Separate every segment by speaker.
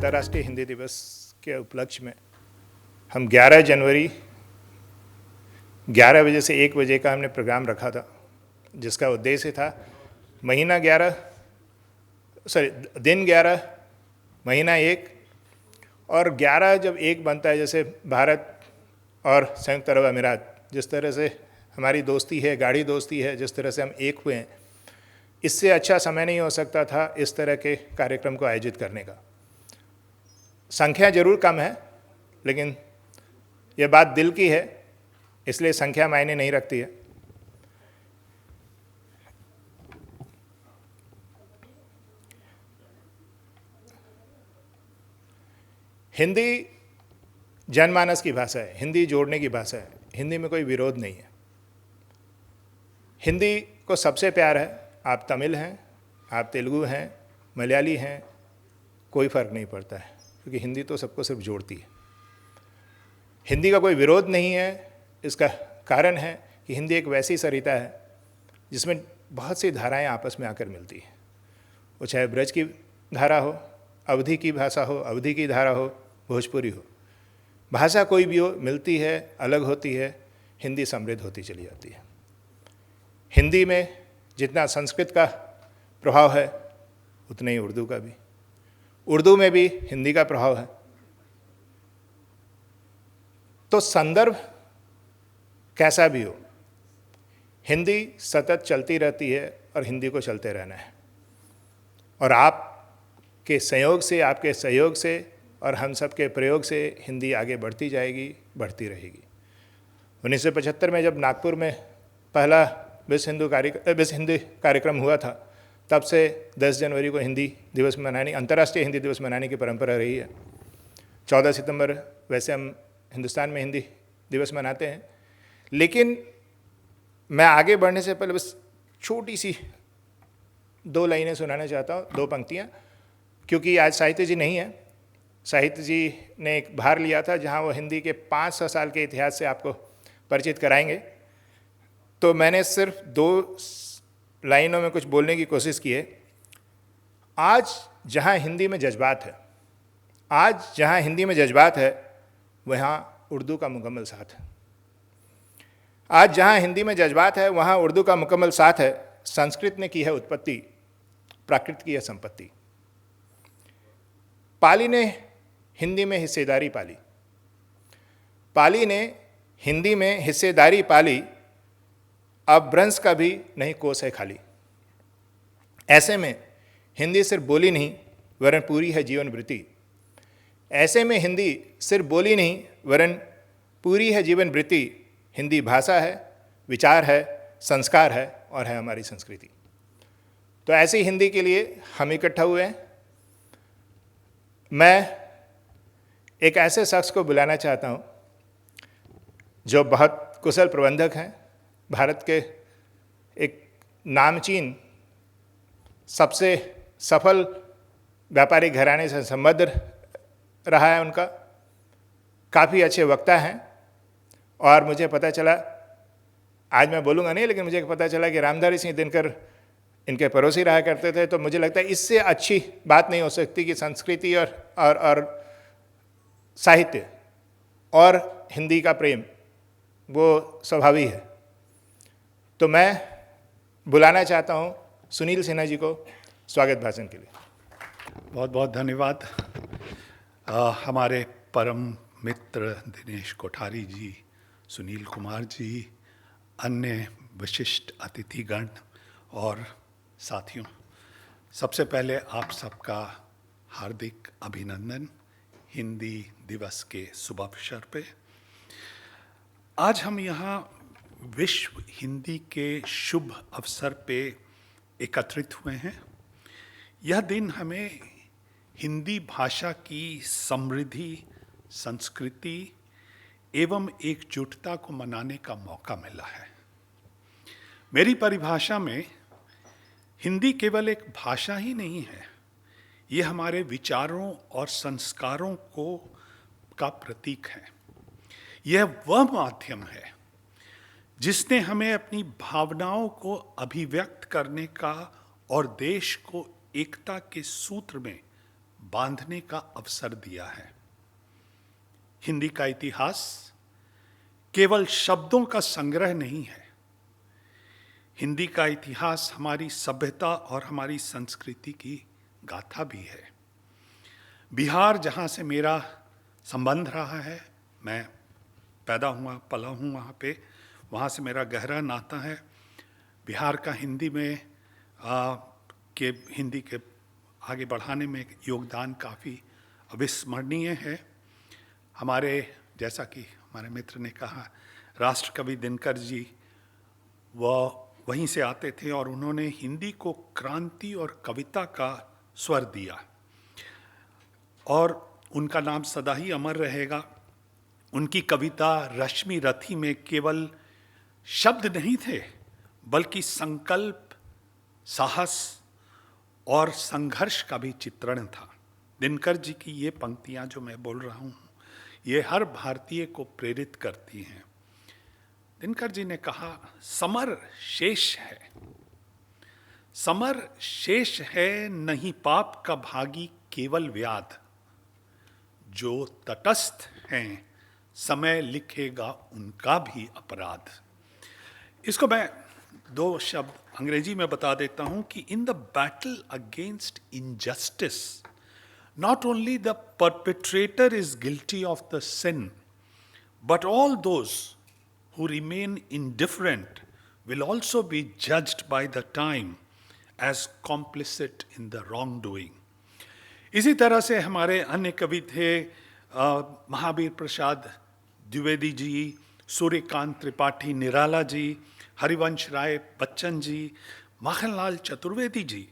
Speaker 1: अंतर्राष्ट्रीय हिंदी दिवस के उपलक्ष्य में हम 11 जनवरी 11 बजे से 1 बजे का हमने प्रोग्राम रखा था, जिसका उद्देश्य था दिन 11 महीना 1 और 11 जब एक बनता है, जैसे भारत और संयुक्त अरब अमीरात जिस तरह से हमारी दोस्ती है, गाढ़ी दोस्ती है, जिस तरह से हम एक हुए हैं, इससे अच्छा समय नहीं हो सकता था इस तरह के कार्यक्रम को आयोजित करने का। संख्या जरूर कम है, लेकिन यह बात दिल की है, इसलिए संख्या मायने नहीं रखती है। हिंदी जनमानस की भाषा है, हिंदी जोड़ने की भाषा है, हिंदी में कोई विरोध नहीं है। हिंदी को सबसे प्यार है। आप तमिल हैं, आप तेलुगु हैं, मलयाली हैं, कोई फ़र्क नहीं पड़ता है, क्योंकि हिंदी तो सबको सिर्फ जोड़ती है। हिंदी का कोई विरोध नहीं है। इसका कारण है कि हिंदी एक वैसी सरिता है जिसमें बहुत सी धाराएं आपस में आकर मिलती हैं। वो चाहे ब्रज की धारा हो, अवधी की भाषा हो, अवधी की धारा हो, भोजपुरी हो, भाषा कोई भी हो, मिलती है, अलग होती है, हिंदी समृद्ध होती चली जाती है। हिंदी में जितना संस्कृत का प्रभाव है, उतना ही उर्दू का भी। उर्दू में भी हिंदी का प्रभाव है। तो संदर्भ कैसा भी हो, हिंदी सतत चलती रहती है और हिंदी को चलते रहना है। और आपके संयोग से, आपके सहयोग से और हम सब के प्रयोग से हिंदी आगे बढ़ती जाएगी, बढ़ती रहेगी। 1975 में जब नागपुर में पहला विश्व हिंदी कार्यक्रम हुआ था, तब से 10 जनवरी को हिंदी दिवस मनाने, अंतर्राष्ट्रीय हिंदी दिवस मनाने की परंपरा रही है। 14 सितंबर वैसे हम हिंदुस्तान में हिंदी दिवस मनाते हैं। लेकिन मैं आगे बढ़ने से पहले बस छोटी सी 2 लाइनें सुनाना चाहता हूँ, 2 पंक्तियाँ, क्योंकि आज साहित्य जी नहीं है। साहित्य जी ने एक भार लिया था जहाँ वो हिंदी के 500 साल के इतिहास से आपको परिचित कराएंगे। तो मैंने सिर्फ 2 लाइनों में कुछ बोलने की कोशिश की है। आज जहाँ हिंदी में जज्बात है, वहाँ उर्दू का मुकम्मल साथ है। आज जहाँ हिंदी में जज्बात है, वहाँ उर्दू का मुकम्मल साथ है। संस्कृत ने की है उत्पत्ति, प्राकृत की है संपत्ति। पाली ने हिंदी में हिस्सेदारी पाली, पाली ने हिंदी में हिस्सेदारी पाली। अब ब्रंश का भी नहीं कोस है खाली। ऐसे में हिंदी सिर्फ बोली नहीं वरन पूरी है जीवन वृत्ति। ऐसे में हिंदी सिर्फ बोली नहीं वरन पूरी है जीवन वृत्ति। हिंदी भाषा है, विचार है, संस्कार है और है हमारी संस्कृति। तो ऐसी हिंदी के लिए हम इकट्ठा हुए हैं। मैं एक ऐसे शख्स को बुलाना चाहता हूँ जो बहुत कुशल प्रबंधक हैं, भारत के एक नामचीन सबसे सफल व्यापारिक घराने से संबद्ध रहा है। उनका काफ़ी अच्छे वक्ता हैं और मुझे पता चला, आज मैं बोलूँगा नहीं, लेकिन मुझे पता चला कि रामधारी सिंह दिनकर इनके पड़ोसी रहा करते थे। तो मुझे लगता है इससे अच्छी बात नहीं हो सकती कि संस्कृति और साहित्य और हिंदी का प्रेम वो स्वाभाविक है। तो मैं बुलाना चाहता हूँ सुनील सिन्हा जी को स्वागत भाषण के लिए।
Speaker 2: बहुत बहुत धन्यवाद। हमारे परम मित्र दिनेश कोठारी जी, सुनील कुमार जी, अन्य विशिष्ट अतिथिगण और साथियों, सबसे पहले आप सबका हार्दिक अभिनंदन हिंदी दिवस के शुभ अवसर पे। आज हम यहाँ विश्व हिंदी के शुभ अवसर पे एकत्रित हुए हैं। यह दिन हमें हिंदी भाषा की समृद्धि, संस्कृति एवं एकजुटता को मनाने का मौका मिला है। मेरी परिभाषा में हिंदी केवल एक भाषा ही नहीं है, ये हमारे विचारों और संस्कारों का प्रतीक है। यह वह माध्यम है जिसने हमें अपनी भावनाओं को अभिव्यक्त करने का और देश को एकता के सूत्र में बांधने का अवसर दिया है। हिंदी का इतिहास केवल शब्दों का संग्रह नहीं है। हिंदी का इतिहास हमारी सभ्यता और हमारी संस्कृति की गाथा भी है। बिहार, जहाँ से मेरा संबंध रहा है, मैं पैदा हुआ पला हूँ वहाँ पे, वहाँ से मेरा गहरा नाता है। बिहार का हिंदी में हिंदी के आगे बढ़ाने में योगदान काफ़ी अविस्मरणीय है। हमारे, जैसा कि हमारे मित्र ने कहा, राष्ट्रकवि दिनकर जी वह वहीं से आते थे और उन्होंने हिंदी को क्रांति और कविता का स्वर दिया और उनका नाम सदा ही अमर रहेगा। उनकी कविता रश्मि रथी में केवल शब्द नहीं थे, बल्कि संकल्प, साहस और संघर्ष का भी चित्रण था। दिनकर जी की ये पंक्तियां जो मैं बोल रहा हूँ, ये हर भारतीय को प्रेरित करती हैं। दिनकर जी ने कहा, समर शेष है, समर शेष है, नहीं पाप का भागी केवल व्याध, जो तटस्थ हैं समय लिखेगा उनका भी अपराध। इसको मैं दो शब्द अंग्रेजी में बता देता हूं कि in the battle against injustice, not only the perpetrator is guilty of the sin, but all those who remain indifferent will also be judged by the time as complicit in the wrongdoing. इसी तरह से हमारे अन्य कवि थे महावीर प्रसाद द्विवेदी जी, सूर्यकांत त्रिपाठी निराला जी, हरिवंश राय बच्चन जी, माखनलाल चतुर्वेदी जी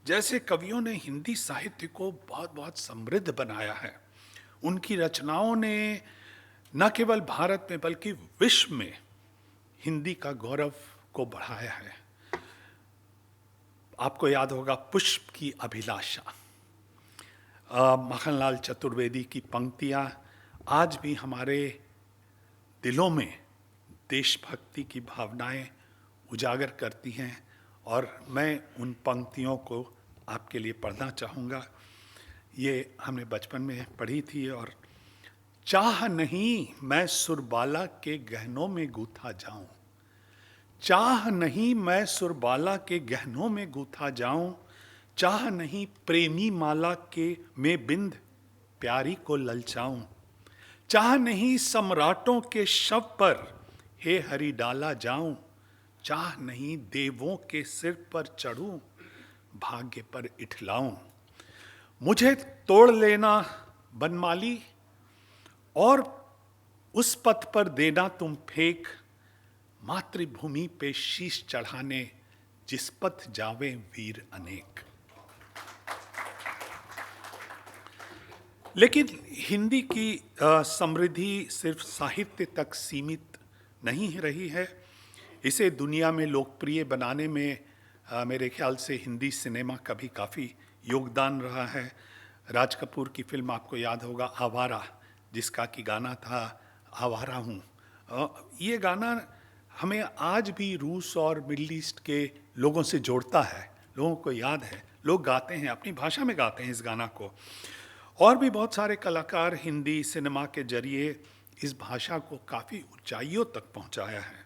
Speaker 2: जैसे कवियों ने हिंदी साहित्य को बहुत बहुत समृद्ध बनाया है। उनकी रचनाओं ने न केवल भारत में बल्कि विश्व में हिंदी का गौरव को बढ़ाया है। आपको याद होगा पुष्प की अभिलाषा, माखनलाल चतुर्वेदी की पंक्तियां आज भी हमारे दिलों में देशभक्ति की भावनाएं उजागर करती हैं और मैं उन पंक्तियों को आपके लिए पढ़ना चाहूँगा। ये हमने बचपन में पढ़ी थी। और चाह नहीं मैं सुरबाला के गहनों में गूथा जाऊं, चाह नहीं मैं सुरबाला के गहनों में गूथा जाऊं, चाह नहीं प्रेमी माला के में बिंद प्यारी को ललचाऊं, चाह नहीं सम्राटों के शव पर हे हरि डाला जाऊं, चाह नहीं देवों के सिर पर चढ़ूं, भाग्य पर इठलाऊं, मुझे तोड़ लेना बनमाली और उस पथ पर देना तुम फेंक, मातृभूमि पे शीश चढ़ाने जिस पथ जावे वीर अनेक। लेकिन हिंदी की समृद्धि सिर्फ साहित्य तक सीमित नहीं रही है। इसे दुनिया में लोकप्रिय बनाने में मेरे ख्याल से हिंदी सिनेमा का भी काफ़ी योगदान रहा है। राज कपूर की फिल्म आपको याद होगा आवारा, जिसका कि गाना था आवारा हूँ। ये गाना हमें आज भी रूस और मिडिल ईस्ट के लोगों से जोड़ता है, लोगों को याद है, लोग गाते हैं, अपनी भाषा में गाते हैं इस गाना को। और भी बहुत सारे कलाकार हिंदी सिनेमा के जरिए इस भाषा को काफ़ी ऊंचाइयों तक पहुंचाया है।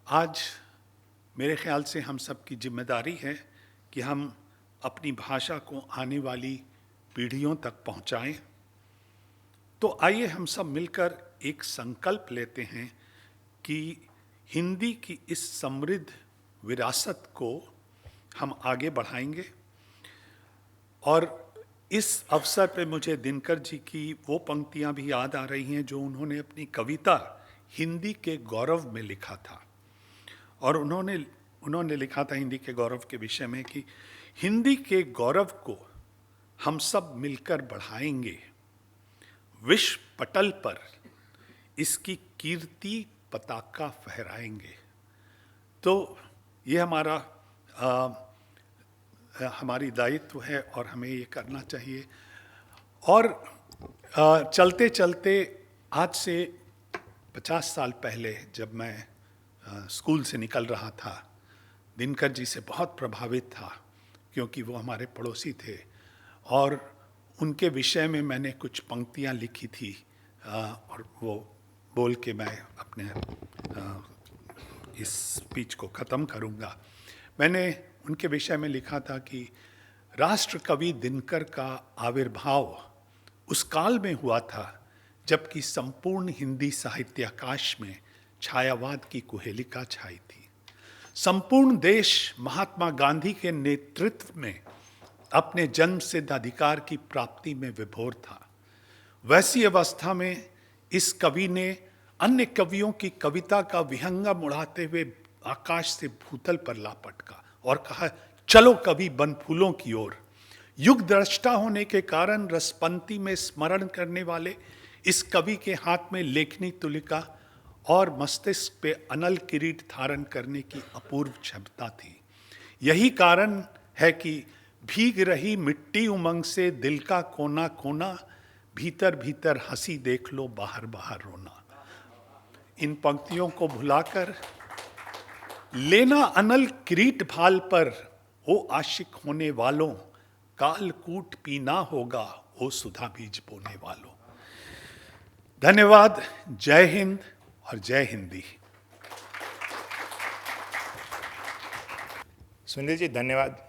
Speaker 2: आज मेरे ख्याल से हम सब की जिम्मेदारी है कि हम अपनी भाषा को आने वाली पीढ़ियों तक पहुंचाएं। तो आइए हम सब मिलकर एक संकल्प लेते हैं कि हिंदी की इस समृद्ध विरासत को हम आगे बढ़ाएंगे। और इस अवसर पे मुझे दिनकर जी की वो पंक्तियां भी याद आ रही हैं जो उन्होंने अपनी कविता हिंदी के गौरव में लिखा था। और उन्होंने लिखा था हिंदी के गौरव के विषय में कि हिंदी के गौरव को हम सब मिलकर बढ़ाएंगे, विश्व पटल पर इसकी कीर्ति पताका फहराएंगे। तो ये हमारी दायित्व है और हमें ये करना चाहिए। और चलते चलते आज से 50 साल पहले जब मैं स्कूल से निकल रहा था, दिनकर जी से बहुत प्रभावित था क्योंकि वो हमारे पड़ोसी थे और उनके विषय में मैंने कुछ पंक्तियाँ लिखी थी और वो बोल के मैं अपने इस स्पीच को ख़त्म करूँगा। मैंने उनके विषय में लिखा था कि राष्ट्र कवि दिनकर का आविर्भाव उस काल में हुआ था जबकि संपूर्ण हिंदी साहित्याकाश में छायावाद की कुहेलिका छाई थी। संपूर्ण देश महात्मा गांधी के नेतृत्व में अपने जन्म सिद्ध अधिकार की प्राप्ति में विभोर था। वैसी अवस्था में इस कवि ने अन्य कवियों की कविता का विहंगम उड़ाते हुए आकाश से भूतल पर ला पटका और कहा, चलो कवि बन फूलों की ओर। युग द्रष्टा होने के कारण रसपंती में स्मरण करने वाले इस कवि के हाथ में लेखनी तुलिका और मस्तिष्क पे अनल किरीट धारण करने की अपूर्व क्षमता थी। यही कारण है कि भीग रही मिट्टी उमंग से दिल का कोना कोना, भीतर भीतर हंसी देख लो बाहर बाहर रोना। इन पंक्तियों को भुलाकर लेना अनल किरीट भाल पर, ओ आशिक होने वालों, कालकूट पीना होगा ओ सुधा बीज बोने वालों। धन्यवाद। जय हिंद और जय हिंदी।
Speaker 1: सुनील जी धन्यवाद।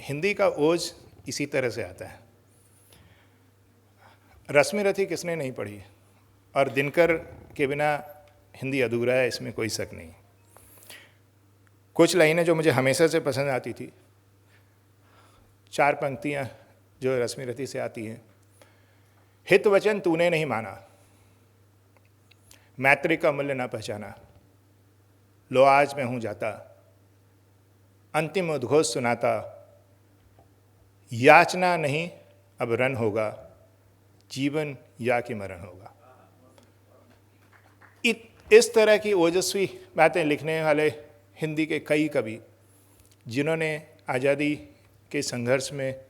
Speaker 1: हिंदी का ओज इसी तरह से आता है। रश्मि रथी किसने नहीं पढ़ी, और दिनकर के बिना हिंदी अधूरा है, इसमें कोई शक नहीं। कुछ लाइनें जो मुझे हमेशा से पसंद आती थी, 4 पंक्तियां जो रश्मि रथी से आती हैं। हित वचन तूने नहीं माना, मैत्री का मूल्य ना पहचाना, लो आज मैं हूं जाता, अंतिम उद्घोष सुनाता, याचना नहीं अब रन होगा, जीवन या कि मरण होगा। इस तरह की ओजस्वी बातें लिखने वाले हिंदी के कई कवि, जिन्होंने आज़ादी के संघर्ष में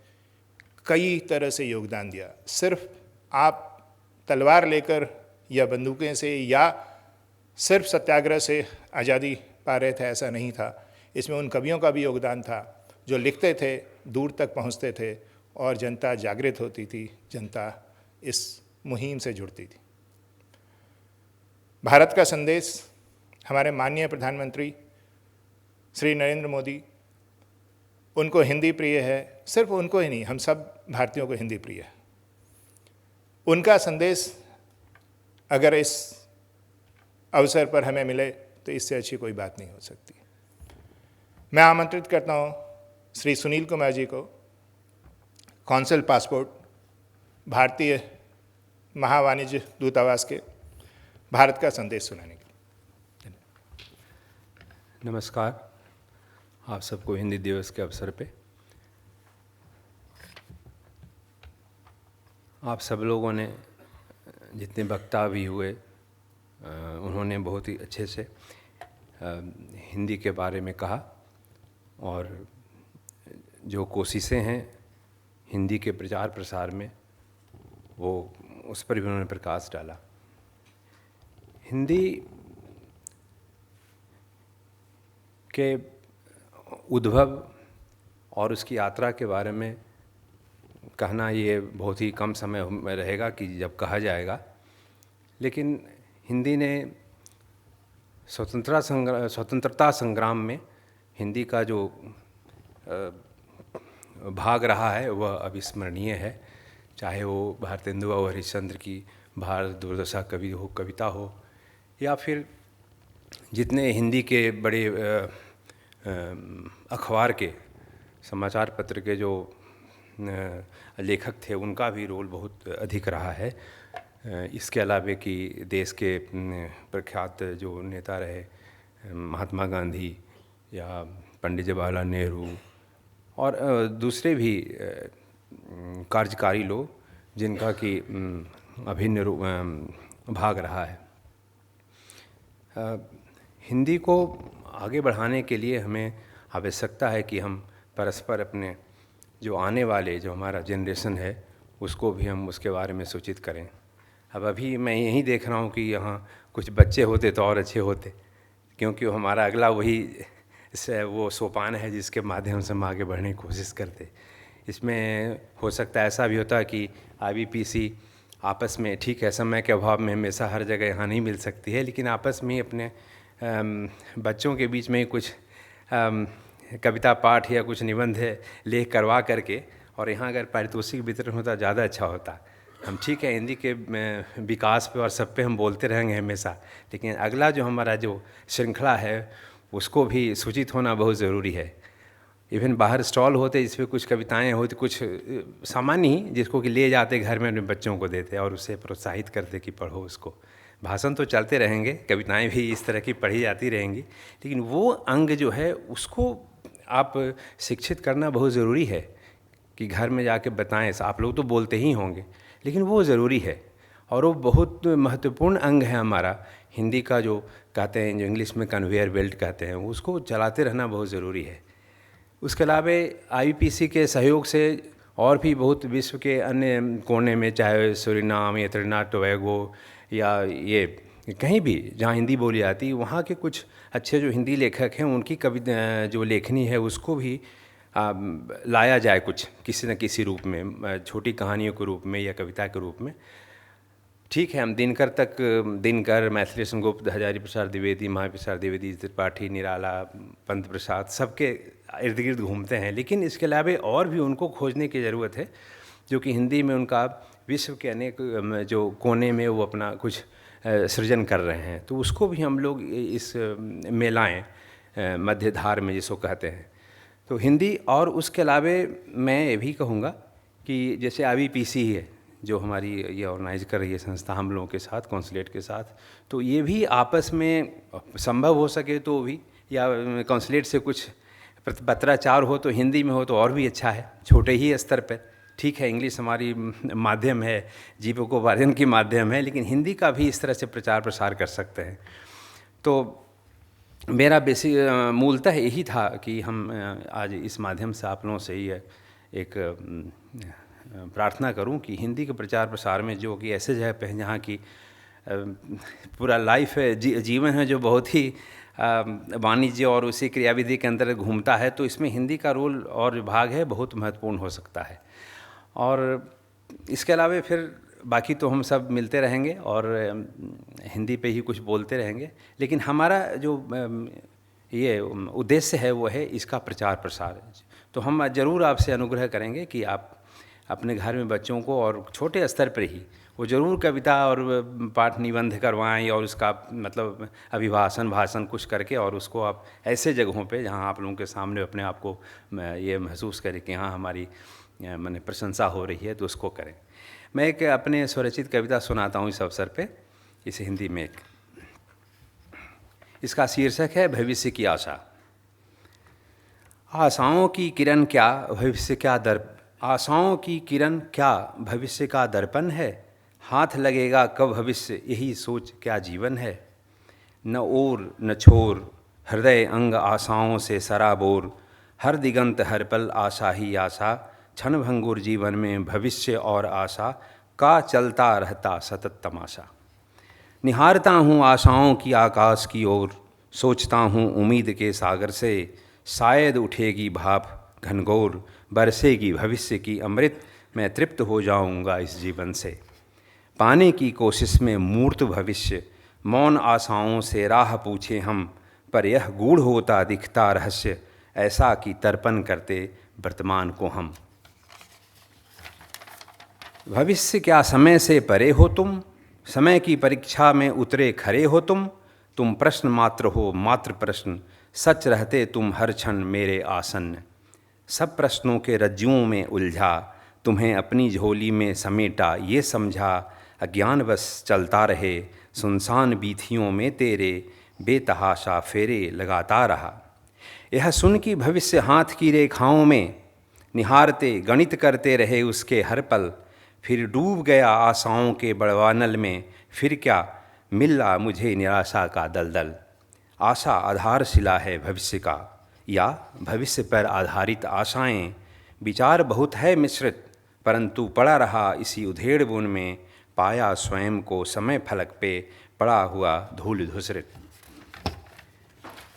Speaker 1: कई तरह से योगदान दिया। सिर्फ आप तलवार लेकर या बंदूकें से या सिर्फ सत्याग्रह से आज़ादी पा रहे थे, ऐसा नहीं था। इसमें उन कवियों का भी योगदान था जो लिखते थे, दूर तक पहुंचते थे और जनता जागृत होती थी, जनता इस मुहिम से जुड़ती थी। भारत का संदेश हमारे माननीय प्रधानमंत्री श्री नरेंद्र मोदी, उनको हिंदी प्रिय है। सिर्फ उनको ही नहीं, हम सब भारतीयों को हिंदी प्रिय है। उनका संदेश अगर इस अवसर पर हमें मिले तो इससे अच्छी कोई बात नहीं हो सकती। मैं आमंत्रित करता हूँ श्री सुनील कुमार जी को, कौंसल पासपोर्ट, भारतीय महावाणिज्य दूतावास के, भारत का संदेश सुनाने के लिए।
Speaker 3: नमस्कार आप सबको हिंदी दिवस के अवसर पे। आप सब लोगों ने, जितने वक्ता भी हुए, उन्होंने बहुत ही अच्छे से हिंदी के बारे में कहा और जो कोशिशें हैं हिंदी के प्रचार प्रसार में, वो उस पर भी उन्होंने प्रकाश डाला। हिंदी के उद्भव और उसकी यात्रा के बारे में कहना ये बहुत ही कम समय में रहेगा कि जब कहा जाएगा, लेकिन हिंदी ने स्वतंत्रता संग्राम में हिंदी का जो भाग रहा है वह अविस्मरणीय है। चाहे वो भारतेंदु और हरिश्चंद्र की भारत दुर्दशा कविता हो, या फिर जितने हिंदी के बड़े अखबार के, समाचार पत्र के जो लेखक थे, उनका भी रोल बहुत अधिक रहा है। इसके अलावे कि देश के प्रख्यात जो नेता रहे, महात्मा गांधी या पंडित जवाहरलाल नेहरू और दूसरे भी कार्यकारी लोग, जिनका कि अभिन्न भाग रहा है। हिंदी को आगे बढ़ाने के लिए हमें आवश्यकता है कि हम परस्पर अपने जो आने वाले, जो हमारा जनरेशन है, उसको भी हम उसके बारे में सूचित करें। अब अभी मैं यही देख रहा हूँ कि यहाँ कुछ बच्चे होते तो और अच्छे होते, क्योंकि हमारा अगला वही वो सोपान है जिसके माध्यम से हम आगे बढ़ने की कोशिश करते। इसमें हो सकता है ऐसा भी होता है कि IBPC आपस में, ठीक है समय के अभाव में हमेशा हर जगह यहाँ नहीं मिल सकती है, लेकिन आपस में अपने बच्चों के बीच में कुछ कविता पाठ या कुछ निबंध लेख करवा करके और यहाँ अगर पारितोषिक वितरण होता ज़्यादा अच्छा होता। हम ठीक है हिंदी के विकास पे और सब पे हम बोलते रहेंगे हमेशा, लेकिन अगला जो हमारा जो श्रृंखला है उसको भी सूचित होना बहुत ज़रूरी है। इवन बाहर स्टॉल होते जिस पे कुछ कविताएं होती, कुछ सामान्य ही, जिसको कि ले जाते घर में अपने बच्चों को देते और उसे प्रोत्साहित करते कि पढ़ो उसको। भाषण तो चलते रहेंगे, कविताएं भी इस तरह की पढ़ी जाती रहेंगी, लेकिन वो अंग जो है उसको आप शिक्षित करना बहुत ज़रूरी है कि घर में जाके बताएं। आप लोग तो बोलते ही होंगे, लेकिन वो ज़रूरी है और वो बहुत महत्वपूर्ण अंग है हमारा हिंदी का, जो कहते हैं, जो इंग्लिश में कन्वेयर बेल्ट कहते हैं, उसको चलाते रहना बहुत ज़रूरी है। उसके अलावा IBPC के सहयोग से और भी बहुत विश्व के अन्य कोने में, चाहे सूरीनाम या त्रिनिदाद टोबैगो या ये कहीं भी जहाँ हिंदी बोली जाती है, वहाँ के कुछ अच्छे जो हिंदी लेखक हैं उनकी कविता जो लेखनी है उसको भी लाया जाए कुछ किसी न किसी रूप में, छोटी कहानियों के रूप में या कविता के रूप में। ठीक है, हम दिनकर, मैथिली सेनगुप्त, हजारी प्रसाद द्विवेदी, महाप्रसाद द्विवेदी, त्रिपाठी, निराला, पंत प्रसाद, सबके इर्द गिर्द घूमते हैं, लेकिन इसके अलावा और भी उनको खोजने की ज़रूरत है जो कि हिंदी में उनका विश्व के अनेक जो कोने में वो अपना कुछ सृजन कर रहे हैं, तो उसको भी हम लोग इस में लाएँ, मध्यधार में जिसको कहते हैं। तो हिंदी, और उसके अलावा मैं ये भी कहूँगा कि जैसे IBPC है जो हमारी ये ऑर्गेनाइज कर रही है संस्था हम लोगों के साथ, कॉन्सुलेट के साथ, तो ये भी आपस में संभव हो सके तो भी, या कॉन्सुलेट से कुछ पत्राचार हो तो हिंदी में हो तो और भी अच्छा है, छोटे ही स्तर पर। ठीक है, इंग्लिश हमारी माध्यम है, जीविकोपार्जन की माध्यम है, लेकिन हिंदी का भी इस तरह से प्रचार प्रसार कर सकते हैं। तो मेरा बेसिक मूलतः यही था कि हम आज इस माध्यम से आप लोगों से ही एक प्रार्थना करूं कि हिंदी के प्रचार प्रसार में, जो कि ऐसे जगह पे है जहाँ की पूरा लाइफ है, जीवन है, जो बहुत ही वाणिज्य और उसी क्रियाविधि के अंदर घूमता है, तो इसमें हिंदी का रोल और भाग है बहुत महत्वपूर्ण हो सकता है। और इसके अलावा फिर बाकी तो हम सब मिलते रहेंगे और हिंदी पे ही कुछ बोलते रहेंगे, लेकिन हमारा जो ये उद्देश्य है वो है इसका प्रचार प्रसार। तो हम ज़रूर आपसे अनुग्रह करेंगे कि आप अपने घर में बच्चों को और छोटे स्तर पर ही वो ज़रूर कविता और पाठ निबंध करवाएं और उसका मतलब अभिभाषण भाषण कुछ करके, और उसको आप ऐसे जगहों पे जहां आप लोगों के सामने अपने आप को ये महसूस करें कि हाँ हमारी माने प्रशंसा हो रही है, तो उसको करें। मैं एक अपने स्वरचित कविता सुनाता हूँ इस अवसर पे, इस हिंदी में। इसका शीर्षक है भविष्य की आशा। आशाओं की किरण क्या भविष्य क्या आशाओं की किरण क्या भविष्य का दर्पण है, हाथ लगेगा कब भविष्य यही सोच क्या जीवन है। न ओर न छोर हृदय अंग आशाओं से सराबोर, हर दिगंत हर पल आशा ही आशा, क्षण भंगुर जीवन में भविष्य और आशा का चलता रहता सतत तमाशा। निहारता हूँ आशाओं की आकाश की ओर, सोचता हूँ उम्मीद के सागर से, शायद उठेगी भाप घनघोर, बरसेगी भविष्य की अमृत, मैं तृप्त हो जाऊँगा इस जीवन से। पाने की कोशिश में मूर्त भविष्य, मौन आशाओं से राह पूछे हम, पर यह गूढ़ होता दिखता रहस्य, ऐसा कि तर्पण करते वर्तमान को हम। भविष्य क्या समय से परे हो तुम, समय की परीक्षा में उतरे खरे हो तुम प्रश्न मात्र हो मात्र प्रश्न, सच रहते तुम हर क्षण मेरे आसन्न। सब प्रश्नों के रज्जुओं में उलझा, तुम्हें अपनी झोली में समेटा ये समझा, अज्ञानवश चलता रहे सुनसान बीथियों में तेरे, बेतहाशा फेरे लगाता रहा। यह सुन कि भविष्य हाथ की रेखाओं में, निहारते गणित करते रहे उसके हर पल, फिर डूब गया आशाओं के बड़वानल में, फिर क्या मिला मुझे निराशा का दलदल। आशा आधारशिला है भविष्य का, या भविष्य पर आधारित आशाएं, विचार बहुत है मिश्रित, परंतु पड़ा रहा इसी उधेड़ बुन में, पाया स्वयं को समय फलक पे पड़ा हुआ धूल धूसरित।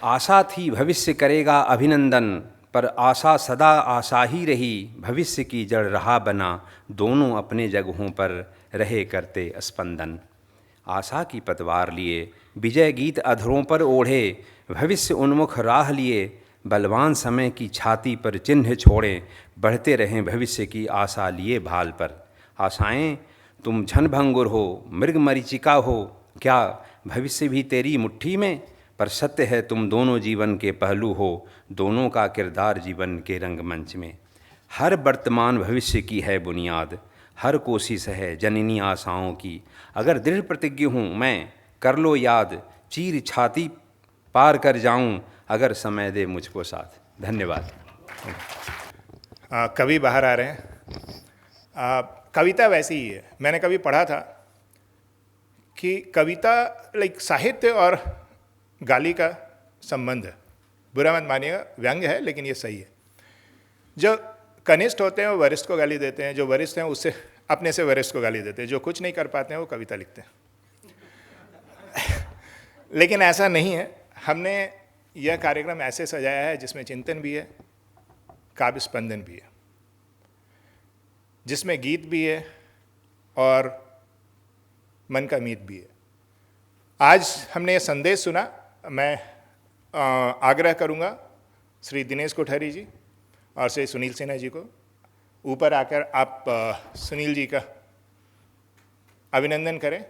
Speaker 3: आशा थी भविष्य करेगा अभिनंदन, पर आशा सदा आशा ही रही, भविष्य की जड़ रहा बना, दोनों अपने जगहों पर रहे करते स्पंदन। आशा की पतवार लिए विजय गीत अधरों पर ओढ़े, भविष्य उन्मुख राह लिए बलवान समय की छाती पर चिन्ह छोड़े, बढ़ते रहें भविष्य की आशा लिए भाल पर। आशाएं तुम झनभंगुर हो, मृग मरीचिका हो, क्या भविष्य भी तेरी मुट्ठी में? पर सत्य है तुम दोनों जीवन के पहलू हो, दोनों का किरदार जीवन के रंगमंच में। हर वर्तमान भविष्य की है बुनियाद, हर कोशिश है जननी आशाओं की। अगर दृढ़ प्रतिज्ञ हूँ मैं, कर लो याद, चीर छाती पार कर जाऊँ, अगर समय दे मुझको साथ। धन्यवाद।
Speaker 1: कवि बाहर आ रहे हैं। कविता वैसी ही है। मैंने कभी पढ़ा था कि कविता लाइक साहित्य और गाली का संबंध है। बुरा मत मानिएगा, व्यंग है, लेकिन ये सही है। जो कनिष्ठ होते हैं वो वरिष्ठ को गाली देते हैं, जो वरिष्ठ हैं उससे अपने से वरिष्ठ को गाली देते हैं, जो कुछ नहीं कर पाते हैं वो कविता लिखते हैं। लेकिन ऐसा नहीं है। हमने यह कार्यक्रम ऐसे सजाया है जिसमें चिंतन भी है, काव्य स्पंदन भी है, जिसमें गीत भी है और मन का मीत भी है। आज हमने ये संदेश सुना। मैं आग्रह करूंगा श्री दिनेश कोठारी जी और श्री सुनील सिन्हा जी को ऊपर आकर आप सुनील जी का अभिनंदन करें।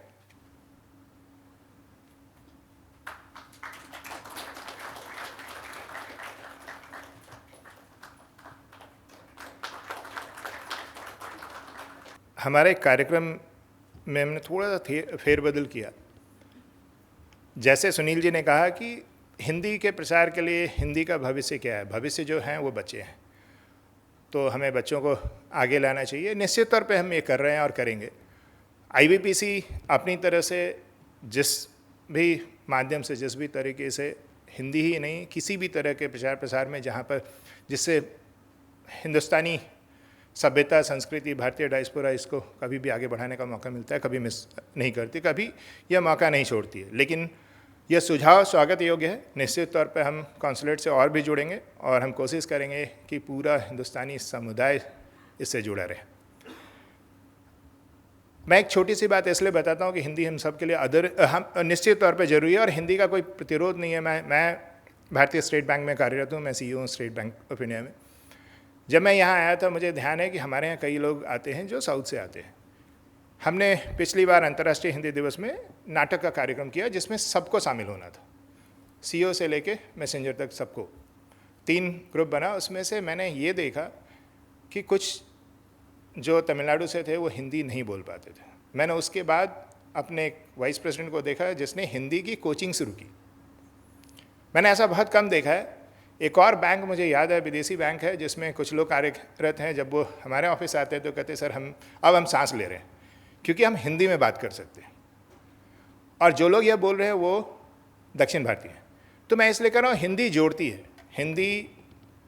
Speaker 1: हमारे कार्यक्रम में हमने थोड़ा सा फेरबदल किया। जैसे सुनील जी ने कहा कि हिंदी के प्रसार के लिए हिंदी का भविष्य क्या है, भविष्य जो हैं वो बच्चे हैं, तो हमें बच्चों को आगे लाना चाहिए। निश्चित तौर पे हम ये कर रहे हैं और करेंगे। आईबीपीसी अपनी तरह से जिस भी माध्यम से, जिस भी तरीके से, हिंदी ही नहीं किसी भी तरह के प्रचार प्रसार में जहाँ पर जिससे हिंदुस्तानी सभ्यता, संस्कृति, भारतीय डायस्पोरा इसको कभी भी आगे बढ़ाने का मौका मिलता है, कभी मिस नहीं करती, कभी यह मौका नहीं छोड़ती है। लेकिन यह सुझाव स्वागत योग्य है। निश्चित तौर पर हम कॉन्सुलेट से और भी जुड़ेंगे और हम कोशिश करेंगे कि पूरा हिंदुस्तानी समुदाय इससे जुड़ा रहे। मैं एक छोटी सी बात इसलिए बताता हूँ कि हिंदी हम सब के लिए हम निश्चित तौर पर जरूरी है और हिंदी का कोई प्रतिरोध नहीं है। मैं भारतीय स्टेट बैंक में कार्यरत हूँ, मैं CEO हूँ स्टेट बैंक ऑफ इंडिया में। जब मैं यहाँ आया था मुझे ध्यान है कि हमारे यहाँ कई लोग आते हैं जो साउथ से आते हैं। हमने पिछली बार अंतर्राष्ट्रीय हिंदी दिवस में नाटक का कार्यक्रम किया जिसमें सबको शामिल होना था, CEO से लेके मैसेंजर तक सबको। 3 ग्रुप बना। उसमें से मैंने ये देखा कि कुछ जो तमिलनाडु से थे वो हिंदी नहीं बोल पाते थे। मैंने उसके बाद अपने एक वाइस प्रेसिडेंट को देखा जिसने हिंदी की कोचिंग शुरू की। मैंने ऐसा बहुत कम देखा है। एक और बैंक मुझे याद है, विदेशी बैंक है, जिसमें कुछ लोग कार्यरत हैं। जब वो हमारे ऑफिस आते हैं तो कहते सर हम सांस ले रहे हैं क्योंकि हम हिंदी में बात कर सकते हैं। और जो लोग ये बोल रहे हैं वो दक्षिण भारतीय हैं। तो मैं इसलिए कह रहा हूँ हिंदी जोड़ती है। हिंदी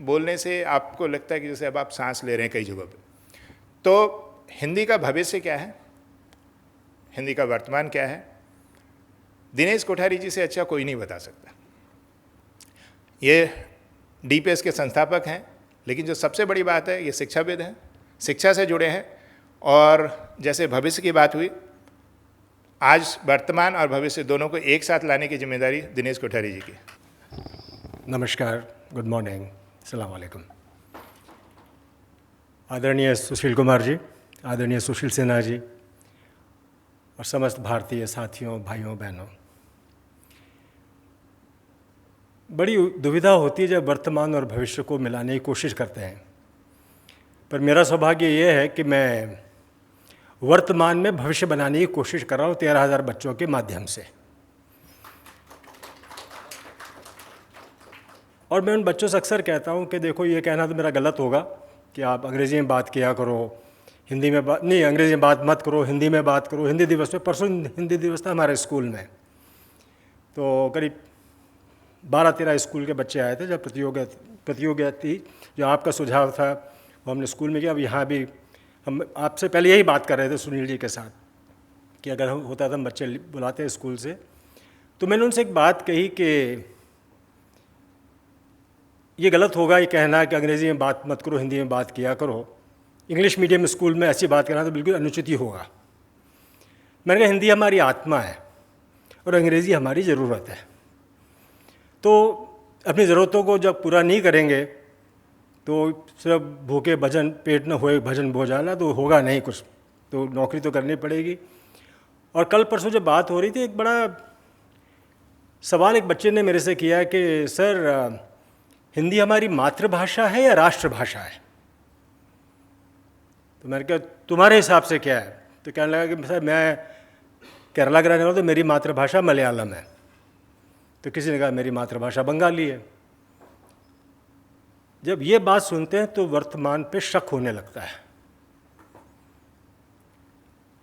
Speaker 1: बोलने से आपको लगता है कि जैसे अब आप सांस ले रहे हैं कई जगहों पे। तो हिंदी का भविष्य क्या है, हिंदी का वर्तमान क्या है, दिनेश कोठारी जी से अच्छा कोई नहीं बता सकता। ये DPS के संस्थापक हैं, लेकिन जो सबसे बड़ी बात है ये शिक्षाविद हैं, शिक्षा से जुड़े हैं। और जैसे भविष्य की बात हुई, आज वर्तमान और भविष्य दोनों को एक साथ लाने की जिम्मेदारी दिनेश कोठारी जी की।
Speaker 4: नमस्कार, गुड मॉर्निंग, अस्सलाम वालेकुम। आदरणीय सुशील कुमार जी, आदरणीय सुशील सिन्हा जी और समस्त भारतीय साथियों, भाइयों, बहनों, बड़ी दुविधा होती है जब वर्तमान और भविष्य को मिलाने की कोशिश करते हैं। पर मेरा सौभाग्य ये है कि मैं वर्तमान में भविष्य बनाने की कोशिश कर रहा हूँ 13,000 बच्चों के माध्यम से। और मैं उन बच्चों से अक्सर कहता हूँ कि देखो, ये कहना तो मेरा गलत होगा कि आप अंग्रेज़ी में बात किया करो, हिंदी में बात नहीं, अंग्रेज़ी में बात मत करो, हिंदी में बात करो। हिंदी दिवस में, परसों हिंदी दिवस था हमारे स्कूल में, तो करीब 12-13 स्कूल के बच्चे आए थे। जब प्रतियोगिता थी, जो आपका सुझाव था वो हमने स्कूल में किया। अब यहाँ भी हम आपसे पहले यही बात कर रहे थे सुनील जी के साथ कि अगर हम होता था हम बच्चे बुलाते हैं स्कूल से। तो मैंने उनसे एक बात कही कि ये गलत होगा ये कहना कि अंग्रेज़ी में बात मत करो, हिंदी में बात किया करो। इंग्लिश मीडियम स्कूल में ऐसी बात करना तो बिल्कुल अनुचित ही होगा। मैंने कहा हिंदी हमारी आत्मा है और अंग्रेज़ी हमारी ज़रूरत है। तो अपनी ज़रूरतों को जब पूरा नहीं करेंगे तो सिर्फ भूखे भजन पेट न होए भजन भोजाला तो होगा नहीं कुछ, तो नौकरी तो करनी पड़ेगी। और कल परसों जब बात हो रही थी, एक बड़ा सवाल एक बच्चे ने मेरे से किया कि सर हिंदी हमारी मातृभाषा है या राष्ट्रभाषा है? तो मैंने कहा तुम्हारे हिसाब से क्या है? तो कहने लगा कि सर मैं केरला का रहने वाला, तो मेरी मातृभाषा मलयालम है। तो किसी ने कहा मेरी मातृभाषा बंगाली है। जब ये बात सुनते हैं तो वर्तमान पे शक होने लगता है।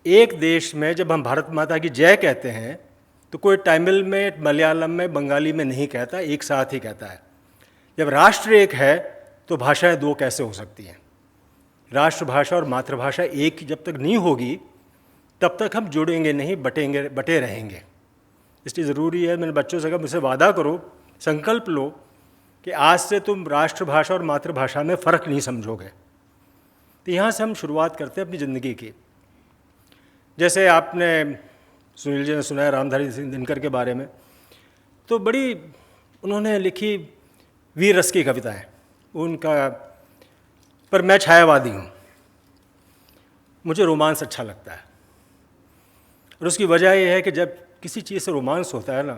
Speaker 4: एक देश में जब हम भारत माता की जय कहते हैं तो कोई तमिल में, मलयालम में, बंगाली में नहीं कहता, एक साथ ही कहता है। जब राष्ट्र एक है तो भाषाएं दो कैसे हो सकती हैं? राष्ट्रभाषा और मातृभाषा एक जब तक नहीं होगी तब तक हम जुड़ेंगे नहीं, बटे रहेंगे। इसलिए ज़रूरी है, मैंने बच्चों से कहा मुझसे वादा करो, संकल्प लो कि आज से तुम राष्ट्रभाषा और मातृभाषा में फ़र्क नहीं समझोगे। तो यहाँ से हम शुरुआत करते हैं अपनी ज़िंदगी की। जैसे आपने सुनील जी ने सुनाया रामधारी सिंह दिनकर के बारे में, तो बड़ी उन्होंने लिखी वीर रस की कविताएँ उनका, पर मैं छायावादी हूँ, मुझे रोमांस अच्छा लगता है। और उसकी वजह यह है कि जब किसी चीज़ से रोमांस होता है ना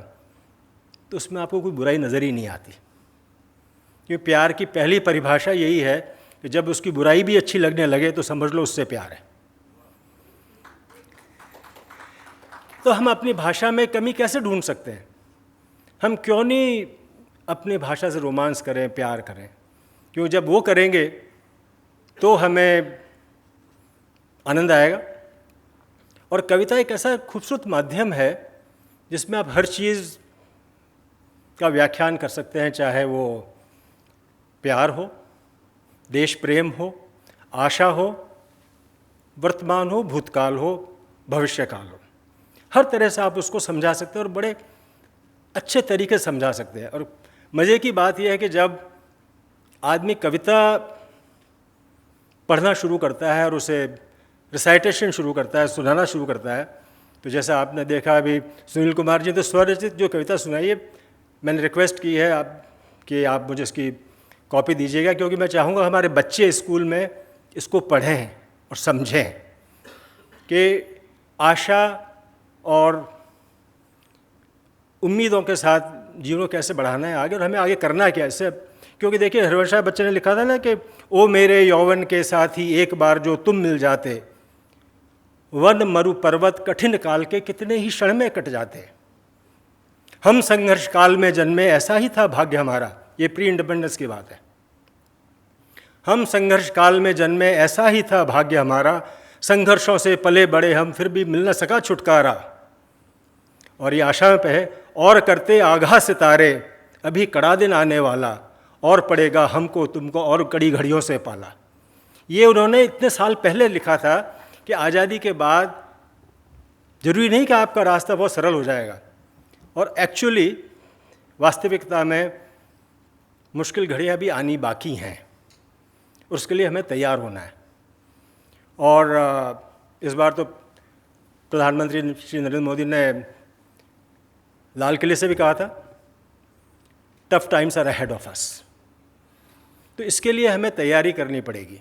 Speaker 4: तो उसमें आपको कोई बुराई नज़र ही नहीं आती, क्योंकि प्यार की पहली परिभाषा यही है कि जब उसकी बुराई भी अच्छी लगने लगे तो समझ लो उससे प्यार है। तो हम अपनी भाषा में कमी कैसे ढूंढ सकते हैं? हम क्यों नहीं अपनी भाषा से रोमांस करें, प्यार करें? क्योंकि जब वो करेंगे तो हमें आनंद आएगा। और कविता एक ऐसा खूबसूरत माध्यम है जिसमें आप हर चीज़ का व्याख्यान कर सकते हैं, चाहे वो प्यार हो, देश प्रेम हो, आशा हो, वर्तमान हो, भूतकाल हो, भविष्यकाल हो। हर तरह से आप उसको समझा सकते हैं और बड़े अच्छे तरीके से समझा सकते हैं। और मज़े की बात यह है कि जब आदमी कविता पढ़ना शुरू करता है और उसे रिसाइटेशन शुरू करता है, सुनाना शुरू करता है, तो जैसा आपने देखा अभी सुनील कुमार जी तो स्वरचित जो कविता सुनाई है, मैंने रिक्वेस्ट की है कि आप मुझे इसकी कॉपी दीजिएगा, क्योंकि मैं चाहूँगा हमारे बच्चे स्कूल में इसको पढ़ें और समझें कि आशा और उम्मीदों के साथ जीवन को कैसे बढ़ाना है आगे, और हमें आगे करना क्या है इससे। क्योंकि देखिए हरिवंश साहब बच्चे ने लिखा था ना कि ओ मेरे यौवन के साथी एक बार जो तुम मिल जाते, वन मरु पर्वत कठिन काल के कितने ही क्षण में कट जाते। हम संघर्ष काल में जन्मे ऐसा ही था भाग्य हमारा, ये प्री इंडिपेंडेंस की बात है। हम संघर्ष काल में जन्मे ऐसा ही था भाग्य हमारा, संघर्षों से पले बड़े हम फिर भी मिल न सका छुटकारा। और ये आशा में है और करते आगाह सितारे, अभी कड़ा दिन आने वाला और पड़ेगा हमको तुमको और कड़ी घड़ियों से पाला। ये उन्होंने इतने साल पहले लिखा था कि आज़ादी के बाद ज़रूरी नहीं कि आपका रास्ता बहुत सरल हो जाएगा, और एक्चुअली वास्तविकता में मुश्किल घड़ियाँ भी आनी बाकी हैं, उसके लिए हमें तैयार होना है। और इस बार तो प्रधानमंत्री श्री नरेंद्र मोदी ने लाल किले से भी कहा था tough times are ahead of us, तो इसके लिए हमें तैयारी करनी पड़ेगी।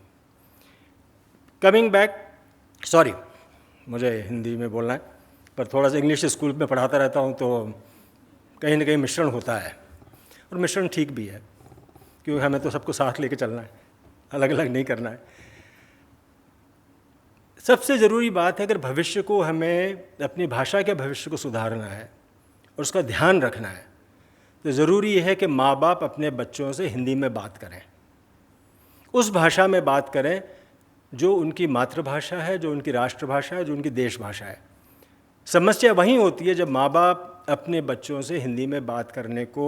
Speaker 4: कमिंग बैक, सॉरी मुझे हिंदी में बोलना है, पर थोड़ा सा इंग्लिश स्कूल में पढ़ाता रहता हूँ तो कहीं ना कहीं मिश्रण होता है, और मिश्रण ठीक भी है क्योंकि हमें तो सबको साथ लेके चलना है, अलग अलग नहीं करना है। सबसे ज़रूरी बात है, अगर भविष्य को हमें अपनी भाषा के भविष्य को सुधारना है और उसका ध्यान रखना है, तो ज़रूरी है कि माँ बाप अपने बच्चों से हिंदी में बात करें, उस भाषा में बात करें जो उनकी मातृभाषा है, जो उनकी राष्ट्रभाषा है, जो उनकी देश भाषा है। समस्या वहीं होती है जब माँ बाप अपने बच्चों से हिंदी में बात करने को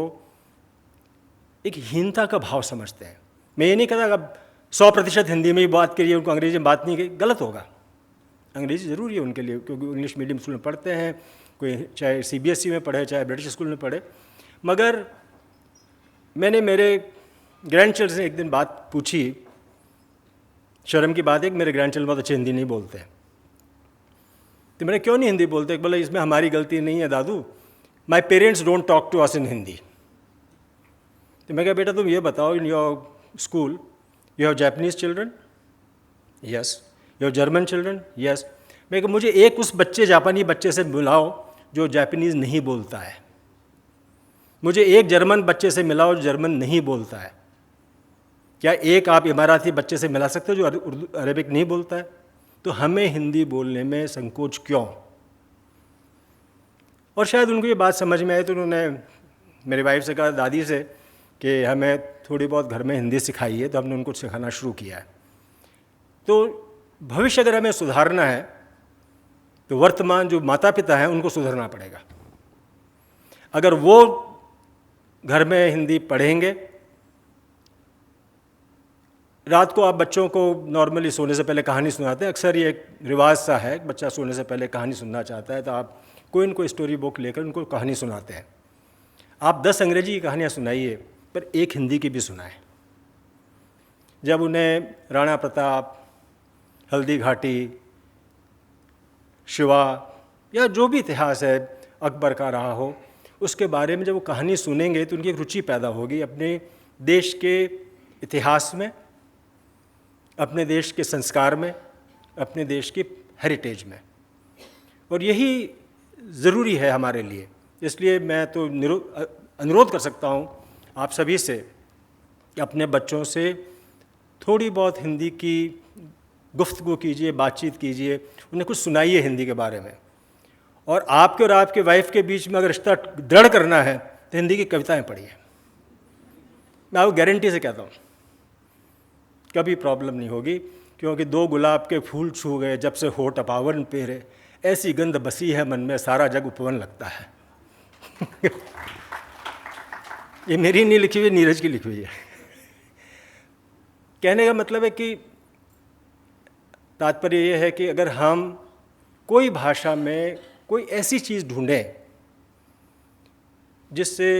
Speaker 4: एक हीनता का भाव समझते हैं। मैं ये नहीं कहता कि 100% हिंदी में ही बात करिए, उनको अंग्रेजी में बात नहीं की, गलत होगा। अंग्रेजी ज़रूरी है उनके लिए, क्योंकि इंग्लिश मीडियम स्कूल में पढ़ते हैं, कोई चाहे CBSE में पढ़े चाहे ब्रिटिश स्कूल में पढ़े। मगर मैंने मेरे ग्रैंड से एक दिन बात पूछी, शर्म की बात है कि मेरे ग्रैंड चिल्ड्रन बहुत अच्छे हिंदी नहीं बोलते हैं। तो मैंने क्यों नहीं हिंदी बोलते? बोले इसमें हमारी गलती नहीं है दादू, my parents don't talk to us in Hindi. तो मैं कहा बेटा तुम ये बताओ, in your school you have Japanese children? Yes. You have German children? Yes. मैं कहा मुझे एक उस जापानी बच्चे से मिलाओ जो जापानीज नहीं बोलता है, मुझे एक जर्मन बच्चे से मिलाओ जो जर्मन नहीं बोलता है। क्या एक आप इमाराती बच्चे से मिला सकते हो जो अरबिक नहीं बोलता है? तो हमें हिंदी बोलने में संकोच क्यों? और शायद उनको ये बात समझ में आई तो उन्होंने मेरी वाइफ से कहा, दादी से, कि हमें थोड़ी बहुत घर में हिंदी सिखाई है। तो हमने उनको सिखाना शुरू किया है। तो भविष्य अगर हमें सुधारना है तो वर्तमान जो माता पिता हैं उनको सुधरना पड़ेगा। अगर वो घर में हिंदी पढ़ेंगे, रात को आप बच्चों को नॉर्मली सोने से पहले कहानी सुनाते हैं, अक्सर ये एक रिवाज सा है, बच्चा सोने से पहले कहानी सुनना चाहता है तो आप कोई न कोई स्टोरी बुक लेकर उनको कहानी सुनाते हैं। आप 10 अंग्रेजी की कहानियाँ सुनाइए पर एक हिंदी की भी सुनाएं। जब उन्हें राणा प्रताप, हल्दी घाटी, शिवा या जो भी इतिहास है अकबर का रहा हो, उसके बारे में जब वो कहानी सुनेंगे तो उनकी एक रुचि पैदा होगी अपने देश के इतिहास में, अपने देश के संस्कार में, अपने देश की हेरिटेज में। और यही ज़रूरी है हमारे लिए। इसलिए मैं तो अनुरोध कर सकता हूँ आप सभी से कि अपने बच्चों से थोड़ी बहुत हिंदी की गुफ्तगू कीजिए, बातचीत कीजिए, उन्हें कुछ सुनाइए हिंदी के बारे में। और आपके वाइफ के बीच में अगर रिश्ता दृढ़ करना है तो हिंदी की कविताएं पढ़िए। मैं आपको गारंटी से कहता हूँ कभी प्रॉब्लम नहीं होगी, क्योंकि 2 गुलाब के फूल छू गए जब से होठ अपावन पेरे, ऐसी गंध बसी है मन में सारा जग उपवन लगता है। ये मेरी नहीं लिखी हुई, नीरज की लिखी हुई है। कहने का मतलब है कि तात्पर्य ये है कि अगर हम कोई भाषा में कोई ऐसी चीज़ ढूंढें जिससे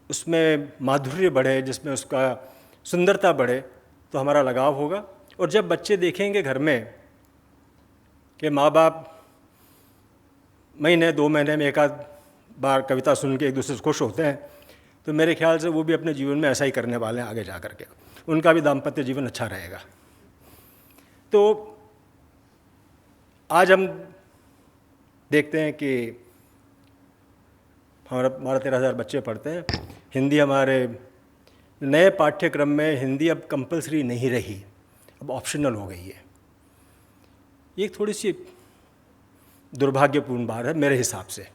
Speaker 4: उसमें माधुर्य बढ़े, जिसमें उसका सुंदरता बढ़े, तो हमारा लगाव होगा। और जब बच्चे देखेंगे घर में कि माँ बाप महीने 2 महीने में एक आध बार कविता सुन के एक दूसरे से खुश होते हैं, तो मेरे ख्याल से वो भी अपने जीवन में ऐसा ही करने वाले हैं आगे जा कर के, उनका भी दाम्पत्य जीवन अच्छा रहेगा। तो आज हम देखते हैं कि हमारा 13,000 बच्चे पढ़ते हैं। हिंदी हमारे नए पाठ्यक्रम में हिंदी अब कंपलसरी नहीं रही, अब ऑप्शनल हो गई है। ये एक थोड़ी सी दुर्भाग्यपूर्ण बात है मेरे हिसाब से।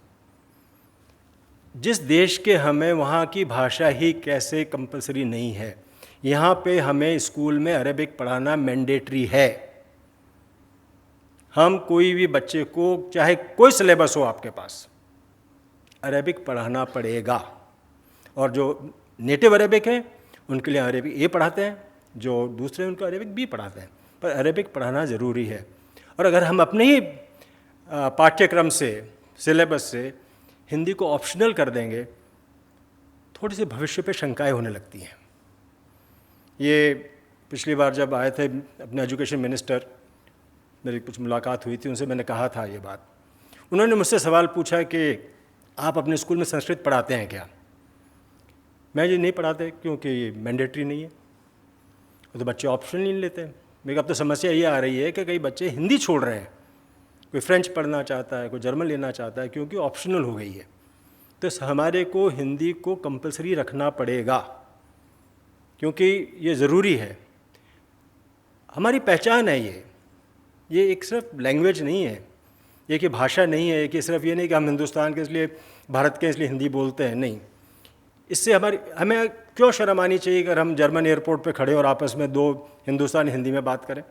Speaker 4: जिस देश के हमें वहाँ की भाषा ही कैसे कंपलसरी नहीं है, यहाँ पे हमें स्कूल में अरेबिक पढ़ाना मैंडेटरी है। हम कोई भी बच्चे को, चाहे कोई सिलेबस हो आपके पास, अरेबिक पढ़ाना पड़ेगा। और जो नेटिव अरेबिक हैं उनके लिए अरेबिक ए पढ़ाते हैं, जो दूसरे उनको अरेबिक बी पढ़ाते हैं, पर अरेबिक पढ़ाना ज़रूरी है। और अगर हम अपने ही पाठ्यक्रम से, सिलेबस से हिंदी को ऑप्शनल कर देंगे, थोड़ी सी भविष्य पे शंकाएं होने लगती हैं। ये पिछली बार जब आए थे अपने एजुकेशन मिनिस्टर, मेरी कुछ मुलाकात हुई थी उनसे, मैंने कहा था ये बात। उन्होंने मुझसे सवाल पूछा कि आप अपने स्कूल में संस्कृत पढ़ाते हैं क्या? मैं ये नहीं पढ़ाते क्योंकि ये मैंडेटरी नहीं है, तो बच्चे ऑप्शन नहीं लेते। मेरे अब तो समस्या ये आ रही है कि कई बच्चे हिंदी छोड़ रहे हैं, कोई फ्रेंच पढ़ना चाहता है, कोई जर्मन लेना चाहता है, क्योंकि ऑप्शनल हो गई है। तो हमारे को हिंदी को कंपलसरी रखना पड़ेगा, क्योंकि ये ज़रूरी है, हमारी पहचान है ये एक सिर्फ लैंग्वेज नहीं है, ये कि भाषा नहीं है, कि सिर्फ ये नहीं कि हम हिंदुस्तान के इसलिए, भारत के इसलिए हिंदी बोलते हैं, नहीं। इससे हमें क्यों शर्म आनी चाहिए अगर हम जर्मन एयरपोर्ट पे खड़े और आपस में 2 हिंदुस्तानी हिंदी में बात करें?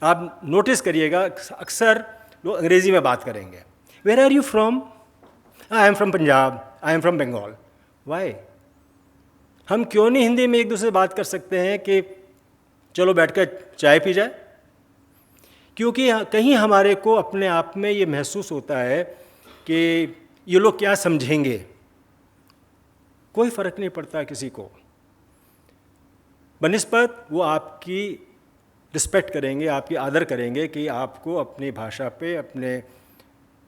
Speaker 4: आप नोटिस करिएगा अक्सर लोग अंग्रेज़ी में बात करेंगे। Where are you from? I am from Punjab, I am from Bengal. Why? हम क्यों नहीं हिंदी में एक दूसरे से बात कर सकते हैं कि चलो बैठकर चाय पी जाए? क्योंकि कहीं हमारे को अपने आप में ये महसूस होता है कि ये लोग क्या समझेंगे। कोई फ़र्क नहीं पड़ता किसी को, बनिस्बत वो आपकी रिस्पेक्ट करेंगे, आपकी आदर करेंगे कि आपको अपनी भाषा पे, अपने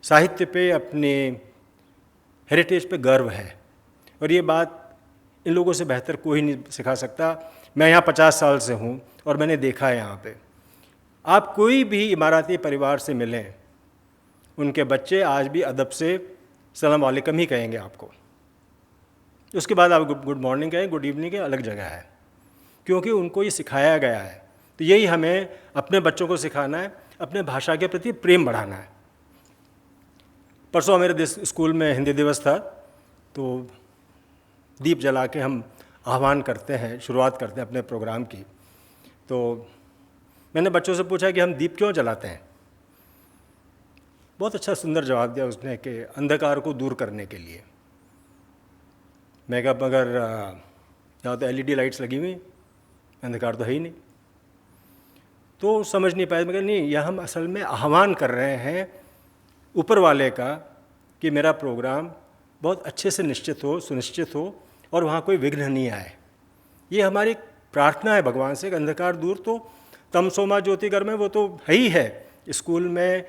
Speaker 4: साहित्य पे, अपने हेरिटेज पे गर्व है। और ये बात इन लोगों से बेहतर कोई नहीं सिखा सकता। मैं यहाँ 50 साल से हूँ और मैंने देखा है यहाँ पे, आप कोई भी इमाराती परिवार से मिलें, उनके बच्चे आज भी अदब से सलाम वालेकुम ही कहेंगे आपको। उसके बाद आप गुड मॉर्निंग कहें, गुड इवनिंग कहें, अलग जगह है, क्योंकि उनको ये सिखाया गया है। तो यही हमें अपने बच्चों को सिखाना है, अपने भाषा के प्रति प्रेम बढ़ाना है। परसों मेरे स्कूल में हिंदी दिवस था, तो दीप जला के हम आह्वान करते हैं, शुरुआत करते हैं अपने प्रोग्राम की। तो मैंने बच्चों से पूछा कि हम दीप क्यों जलाते हैं। बहुत अच्छा सुंदर जवाब दिया उसने कि अंधकार को दूर करने के लिए। मैं कहा मगर यहाँ तो LED लाइट्स लगी हुई, अंधकार तो है ही नहीं। तो समझ नहीं पाए। मगर नहीं, यह हम असल में आह्वान कर रहे हैं ऊपर वाले का कि मेरा प्रोग्राम बहुत अच्छे से निश्चित हो, सुनिश्चित हो और वहाँ कोई विघ्न नहीं आए। ये हमारी प्रार्थना है भगवान से कि अंधकार दूर। तो तमसोमा ज्योतिर्गमय वो तो है ही है, स्कूल में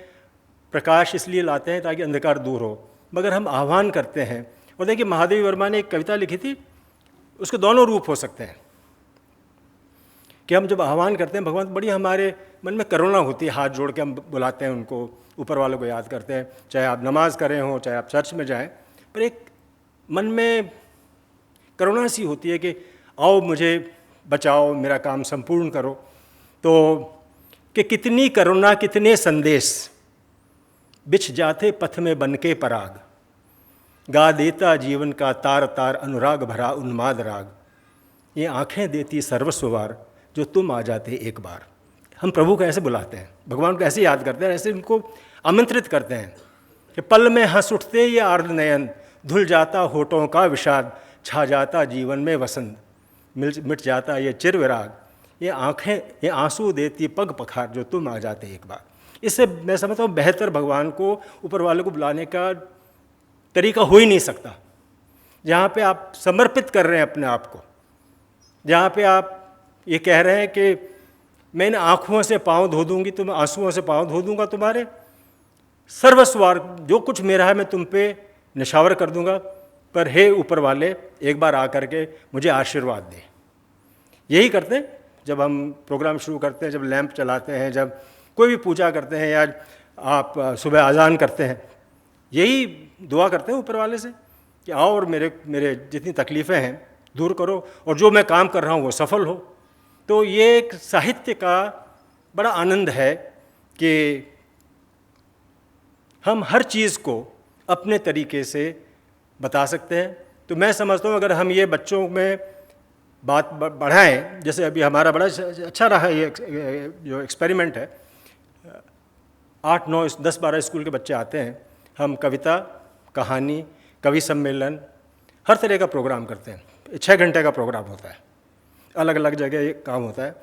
Speaker 4: प्रकाश इसलिए लाते हैं ताकि अंधकार दूर हो, मगर हम आह्वान करते हैं। और देखिए महादेवी वर्मा ने एक कविता लिखी थी, उसके दोनों रूप हो सकते हैं कि हम जब आह्वान करते हैं भगवान, बड़ी हमारे मन में करुणा होती है, हाथ जोड़ के हम बुलाते हैं उनको, ऊपर वालों को याद करते हैं, चाहे आप नमाज करें हो, चाहे आप चर्च में जाएं, पर एक मन में करुणा सी होती है कि आओ मुझे बचाओ, मेरा काम संपूर्ण करो। तो कि कितनी करुणा, कितने संदेश बिछ जाते पथ में बनके पराग, गा देता जीवन का तार तार अनुराग भरा उन्माद राग, ये आँखें देती सर्वस्ववार जो तुम आ जाते एक बार। हम प्रभु को ऐसे बुलाते हैं, भगवान को ऐसे याद करते हैं, ऐसे उनको आमंत्रित करते हैं कि पल में हंस उठते ये आर्द्र नयन, धुल जाता होठों का विषाद, छा जाता जीवन में वसंत, मिट जाता ये चिर विराग, ये आँखें, ये आंसू देती पग पखार जो तुम आ जाते एक बार। इससे मैं समझता हूँ बेहतर भगवान को, ऊपर वाले को बुलाने का तरीका हो ही नहीं सकता। जहाँ पे आप समर्पित कर रहे हैं अपने आप को, जहाँ पे आप ये कह रहे हैं कि मैं इन आँखों से पाँव धो दूँगी, तुम आंसुओं से पाँव धो दूँगा तुम्हारे, सर्वस्वार जो कुछ मेरा है मैं तुम पे निछावर कर दूँगा, पर हे ऊपर वाले एक बार आकर के मुझे आशीर्वाद दे। यही करते हैं जब हम प्रोग्राम शुरू करते हैं, जब लैंप चलाते हैं, जब कोई भी पूजा करते हैं या आप सुबह अजान करते हैं, यही दुआ करते हैं ऊपर वाले से कि आओ और मेरे जितनी तकलीफ़ें हैं दूर करो और जो मैं काम कर रहा हूँ वो सफल हो। तो ये एक साहित्य का बड़ा आनंद है कि हम हर चीज़ को अपने तरीके से बता सकते हैं। तो मैं समझता हूँ अगर हम ये बच्चों में बात बढ़ाएं, जैसे अभी हमारा बड़ा अच्छा रहा है ये जो एक्सपेरिमेंट है, 8, 9, 10, 12 स्कूल के बच्चे आते हैं, हम कविता, कहानी, कवि सम्मेलन, हर तरह का प्रोग्राम करते हैं। 6 घंटे का प्रोग्राम होता है, अलग अलग जगह ये काम होता है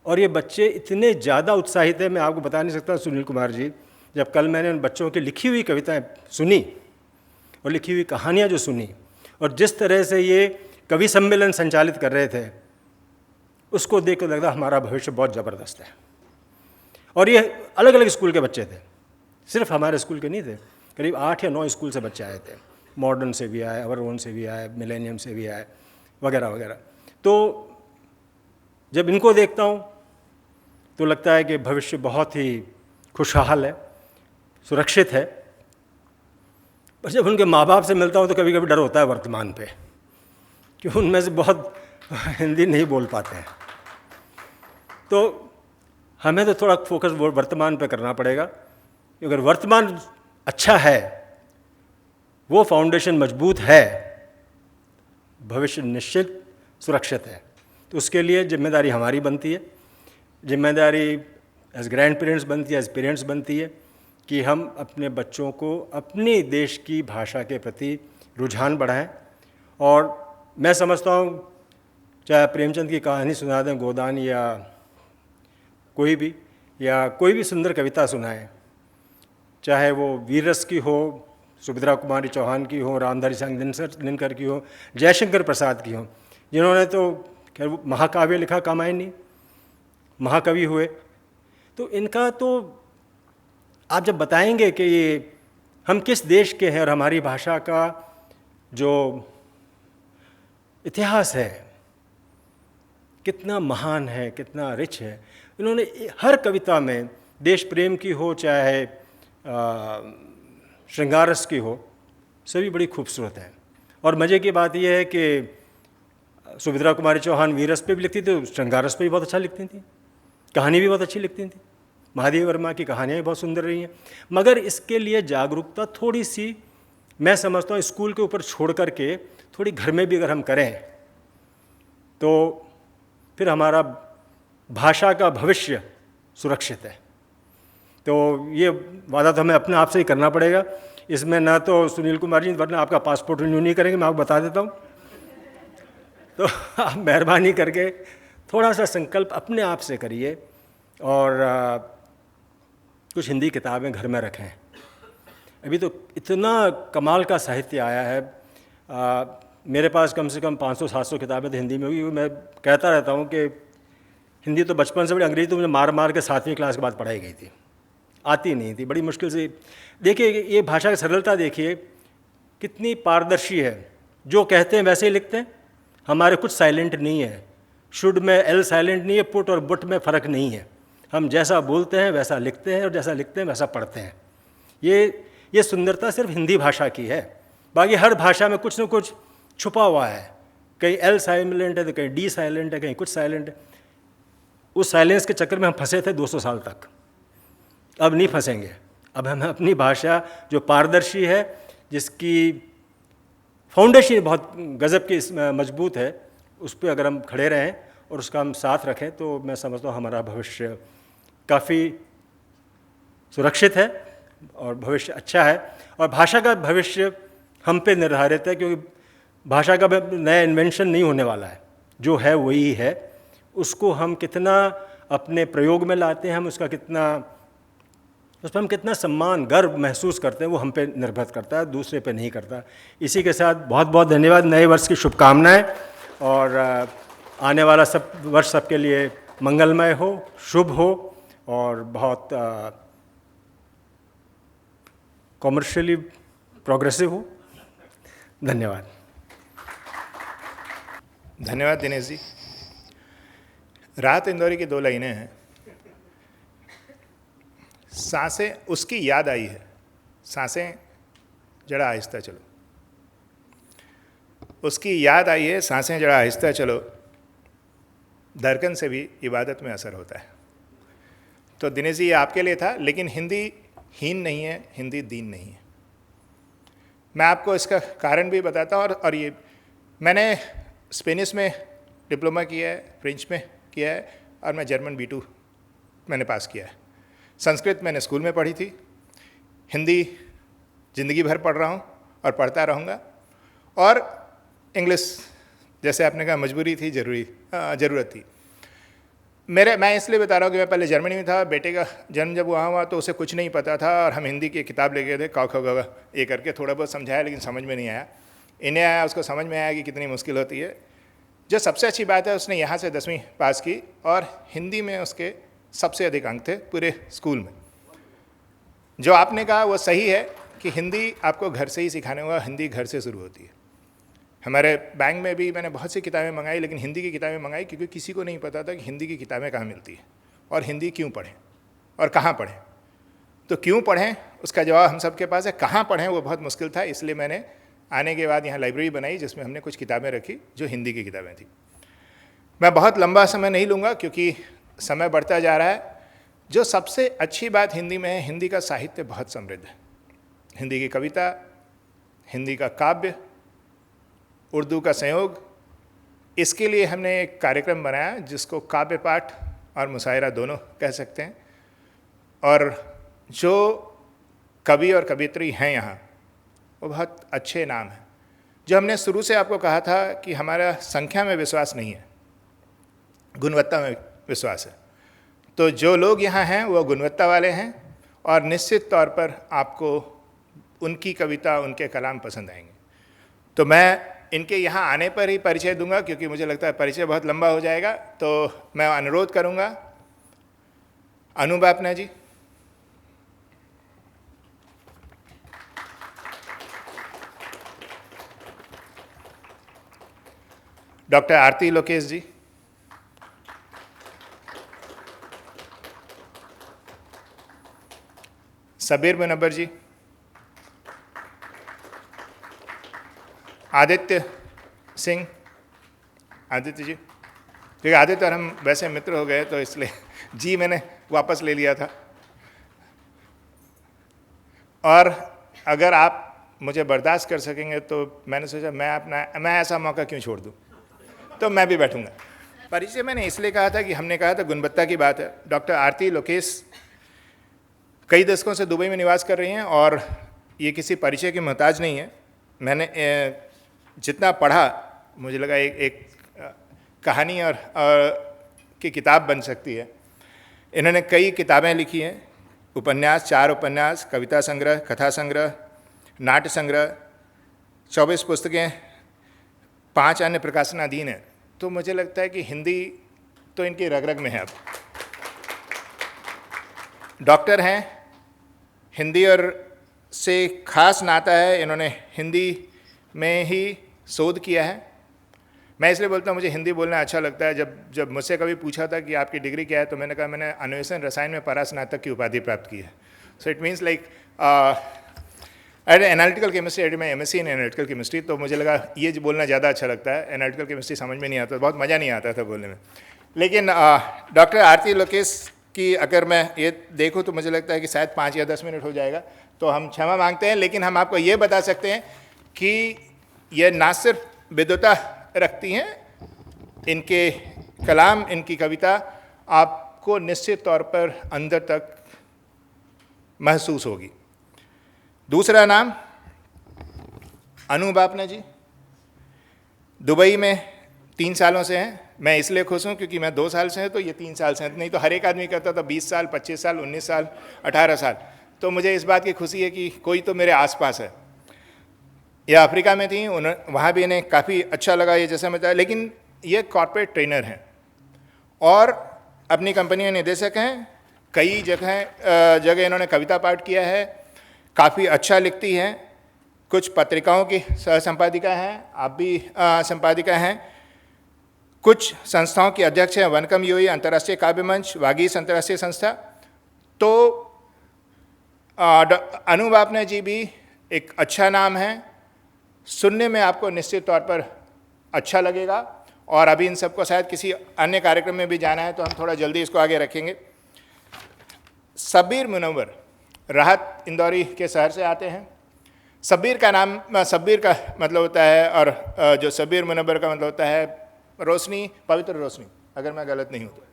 Speaker 4: और ये बच्चे इतने ज़्यादा उत्साहित हैं, मैं आपको बता नहीं सकता। सुनील कुमार जी, जब कल मैंने उन बच्चों की लिखी हुई कविताएं सुनी और लिखी हुई कहानियाँ जो सुनी और जिस तरह से ये कवि सम्मेलन संचालित कर रहे थे, उसको देख कर लगता हमारा भविष्य बहुत ज़बरदस्त है। और ये अलग अलग स्कूल के बच्चे थे, सिर्फ हमारे स्कूल के नहीं थे, करीब 8 या 9 स्कूल से बच्चे आए थे, मॉडर्न से भी आए, अवरोन से भी आए, मिलेनियम से भी आए, वगैरह वगैरह। तो जब इनको देखता हूँ तो लगता है कि भविष्य बहुत ही खुशहाल है, सुरक्षित है। पर जब उनके माँ बाप से मिलता हूँ तो कभी कभी डर होता है वर्तमान पे, कि उनमें से बहुत हिंदी नहीं बोल पाते हैं। तो हमें तो थोड़ा फोकस वर्तमान पे करना पड़ेगा। अगर वर्तमान अच्छा है, वो फाउंडेशन मजबूत है, भविष्य निश्चित सुरक्षित है। तो उसके लिए जिम्मेदारी हमारी बनती है, जिम्मेदारी एज ग्रैंड पेरेंट्स बनती है, एज पेरेंट्स बनती है कि हम अपने बच्चों को अपने देश की भाषा के प्रति रुझान बढ़ाएं। और मैं समझता हूँ चाहे प्रेमचंद की कहानी सुना दें, गोदान, या कोई भी सुंदर कविता सुनाएं, चाहे वो वीर रस की हो, सुभद्रा कुमारी चौहान की हो, रामधारी सिंह दिनकर की हो, जयशंकर प्रसाद की हो, जिन्होंने तो खैर वो महाकाव्य लिखा, कामायनी, महाकवि हुए। तो इनका तो आप जब बताएंगे कि ये हम किस देश के हैं और हमारी भाषा का जो इतिहास है कितना महान है, कितना रिच है। इन्होंने हर कविता में देश प्रेम की हो चाहे श्रृंगार रस की हो, सभी बड़ी खूबसूरत है। और मज़े की बात यह है कि सुभद्रा कुमारी चौहान वीर रस पे भी लिखती थी, श्रृंगार रस पे भी बहुत अच्छा लिखती थी, कहानी भी बहुत अच्छी लिखती थी। महादेव वर्मा की कहानियाँ भी बहुत सुंदर रही हैं। मगर इसके लिए जागरूकता थोड़ी सी, मैं समझता हूँ, स्कूल के ऊपर छोड़ करके थोड़ी घर में भी अगर हम करें तो फिर हमारा भाषा का भविष्य सुरक्षित है। तो ये वादा तो हमें अपने आप से ही करना पड़ेगा। इसमें ना तो सुनील कुमार जी वरना आपका पासपोर्ट रिन्यू नहीं करेंगे, मैं आपको बता देता हूँ। तो आप मेहरबानी करके थोड़ा सा संकल्प अपने आप से करिए और कुछ हिंदी किताबें घर में रखें। अभी तो इतना कमाल का साहित्य आया है। मेरे पास कम से कम 500-700 किताबें तो हिंदी में होगी। मैं कहता रहता हूँ कि हिंदी तो बचपन से बड़ी, अंग्रेजी तो मुझे मार मार के 7वीं क्लास के बाद पढ़ाई गई थी, आती नहीं थी, बड़ी मुश्किल से। देखिए ये भाषा की सरलता देखिए कितनी पारदर्शी है, जो कहते हैं वैसे ही लिखते हैं। हमारे कुछ साइलेंट नहीं है, शुड में एल साइलेंट नहीं है, पुट और बुट में फ़र्क नहीं है। हम जैसा बोलते हैं वैसा लिखते हैं और जैसा लिखते हैं वैसा पढ़ते हैं। ये सुंदरता सिर्फ हिंदी भाषा की है। बाकी हर भाषा में कुछ न कुछ छुपा हुआ है, कहीं एल साइलेंट है तो कहीं डी साइलेंट है, कहीं कुछ साइलेंट है। उस साइलेंस के चक्कर में हम फंसे थे 200 साल तक, अब नहीं फंसेंगे। अब हमें अपनी भाषा जो पारदर्शी है, जिसकी फाउंडेशन बहुत गज़ब की मजबूत है, उस पर अगर हम खड़े रहें और उसका हम साथ रखें तो मैं समझता हूँ हमारा भविष्य काफ़ी सुरक्षित है और भविष्य अच्छा है। और भाषा का भविष्य हम पे निर्धारित है, क्योंकि भाषा का नया इन्वेंशन नहीं होने वाला है, जो है वही है। उसको हम कितना अपने प्रयोग में लाते हैं, हम उसका कितना, उस पर हम कितना सम्मान गर्व महसूस करते हैं, वो हम पे निर्भर करता है, दूसरे पे नहीं करता। इसी के साथ बहुत बहुत धन्यवाद, नए वर्ष की शुभकामनाएं और आने वाला सब वर्ष सबके लिए मंगलमय हो, शुभ हो और बहुत कॉमर्शियली प्रोग्रेसिव हो। धन्यवाद।
Speaker 1: धन्यवाद दिनेश जी। राहत इंदौरी की 2 लाइनें हैं। सांसें उसकी याद आई है, सांसें जरा आहिस्ता चलो, उसकी याद आई है, सांसें जरा आहिस्ता चलो, धड़कन से भी इबादत में असर होता है। तो दिनेश जी ये आपके लिए था, लेकिन हिंदी हीन नहीं है, हिंदी दीन नहीं है। मैं आपको इसका कारण भी बताता हूँ। और ये मैंने स्पेनिश में डिप्लोमा किया है, फ्रेंच में किया है और मैं जर्मन B2 मैंने पास किया है। संस्कृत मैंने स्कूल में पढ़ी थी, हिंदी ज़िंदगी भर पढ़ रहा हूँ और पढ़ता रहूँगा। और इंग्लिश जैसे आपने कहा मजबूरी थी, ज़रूरत थी। मैं इसलिए बता रहा हूँ कि मैं पहले जर्मनी में था, बेटे का जन्म जब वहाँ हुआ तो उसे कुछ नहीं पता था और हम हिंदी की किताब ले गए थे, क ख ग ये करके थोड़ा बहुत समझाया, लेकिन समझ में नहीं आया। इन्हें आया, उसको समझ में आया कि कितनी मुश्किल होती है। जो सबसे अच्छी बात है, उसने यहाँ से 10वीं पास की और हिंदी में उसके सबसे अधिक अंक थे पूरे स्कूल में। जो आपने कहा वो सही है कि हिंदी आपको घर से ही सिखाने होगा, हिंदी घर से शुरू होती है। हमारे बैंक में भी मैंने बहुत सी किताबें मंगाई, लेकिन हिंदी की किताबें मंगाई क्योंकि किसी को नहीं पता था कि हिंदी की किताबें कहाँ मिलती है और हिंदी क्यों पढ़ें और कहाँ पढ़ें। तो क्यों पढ़ें उसका जवाब हम सबके पास है, कहाँ पढ़ें वो बहुत मुश्किल था। इसलिए मैंने आने के बाद यहाँ लाइब्रेरी बनाई जिसमें हमने कुछ किताबें रखी जो हिंदी की किताबें थी। मैं बहुत लंबा समय नहीं लूँगा क्योंकि समय बढ़ता जा रहा है। जो सबसे अच्छी बात हिंदी में है, हिंदी का साहित्य बहुत समृद्ध है। हिंदी की कविता, हिंदी का काव्य, उर्दू का संयोग। इसके लिए हमने एक कार्यक्रम बनाया जिसको काव्य पाठ और मुशायरा दोनों कह सकते हैं। और जो कवि और कवियत्री हैं यहाँ वो बहुत अच्छे नाम हैं। जो हमने शुरू से आपको कहा था कि हमारा संख्या में विश्वास नहीं है, गुणवत्ता में विश्वास है। तो जो लोग यहाँ हैं वो गुणवत्ता वाले हैं और निश्चित तौर पर आपको उनकी कविता, उनके कलाम पसंद आएंगे। तो मैं इनके यहाँ आने पर ही परिचय दूंगा, क्योंकि मुझे लगता है परिचय बहुत लंबा हो जाएगा। तो मैं अनुरोध करूंगा अनु बापना जी, डॉक्टर आरती लोकेश जी, सबीर मुनव्वर जी, आदित्य सिंह, आदित्य जी, क्योंकि आदित्य और हम वैसे मित्र हो गए तो इसलिए जी मैंने वापस ले लिया था। और अगर आप मुझे बर्दाश्त कर सकेंगे तो मैंने सोचा मैं ऐसा मौका क्यों छोड़ दूं, तो मैं भी बैठूंगा। परिचय मैंने इसलिए कहा था कि हमने कहा था गुणवत्ता की बात है। डॉक्टर आरती लोकेश कई दशकों से दुबई में निवास कर रही हैं और ये किसी परिचय की मोहताज नहीं है। मैंने जितना पढ़ा मुझे लगा एक कहानी और की किताब बन सकती है। इन्होंने कई किताबें लिखी हैं, उपन्यास, 4 उपन्यास, कविता संग्रह, कथा संग्रह, नाट्य संग्रह, 24 पुस्तकें, 5 अन्य प्रकाशनाधीन हैं। तो मुझे लगता है कि हिंदी तो इनकी रग रग में है। अब डॉक्टर हैं, हिंदी और से खास नाता है। इन्होंने हिंदी में ही शोध किया है। मैं इसलिए बोलता हूँ मुझे हिंदी बोलना अच्छा लगता है। जब मुझसे कभी पूछा था कि आपकी डिग्री क्या है, तो मैंने कहा मैंने अन्वेषण रसायन में परास्नातक की उपाधि प्राप्त की है। So it means like analytical chemistry, एड में एमएससी इन एनालिटिकल केमिस्ट्री। तो मुझे लगा ये बोलना ज़्यादा अच्छा लगता है। एनालिटिकल केमिस्ट्री समझ में नहीं आता, बहुत मज़ा नहीं आता था बोलने में। लेकिन डॉक्टर आरती लोकेश की अगर मैं ये देखूँ तो मुझे लगता है कि शायद 5 या 10 मिनट हो जाएगा, तो हम क्षमा मांगते हैं। लेकिन हम आपको ये बता सकते हैं कि ये ना सिर्फ विद्वता रखती हैं, इनके कलाम, इनकी कविता आपको निश्चित तौर पर अंदर तक महसूस होगी। दूसरा नाम अनु बापना जी, दुबई में 3 सालों से हैं। मैं इसलिए खुश हूँ क्योंकि मैं 2 साल से हैं, तो ये 3 साल से हैं। नहीं तो हर एक आदमी करता था 20 साल, 25 साल, 19 साल, 18 साल। तो मुझे इस बात की खुशी है कि कोई तो मेरे आसपास है। ये अफ्रीका में थी, वहाँ भी इन्हें काफ़ी अच्छा लगा ये जैसा बताया। लेकिन ये कॉर्पोरेट ट्रेनर हैं और अपनी कंपनी में निदेशक हैं। कई जगह इन्होंने कविता पाठ किया है, काफ़ी अच्छा लिखती हैं। कुछ पत्रिकाओं की सह संपादिका हैं, आप भी संपादिका हैं। कुछ संस्थाओं की अध्यक्ष हैं, वनकम यूई, अंतर्राष्ट्रीय काव्य मंच, वागीश अंतर्राष्ट्रीय संस्था। तो अनु बापना जी भी एक अच्छा नाम है, सुनने में आपको निश्चित तौर पर अच्छा लगेगा। और अभी इन सबको शायद किसी अन्य कार्यक्रम में भी जाना है, तो हम थोड़ा जल्दी इसको आगे रखेंगे। सबीर मुनव्वर राहत इंदौरी के शहर से आते हैं। सबीर का नाम, सबीर का मतलब होता है, और जो सबीर मुनव्वर का मतलब होता है रोशनी, पवित्र रोशनी, अगर मैं गलत नहीं हूँ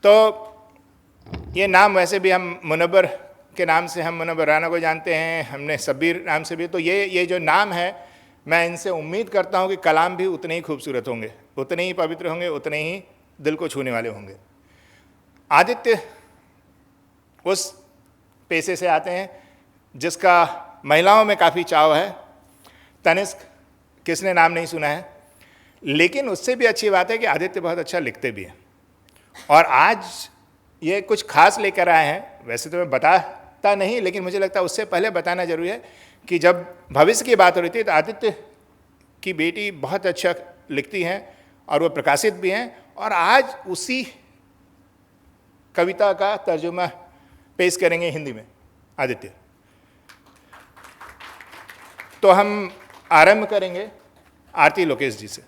Speaker 1: तो। ये नाम वैसे भी हम मुनव्वर के नाम से हम मुनव्वर राना को जानते हैं, हमने सबीर नाम से भी। तो ये जो नाम है, मैं इनसे उम्मीद करता हूँ कि कलाम भी उतने ही खूबसूरत होंगे, उतने ही पवित्र होंगे, उतने ही दिल को छूने वाले होंगे। आदित्य उस पेशे से आते हैं जिसका महिलाओं में काफ़ी चाव है। तनिष्क, किसने नाम नहीं सुना है। लेकिन उससे भी अच्छी बात है कि आदित्य बहुत अच्छा लिखते भी हैं। और आज ये कुछ खास लेकर आए हैं। वैसे तो मैं बताता नहीं, लेकिन मुझे लगता है उससे पहले बताना जरूरी है कि जब भविष्य की बात हो रही थी तो आदित्य की बेटी बहुत अच्छा लिखती हैं और वो प्रकाशित भी हैं। और आज उसी कविता का तर्जुमा पेश करेंगे हिंदी में आदित्य। तो हम आरंभ करेंगे आरती लोकेश जी से।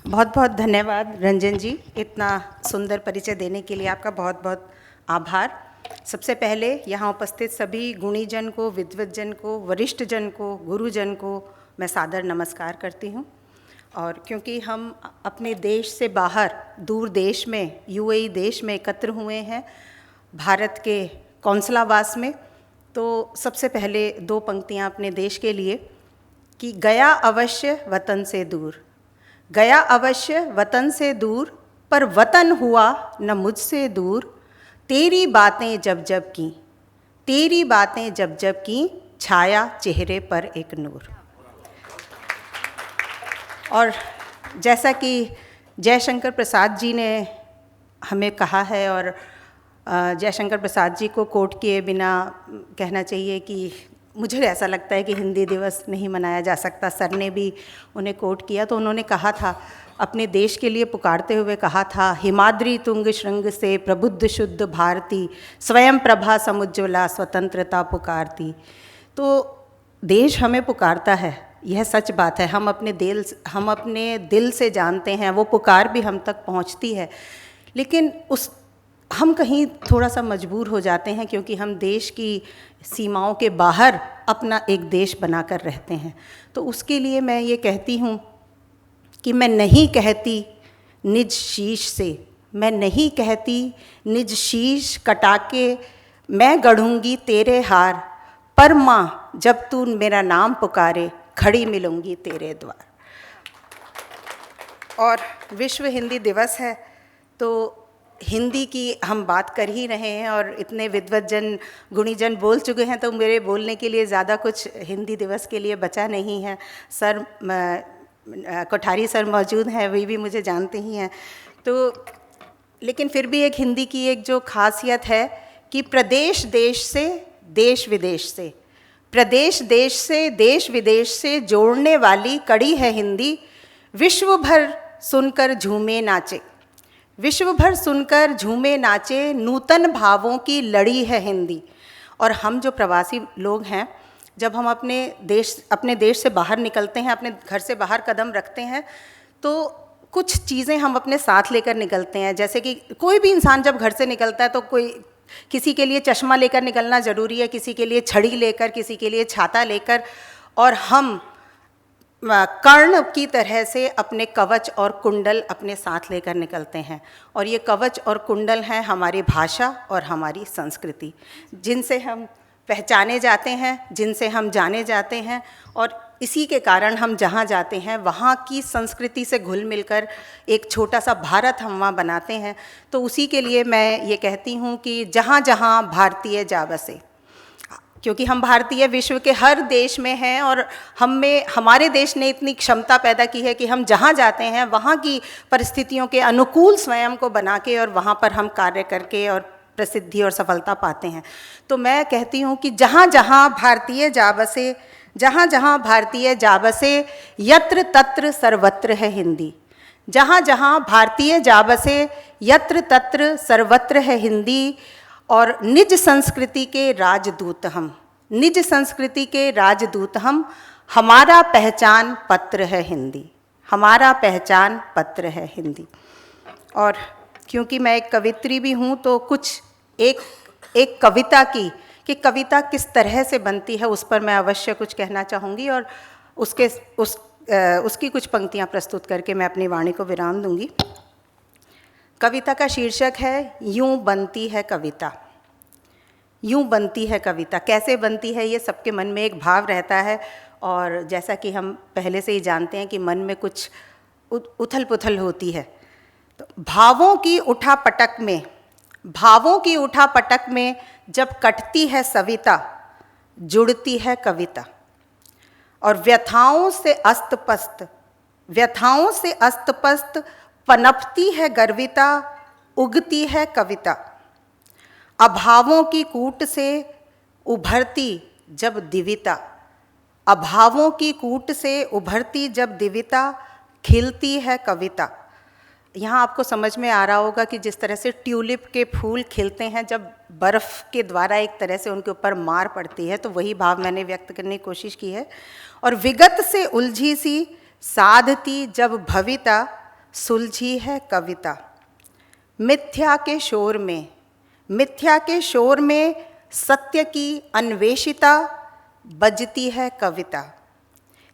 Speaker 5: बहुत बहुत धन्यवाद रंजन जी, इतना सुंदर परिचय देने के लिए आपका बहुत बहुत आभार। सबसे पहले यहाँ उपस्थित सभी गुणीजन को, विद्वतजन को, वरिष्ठ जन को, गुरुजन को मैं सादर नमस्कार करती हूँ। और क्योंकि हम अपने देश से बाहर दूर देश में, यूएई देश में एकत्र हुए हैं भारत के कौंसलावास में, तो सबसे पहले 2 पंक्तियाँ अपने देश के लिए कि गया अवश्य वतन से दूर, गया अवश्य वतन से दूर, पर वतन हुआ न मुझसे दूर। तेरी बातें जब जब की, तेरी बातें जब जब की, छाया चेहरे पर एक नूर। और जैसा कि जयशंकर प्रसाद जी ने हमें कहा है, और जयशंकर प्रसाद जी को कोट किए बिना कहना चाहिए कि मुझे ऐसा लगता है कि हिंदी दिवस नहीं मनाया जा सकता। सर ने भी उन्हें कोट किया, तो उन्होंने कहा था, अपने देश के लिए पुकारते हुए कहा था, हिमाद्री तुंग श्रृंग से प्रबुद्ध शुद्ध भारती, स्वयं प्रभा समुज्ज्वला स्वतंत्रता पुकारती। तो देश हमें पुकारता है, यह सच बात है। हम अपने दिल से जानते हैं, वो पुकार भी हम तक पहुंचती है, लेकिन हम कहीं थोड़ा सा मजबूर हो जाते हैं, क्योंकि हम देश की सीमाओं के बाहर अपना एक देश बनाकर रहते हैं। तो उसके लिए मैं ये कहती हूँ कि मैं नहीं कहती निज शीश से, मैं नहीं कहती निज शीश कटा के मैं गढ़ूंगी तेरे हार, पर माँ जब तू मेरा नाम पुकारे खड़ी मिलूंगी तेरे द्वार। और विश्व हिंदी दिवस है, तो हिंदी की हम बात कर ही रहे हैं, और इतने विद्वज्जन गुणीजन बोल चुके हैं, तो मेरे बोलने के लिए ज़्यादा कुछ हिंदी दिवस के लिए बचा नहीं है। सर कोठारी सर मौजूद हैं, वे भी मुझे जानते ही हैं। तो लेकिन फिर भी एक हिंदी की एक जो खासियत है कि प्रदेश देश से देश विदेश से, प्रदेश देश से देश विदेश से जोड़ने वाली कड़ी है हिंदी। विश्व भर सुनकर झूमे नाचे, विश्व भर सुनकर झूमे नाचे, नूतन भावों की लड़ी है हिंदी। और हम जो प्रवासी लोग हैं, जब हम अपने देश से बाहर निकलते हैं, अपने घर से बाहर कदम रखते हैं, तो कुछ चीज़ें हम अपने साथ लेकर निकलते हैं। जैसे कि कोई भी इंसान जब घर से निकलता है, तो किसी के लिए चश्मा लेकर निकलना ज़रूरी है, किसी के लिए छड़ी लेकर, किसी के लिए छाता लेकर, और हम कर्ण की तरह से अपने कवच और कुंडल अपने साथ लेकर निकलते हैं। और ये कवच और कुंडल हैं हमारी भाषा और हमारी संस्कृति, जिनसे हम पहचाने जाते हैं, जिनसे हम जाने जाते हैं, और इसी के कारण हम जहाँ जाते हैं वहाँ की संस्कृति से घुल मिलकर एक छोटा सा भारत हम वहाँ बनाते हैं। तो उसी के लिए मैं ये कहती हूँ कि जहाँ जहाँ भारतीय जा बसे, क्योंकि हम भारतीय विश्व के हर देश में हैं, और हमारे देश ने इतनी क्षमता पैदा की है कि हम जहाँ जाते हैं वहाँ की परिस्थितियों के अनुकूल स्वयं को बना के, और वहाँ पर हम कार्य करके और प्रसिद्धि और सफलता पाते हैं। तो मैं कहती हूँ कि जहाँ जहाँ भारतीय जा बसे, जहाँ जहाँ भारतीय जा बसे, यत्र तत्र सर्वत्र है हिंदी। जहाँ जहाँ भारतीय जा बसे, यत्र तत्र सर्वत्र है हिंदी। और निज संस्कृति के राजदूत हम, निज संस्कृति के राजदूत हम, हमारा पहचान पत्र है हिंदी, हमारा पहचान पत्र है हिंदी। और क्योंकि मैं एक कवित्री भी हूँ, तो कुछ एक कविता की, कि कविता किस तरह से बनती है, उस पर मैं अवश्य कुछ कहना चाहूँगी, और उसकी कुछ पंक्तियाँ प्रस्तुत करके मैं अपनी वाणी को विराम दूँगी। कविता का शीर्षक है यूं बनती है कविता। यूं बनती है कविता। कैसे बनती है, ये सबके मन में एक भाव रहता है, और जैसा कि हम पहले से ही जानते हैं कि मन में कुछ उथल पुथल होती है। तो भावों की उठापटक में जब कटती है सविता, जुड़ती है कविता। और व्यथाओं से अस्तपस्त पनपती है गर्विता, उगती है कविता। अभावों की कूट से उभरती जब दिविता, अभावों की कूट से उभरती जब दिविता, खिलती है कविता। यहाँ आपको समझ में आ रहा होगा कि जिस तरह से ट्यूलिप के फूल खिलते हैं जब बर्फ़ के द्वारा एक तरह से उनके ऊपर मार पड़ती है, तो वही भाव मैंने व्यक्त करने की कोशिश की है। और विगत से उलझी सी साधती जब भविता, सुलझी है कविता। मिथ्या के शोर में सत्य की अन्वेषिता, बजती है कविता।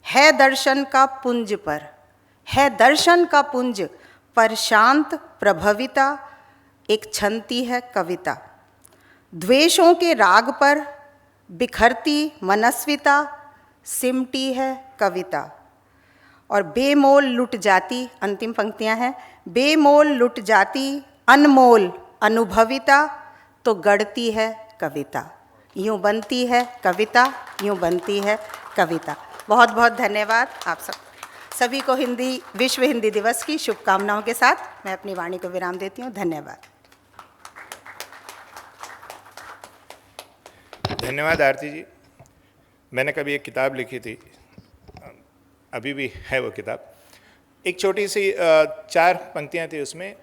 Speaker 5: है दर्शन का पुंज पर शांत प्रभविता, एक छनती है कविता। द्वेषों के राग पर बिखरती मनस्विता, सिमटी है कविता। और बेमोल लुट जाती, अंतिम पंक्तियां हैं, बेमोल लुट जाती अनमोल अनुभविता, तो गढ़ती है कविता। यूँ बनती है कविता, यूँ बनती है कविता। बहुत बहुत धन्यवाद आप सभी को विश्व हिंदी दिवस की शुभकामनाओं के साथ मैं अपनी वाणी को विराम देती हूँ। धन्यवाद।
Speaker 1: धन्यवाद आरती जी। मैंने कभी एक किताब लिखी थी, अभी भी है वो किताब, एक छोटी सी 4 पंक्तियाँ थी, उसमें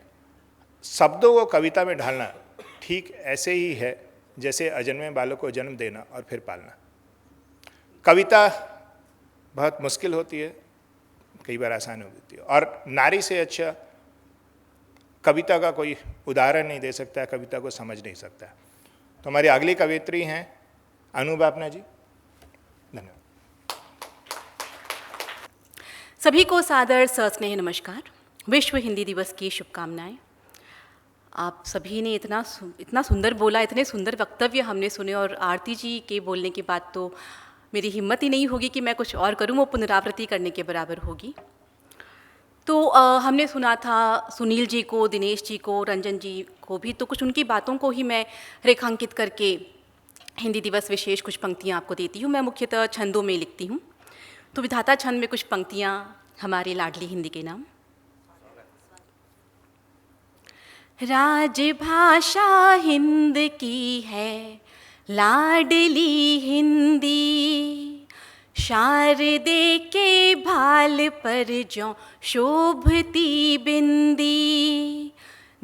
Speaker 1: शब्दों को कविता में ढालना ठीक ऐसे ही है जैसे अजन्मे बालक को जन्म देना और फिर पालना। कविता बहुत मुश्किल होती है, कई बार आसान होती है, और नारी से अच्छा कविता का कोई उदाहरण नहीं दे सकता, कविता को समझ नहीं सकता। तो हमारी अगली कवियत्री हैं अनु बापना जी। धन्यवाद।
Speaker 6: सभी को सादर सस्नेह नमस्कार। विश्व हिंदी दिवस की शुभकामनाएं। आप सभी ने इतना सुंदर बोला, इतने सुंदर वक्तव्य हमने सुने, और आरती जी के बोलने के बाद तो मेरी हिम्मत ही नहीं होगी कि मैं कुछ और करूं, वो पुनरावृत्ति करने के बराबर होगी। तो हमने सुना था सुनील जी को, दिनेश जी को, रंजन जी को भी, तो कुछ उनकी बातों को ही मैं रेखांकित करके हिंदी दिवस विशेष कुछ पंक्तियां आपको देती हूँ। मैं मुख्यतः छंदों में लिखती हूँ, तो विधाता छंद में कुछ पंक्तियां हमारी लाडली हिंदी के नाम। राजभाषा हिंद की है लाडली हिंदी, शारदे के भाल पर जो शोभती बिंदी।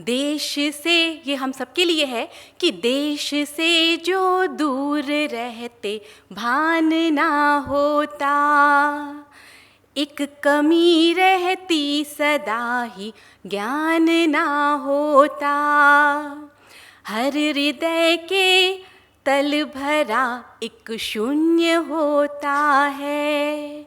Speaker 6: देश से, ये हम सबके लिए है कि देश से जो दूर रहते भान ना होता, एक कमी रहती सदा ही ज्ञान ना होता। हर हृदय के तल भरा एक शून्य होता है,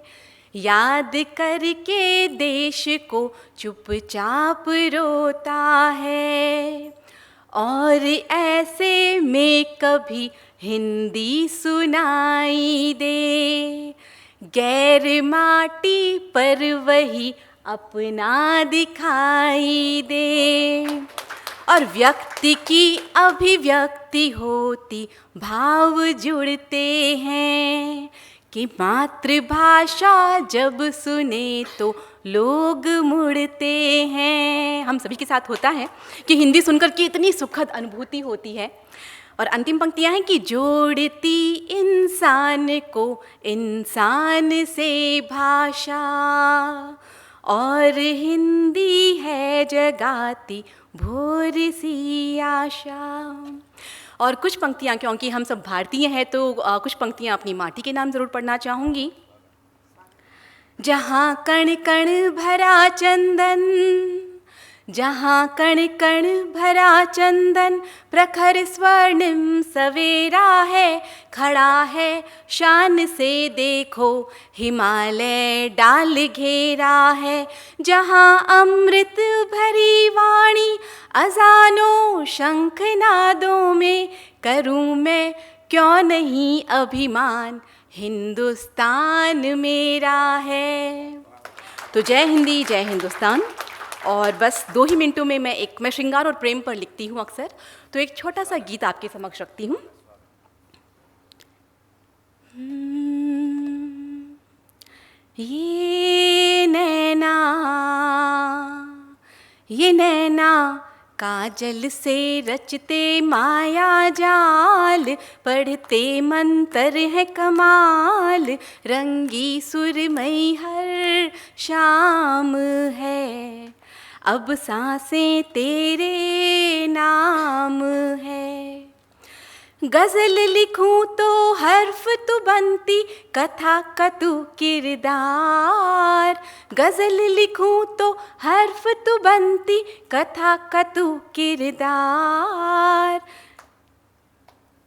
Speaker 6: याद करके देश को चुपचाप रोता है। और ऐसे में कभी हिंदी सुनाई दे, गैर माटी पर वही अपना दिखाई दे। और व्यक्ति की अभिव्यक्ति होती, भाव जुड़ते हैं, कि मातृभाषा जब सुने तो लोग मुड़ते हैं। हम सभी के साथ होता है कि हिंदी सुनकर की इतनी सुखद अनुभूति होती है। और अंतिम पंक्तियां हैं कि जोड़ती इंसान को इंसान से भाषा, और हिंदी है जगाती भोर सी आशा। और कुछ पंक्तियां, क्योंकि हम सब भारतीय हैं तो कुछ पंक्तियां अपनी माटी के नाम ज़रूर पढ़ना चाहूँगी। जहाँ कण कण भरा चंदन, जहाँ कण कण भरा चंदन, प्रखर स्वर्णिम सवेरा है, खड़ा है शान से देखो हिमालय डाल घेरा है। जहाँ अमृत भरी वाणी, अजानों शंखनादों में, करूँ मैं क्यों नहीं अभिमान, हिंदुस्तान मेरा है। तो जय हिंदी, जय हिंदुस्तान। और बस 2 ही मिनटों में मैं श्रृंगार और प्रेम पर लिखती हूँ अक्सर, तो एक छोटा सा गीत आपके समक्ष रखती हूँ। ये नैना काजल से रचते माया जाल, पढ़ते मंतर है कमाल, रंगी सुरमई हर शाम है, अब सांसें तेरे नाम है। गज़ल लिखूं तो हर्फ तू बनती, कथा का तू किरदार। गज़ल लिखूं तो हर्फ तू बनती, कथा का तू किरदार।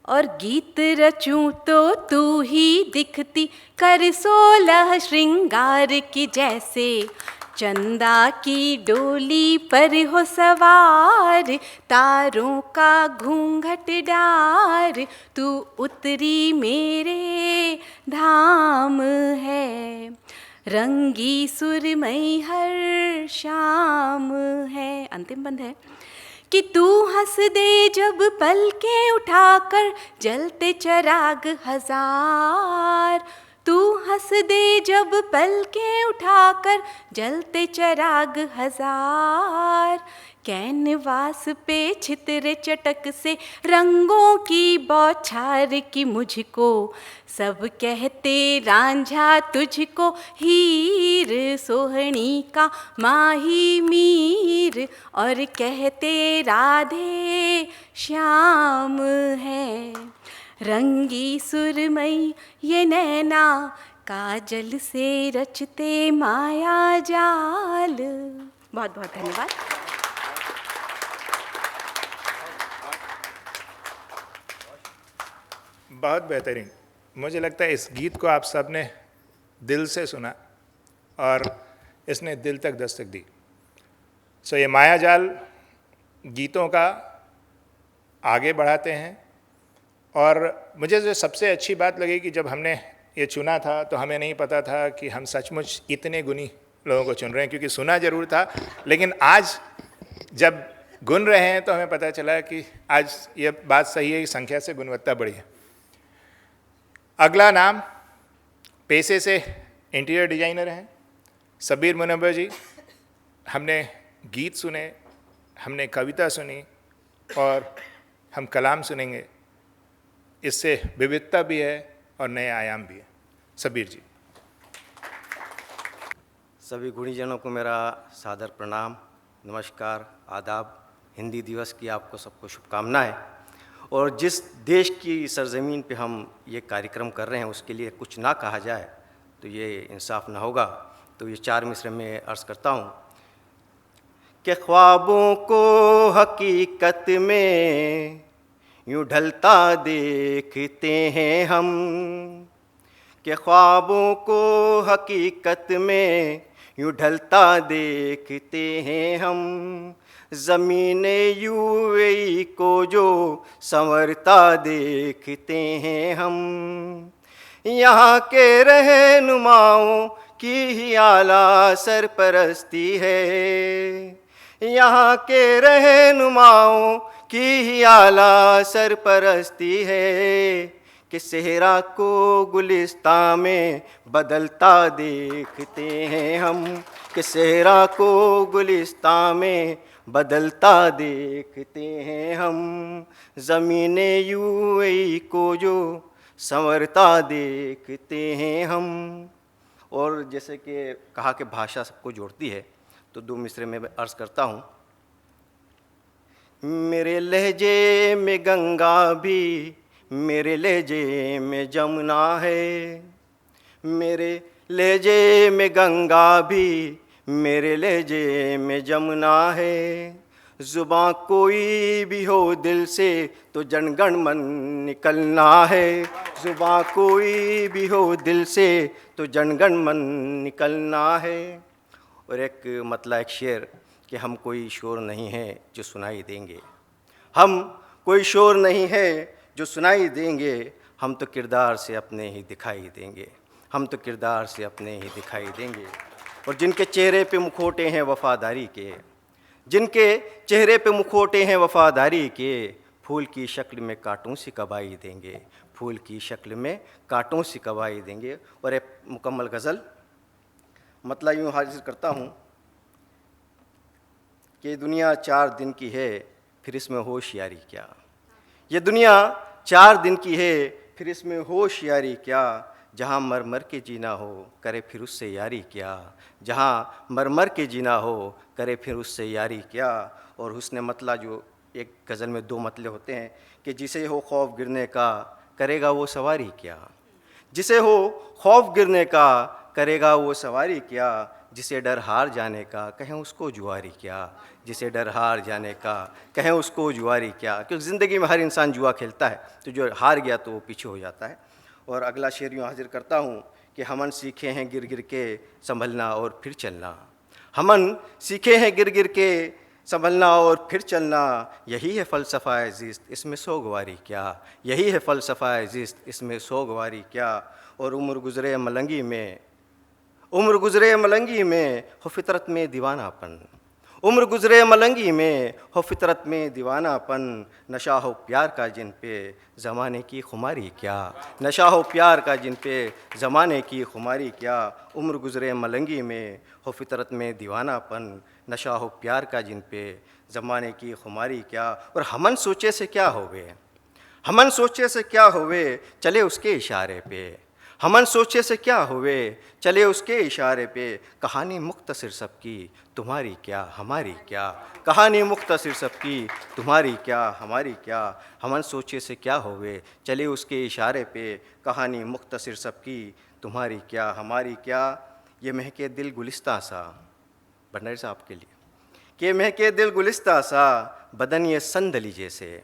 Speaker 6: और गीत रचूं तो तू ही दिखती, कर 16 श्रृंगार की जैसे, चंदा की डोली पर हो सवार, तारों का घूंघट डार, तू उतरी मेरे धाम है। रंगी सुरमई हर शाम है। अंतिम बंद है कि तू हंस दे जब पलके उठाकर जलते चराग हजार, तू हंस दे जब पलके उठाकर जलते चराग हजार। कैनवास पे छितरे चटक से रंगों की बौछार की मुझको सब कहते रांझा तुझको हीर सोहनी का माही मीर, और कहते राधे श्याम है। रंगी सुरमई ये नैना काजल से रचते माया जाल। बहुत बहुत धन्यवाद।
Speaker 1: बहुत बेहतरीन। मुझे लगता है इस गीत को आप सब ने दिल से सुना और इसने दिल तक दस्तक दी। सो ये मायाजाल गीतों का आगे बढ़ाते हैं। और मुझे जो सबसे अच्छी बात लगी कि जब हमने ये चुना था तो हमें नहीं पता था कि हम सचमुच इतने गुणी लोगों को चुन रहे हैं, क्योंकि सुना ज़रूर था, लेकिन आज जब गुन रहे हैं तो हमें पता चला कि आज ये बात सही है कि संख्या से गुणवत्ता बढ़ी है। अगला नाम पेशे से इंटीरियर डिजाइनर हैं सबीर मुनव्वर जी। हमने गीत सुने, हमने कविता सुनी और हम कलाम सुनेंगे। इससे विविधता भी है और नए आयाम भी है। सबीर जी।
Speaker 7: सभी गुणीजनों को मेरा सादर प्रणाम, नमस्कार, आदाब। हिंदी दिवस की आपको सबको शुभकामनाएं। और जिस देश की सरजमीन पे हम ये कार्यक्रम कर रहे हैं उसके लिए कुछ ना कहा जाए तो ये इंसाफ ना होगा। तो ये 4 मिसरे में अर्ज़ करता हूँ कि ख्वाबों को हकीकत में यूँ ढलता देखते हैं हम, कि ख्वाबों को हकीकत में यूँ ढलता देखते हैं हम। ज़मीने यूएई को जो संवरता देखते हैं हम, यहाँ के रहनुमाओं की ही आला सरपरस्ती है, यहाँ के रहनुमाओं की ही आला सरपरस्ती है, कि सेहरा को गुलिस्तां में बदलता देखते हैं हम, कि सेहरा को गुलिस्तां में बदलता देखते हैं हम। ज़मीने यूएई को जो संवरता देखते हैं हम। और जैसे कि कहा कि भाषा सबको जोड़ती है, तो 2 मिसरे में अर्ज़ करता हूँ। मेरे लहजे में गंगा भी, मेरे लहजे में जमुना है, मेरे लहजे में गंगा भी, मेरे लहजे में जमुना है। ज़ुबां कोई भी हो दिल से तो जनगण मन निकलना है, ज़ुबां कोई भी हो दिल से तो जनगण मन निकलना है। और एक मतलब एक शेर कि हम कोई शोर नहीं है जो सुनाई देंगे, हम कोई शोर नहीं है जो सुनाई देंगे, हम तो किरदार से अपने ही दिखाई देंगे, हम तो किरदार से अपने ही दिखाई देंगे। और जिनके चेहरे पे मुखौटे हैं वफ़ादारी के, जिनके चेहरे पे मुखौटे हैं वफ़ादारी के, फूल की शक्ल में कांटों सी कबाई देंगे, फूल की शक्ल में कांटों सी कबाई देंगे। और एक मुकम्मल गज़ल मतलब यूँ हाजिर करता हूँ कि दुनिया 4 दिन की है फिर इसमें होशियारी क्या, ये दुनिया 4 दिन की है फिर इसमें होशियारी क्या, जहाँ मर मर के जीना हो करे फिर उससे यारी क्या, जहाँ मर मर के जीना हो करे फिर उससे यारी क्या। और हुस्न मतला जो एक गज़ल में 2 मतले होते हैं कि जिसे हो खौफ गिरने का करेगा वो सवारी क्या, जिसे हो खौफ गिरने का करेगा वो सवारी क्या, जिसे डर हार जाने का कहें उसको जुआरी क्या, जिसे डर हार जाने का कहें उसको जुआरी क्या। क्योंकि ज़िंदगी में हर इंसान जुआ खेलता है, तो जो हार गया तो वो पीछे हो जाता है। और अगला शेर यूँ हाजिर करता हूँ कि हमन सीखे हैं गिर गिर के संभलना और फिर चलना, हमन सीखे हैं गिर गिर के संभलना और फिर चलना, यही है फ़लसफ़ा ज़िस्त इसमें सोगवारी क्या, यही है फ़लसफ़ा ज़िस्त इसमें सोगवारी क्या। और उम्र गुज़रे मलंगी में, उम्र गुजरे मलंगी में हो फितरत में दीवानापन, उम्र गुजरे मलंगी में हो फितरत में दीवानापन, नशा हो प्यार का जिन पे ज़माने की खुमारी क्या, नशा हो प्यार का जिन पे ज़माने की खुमारी क्या, उम्र गुजरे मलंगी में हो फितरत में दीवानापन, नशा हो प्यार का जिन पे ज़माने की खुमारी क्या। और हमन सोचे से क्या होवे, हमन सोचे से क्या होवे चले उसके इशारे पे, हमन सोचे से क्या हुए चले उसके इशारे पे, कहानी मुख्तसर सबकी तुम्हारी क्या हमारी क्या, कहानी मुख्तसर सबकी तुम्हारी क्या हमारी क्या, हमन सोचे से क्या हुए चले उसके इशारे पे, कहानी मुख्तसर सबकी तुम्हारी क्या हमारी क्या। ये महके दिल गुलिस्ता सा, भंडारी साहब के लिए, कि महके दिल गुलिस्ता सा बदन ये संदली जैसे,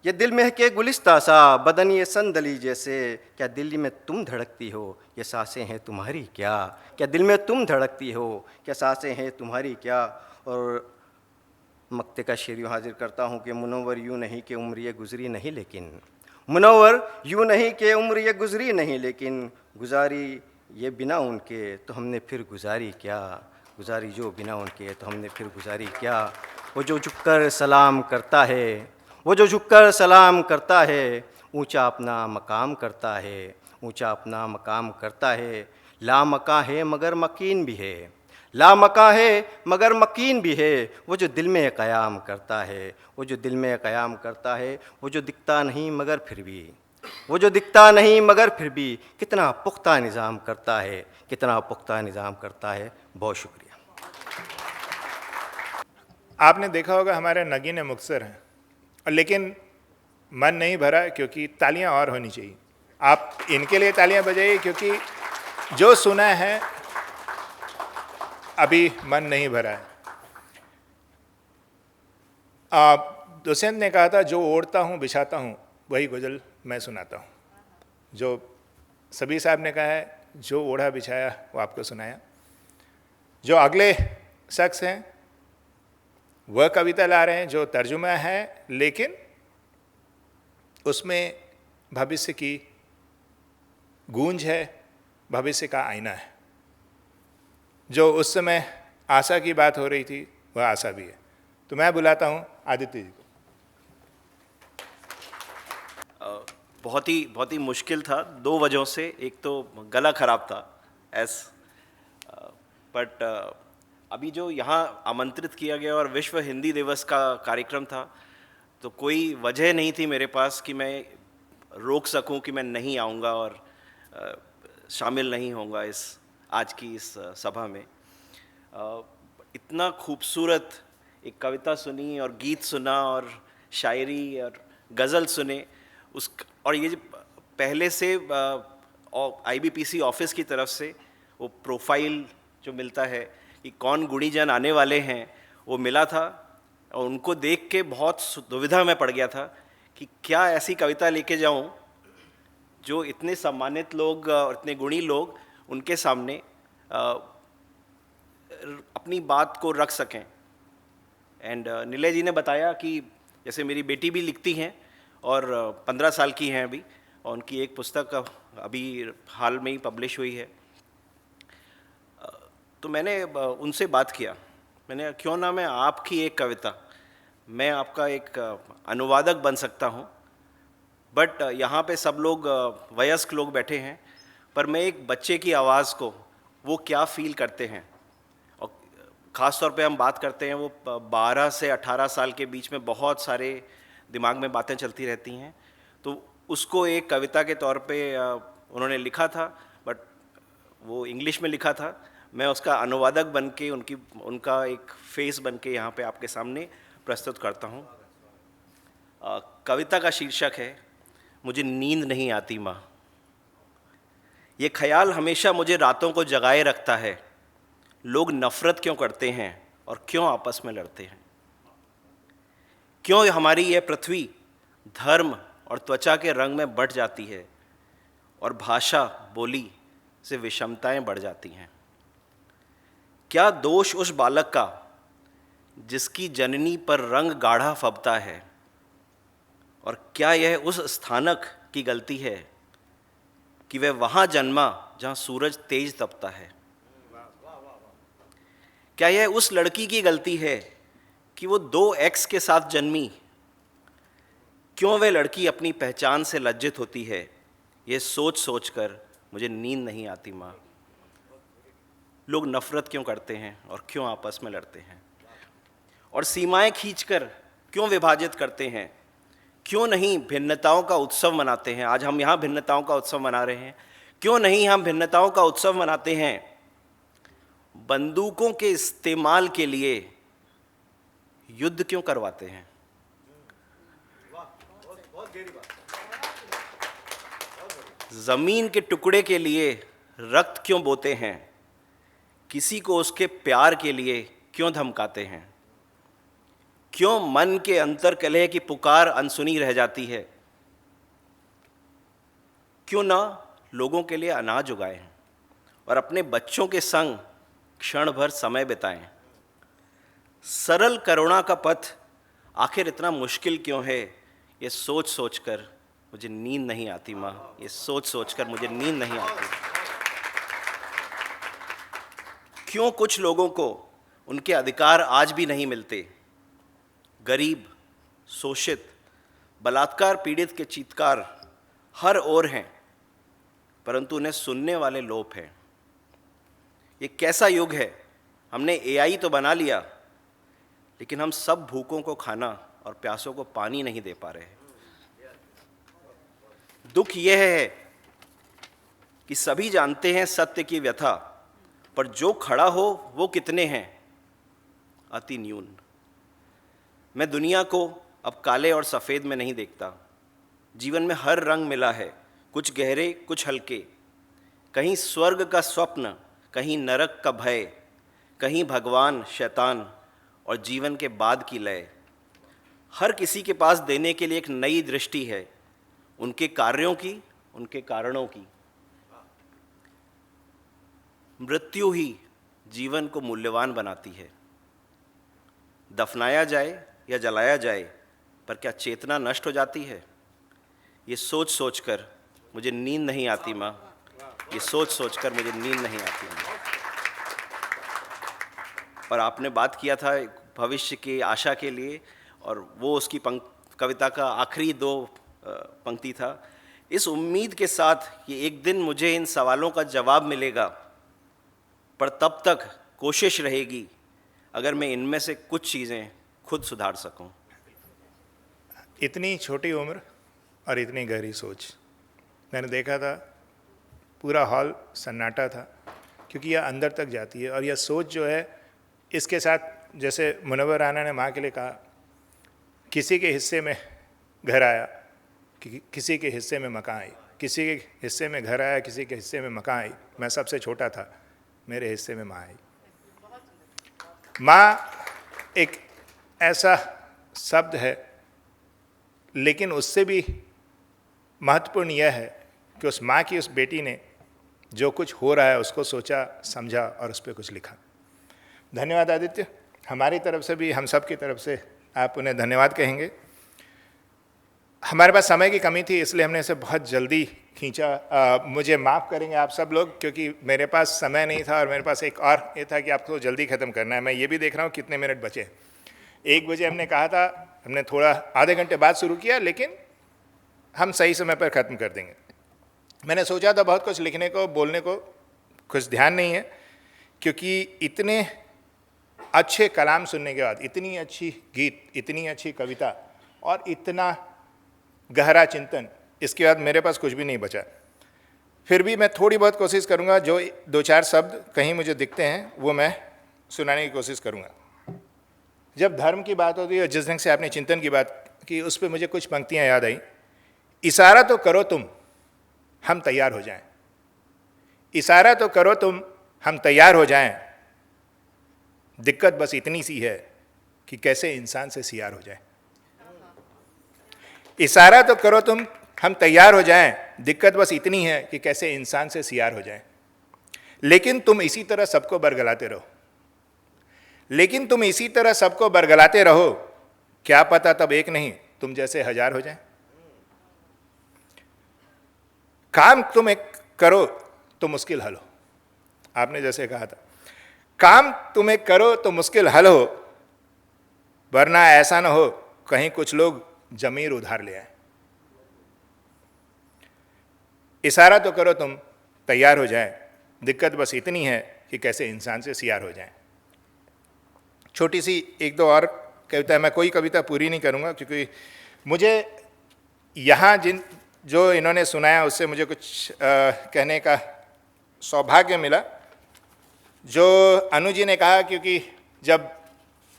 Speaker 7: ये दिल महके गुलिस्ता सा बदन ये संदली जैसे, क्या दिल में तुम धड़कती हो ये सांसें हैं तुम्हारी क्या, क्या दिल में तुम धड़कती हो क्या सांसें हैं तुम्हारी क्या। और मक्ते का शेर यूँ हाजिर करता हूँ कि मुनव्वर यूँ नहीं कि उम्र ये गुजरी नहीं लेकिन, मुनव्वर यूँ नहीं कि उम्र ये गुजरी नहीं लेकिन, गुजारी ये बिना उनके तो हमने फिर गुजारी क्या, गुजारी जो बिना उनके तो हमने फिर गुजारी क्या। वो जो झुककर सलाम करता है, वो जो झुककर सलाम करता है, ऊंचा अपना मकाम करता है, ऊंचा अपना मकाम करता है, लामका है मगर मकीन भी है, लामका है मगर मकीन भी है, वो जो दिल में क़याम करता है, वो जो दिल में क़याम करता है, वो जो दिखता नहीं मगर फिर भी, वो जो दिखता नहीं मगर फिर भी कितना पुख्ता निज़ाम करता है, कितना पुख्ता निज़ाम करता है। बहुत शुक्रिया।
Speaker 1: आपने देखा होगा हमारे नगीने मुक्तसर हैं, लेकिन मन नहीं भरा क्योंकि तालियां और होनी चाहिए। आप इनके लिए तालियां बजाइए क्योंकि जो सुना है अभी मन नहीं भरा है। दुष्यंत ने कहा था जो ओढ़ता हूँ बिछाता हूँ वही गज़ल मैं सुनाता हूँ। जो सबीर साहब ने कहा है जो ओढ़ा बिछाया वो आपको सुनाया। जो अगले शख्स हैं वह कविता ला रहे हैं जो तर्जुमा है, लेकिन उसमें भविष्य की गूंज है, भविष्य का आईना है। जो उस समय आशा की बात हो रही थी वह आशा भी है। तो मैं बुलाता हूँ आदित्य जी को।
Speaker 8: बहुत ही मुश्किल था दो वजहों से। एक तो गला ख़राब था बट अभी जो यहाँ आमंत्रित किया गया और विश्व हिंदी दिवस का कार्यक्रम था, तो कोई वजह नहीं थी मेरे पास कि मैं रोक सकूं कि मैं नहीं आऊँगा और शामिल नहीं होऊंगा आज की इस सभा में। इतना खूबसूरत एक कविता सुनी और गीत सुना और शायरी और गज़ल सुने और ये पहले से IBPC ऑफिस की तरफ से वो प्रोफाइल जो मिलता है कि कौन गुणीजन आने वाले हैं वो मिला था, और उनको देख के बहुत दुविधा में पड़ गया था कि क्या ऐसी कविता लेके जाऊं जो इतने सम्मानित लोग और इतने गुणी लोग उनके सामने अपनी बात को रख सकें। एंड निलय जी ने बताया कि जैसे मेरी बेटी भी लिखती हैं और 15 साल की हैं अभी, और उनकी एक पुस्तक अभी हाल में ही पब्लिश हुई है। तो मैंने उनसे बात किया, मैंने क्यों ना मैं आपकी एक कविता, मैं आपका एक अनुवादक बन सकता हूँ, बट यहाँ पे सब लोग वयस्क लोग बैठे हैं, पर मैं एक बच्चे की आवाज़ को वो क्या फ़ील करते हैं, और ख़ास तौर पे हम बात करते हैं वो 12 से 18 साल के बीच में बहुत सारे दिमाग में बातें चलती रहती हैं, तो उसको एक कविता के तौर पे उन्होंने लिखा था, बट वो इंग्लिश में लिखा था। मैं उसका अनुवादक बन के उनका एक फेस बन के यहाँ पे आपके सामने प्रस्तुत करता हूँ। कविता का शीर्षक है मुझे नींद नहीं आती माँ। ये ख्याल हमेशा मुझे रातों को जगाए रखता है, लोग नफ़रत क्यों करते हैं और क्यों आपस में लड़ते हैं। क्यों हमारी यह पृथ्वी धर्म और त्वचा के रंग में बँट जाती है और भाषा बोली से विषमताएं बढ़ जाती हैं। क्या दोष उस बालक का जिसकी जननी पर रंग गाढ़ा फबता है, और क्या यह उस स्थानक की गलती है कि वह वहाँ जन्मा जहां सूरज तेज तपता है। क्या यह उस लड़की की गलती है कि वो 2 एक्स के साथ जन्मी? क्यों वह लड़की अपनी पहचान से लज्जित होती है? यह सोच सोच कर मुझे नींद नहीं आती माँ। लोग नफरत क्यों करते हैं और क्यों आपस में लड़ते हैं? और सीमाएं खींचकर क्यों विभाजित करते हैं? क्यों नहीं भिन्नताओं का उत्सव मनाते हैं? आज हम यहाँ भिन्नताओं का उत्सव मना रहे हैं। क्यों नहीं हम भिन्नताओं का उत्सव मनाते हैं? बंदूकों के इस्तेमाल के लिए युद्ध क्यों करवाते हैं? जमीन के टुकड़े के लिए रक्त क्यों बोते हैं? किसी को उसके प्यार के लिए क्यों धमकाते हैं? क्यों मन के अंतर कलह की पुकार अनसुनी रह जाती है? क्यों ना लोगों के लिए अनाज उगाएं और अपने बच्चों के संग क्षण भर समय बिताएं? सरल करुणा का पथ आखिर इतना मुश्किल क्यों है? ये सोच सोचकर मुझे नींद नहीं आती माँ। ये सोच सोचकर मुझे नींद नहीं आती। क्यों कुछ लोगों को उनके अधिकार आज भी नहीं मिलते? गरीब, शोषित, बलात्कार पीड़ित के चीत्कार हर ओर हैं, परंतु उन्हें सुनने वाले लोप हैं। ये कैसा युग है? हमने एआई तो बना लिया, लेकिन हम सब भूखों को खाना और प्यासों को पानी नहीं दे पा रहे। दुख यह है कि सभी जानते हैं सत्य की व्यथा, पर जो खड़ा हो वो कितने हैं? अति न्यून। मैं दुनिया को अब काले और सफ़ेद में नहीं देखता। जीवन में हर रंग मिला है, कुछ गहरे कुछ हल्के। कहीं स्वर्ग का स्वप्न, कहीं नरक का भय, कहीं भगवान शैतान और जीवन के बाद की लय। हर किसी के पास देने के लिए एक नई दृष्टि है, उनके कार्यों की, उनके कारणों की। मृत्यु ही जीवन को मूल्यवान बनाती है। दफनाया जाए या जलाया जाए, पर क्या चेतना नष्ट हो जाती है? ये सोच सोचकर मुझे नींद नहीं आती माँ। ये सोच सोचकर मुझे नींद नहीं आती माँ। और आपने बात किया था भविष्य की आशा के लिए, और वो उसकी कविता का आखिरी 2 पंक्ति था। इस उम्मीद के साथ कि एक दिन मुझे इन सवालों का जवाब मिलेगा, पर तब तक कोशिश रहेगी अगर मैं इनमें से कुछ चीज़ें खुद सुधार सकूं।
Speaker 1: इतनी छोटी उम्र और इतनी गहरी सोच। मैंने देखा था पूरा हॉल सन्नाटा था, क्योंकि यह अंदर तक जाती है। और यह सोच जो है, इसके साथ जैसे मुनव्वर राना ने माँ के लिए कहा, किसी के हिस्से में घर आया, किसी के हिस्से में मकान आई, किसी के हिस्से में घर आया, किसी के हिस्से में मकान आई। मैं सबसे छोटा था, मेरे हिस्से में माँ आई। माँ एक ऐसा शब्द है, लेकिन उससे भी महत्वपूर्ण यह है कि उस माँ की उस बेटी ने जो कुछ हो रहा है उसको सोचा, समझा और उस पर कुछ लिखा। धन्यवाद आदित्य। हमारी तरफ से भी, हम सब की तरफ से आप उन्हें धन्यवाद कहेंगे। हमारे पास समय की कमी थी, इसलिए हमने इसे बहुत जल्दी खींचा। मुझे माफ़ करेंगे आप सब लोग, क्योंकि मेरे पास समय नहीं था और मेरे पास एक और ये था कि आपको जल्दी ख़त्म करना है। मैं ये भी देख रहा हूँ कितने मिनट बचे। 1 बजे हमने कहा था, हमने थोड़ा आधे घंटे बाद शुरू किया, लेकिन हम सही समय पर ख़त्म कर देंगे। मैंने सोचा था बहुत कुछ लिखने को, बोलने को, कुछ ध्यान नहीं है, क्योंकि इतने अच्छे कलाम सुनने के बाद, इतनी अच्छी गीत, इतनी अच्छी कविता और इतना गहरा चिंतन, इसके बाद मेरे पास कुछ भी नहीं बचा। फिर भी मैं थोड़ी बहुत कोशिश करूंगा, जो 2-4 शब्द कहीं मुझे दिखते हैं वो मैं सुनाने की कोशिश करूंगा। जब धर्म की बात होती है, जिस ढंग से आपने चिंतन की बात की, उस पर मुझे कुछ पंक्तियां याद आई। इशारा तो करो तुम, हम तैयार हो जाएं। इशारा तो करो तुम, हम तैयार हो जाएं। दिक्कत बस इतनी सी है कि कैसे इंसान से सियार हो जाए। इशारा तो करो तुम, हम तैयार हो जाएं। दिक्कत बस इतनी है कि कैसे इंसान से सियार हो जाएं। लेकिन तुम इसी तरह सबको बरगलाते रहो, लेकिन तुम इसी तरह सबको बरगलाते रहो, क्या पता तब एक नहीं तुम जैसे 1000 हो जाएं। काम तुम एक करो तो मुश्किल हल हो। आपने जैसे कहा था, काम तुम्हें करो तो मुश्किल हल हो, वरना ऐसा ना हो कहीं कुछ लोग जमीर उधार ले आए। इशारा तो करो तुम तैयार हो जाए, दिक्कत बस इतनी है कि कैसे इंसान से सियार हो जाए। छोटी सी एक दो और कविता, मैं कोई कविता पूरी नहीं करूँगा क्योंकि मुझे यहाँ जो इन्होंने सुनाया उससे मुझे कुछ कहने का सौभाग्य मिला। जो अनु जी ने कहा, क्योंकि जब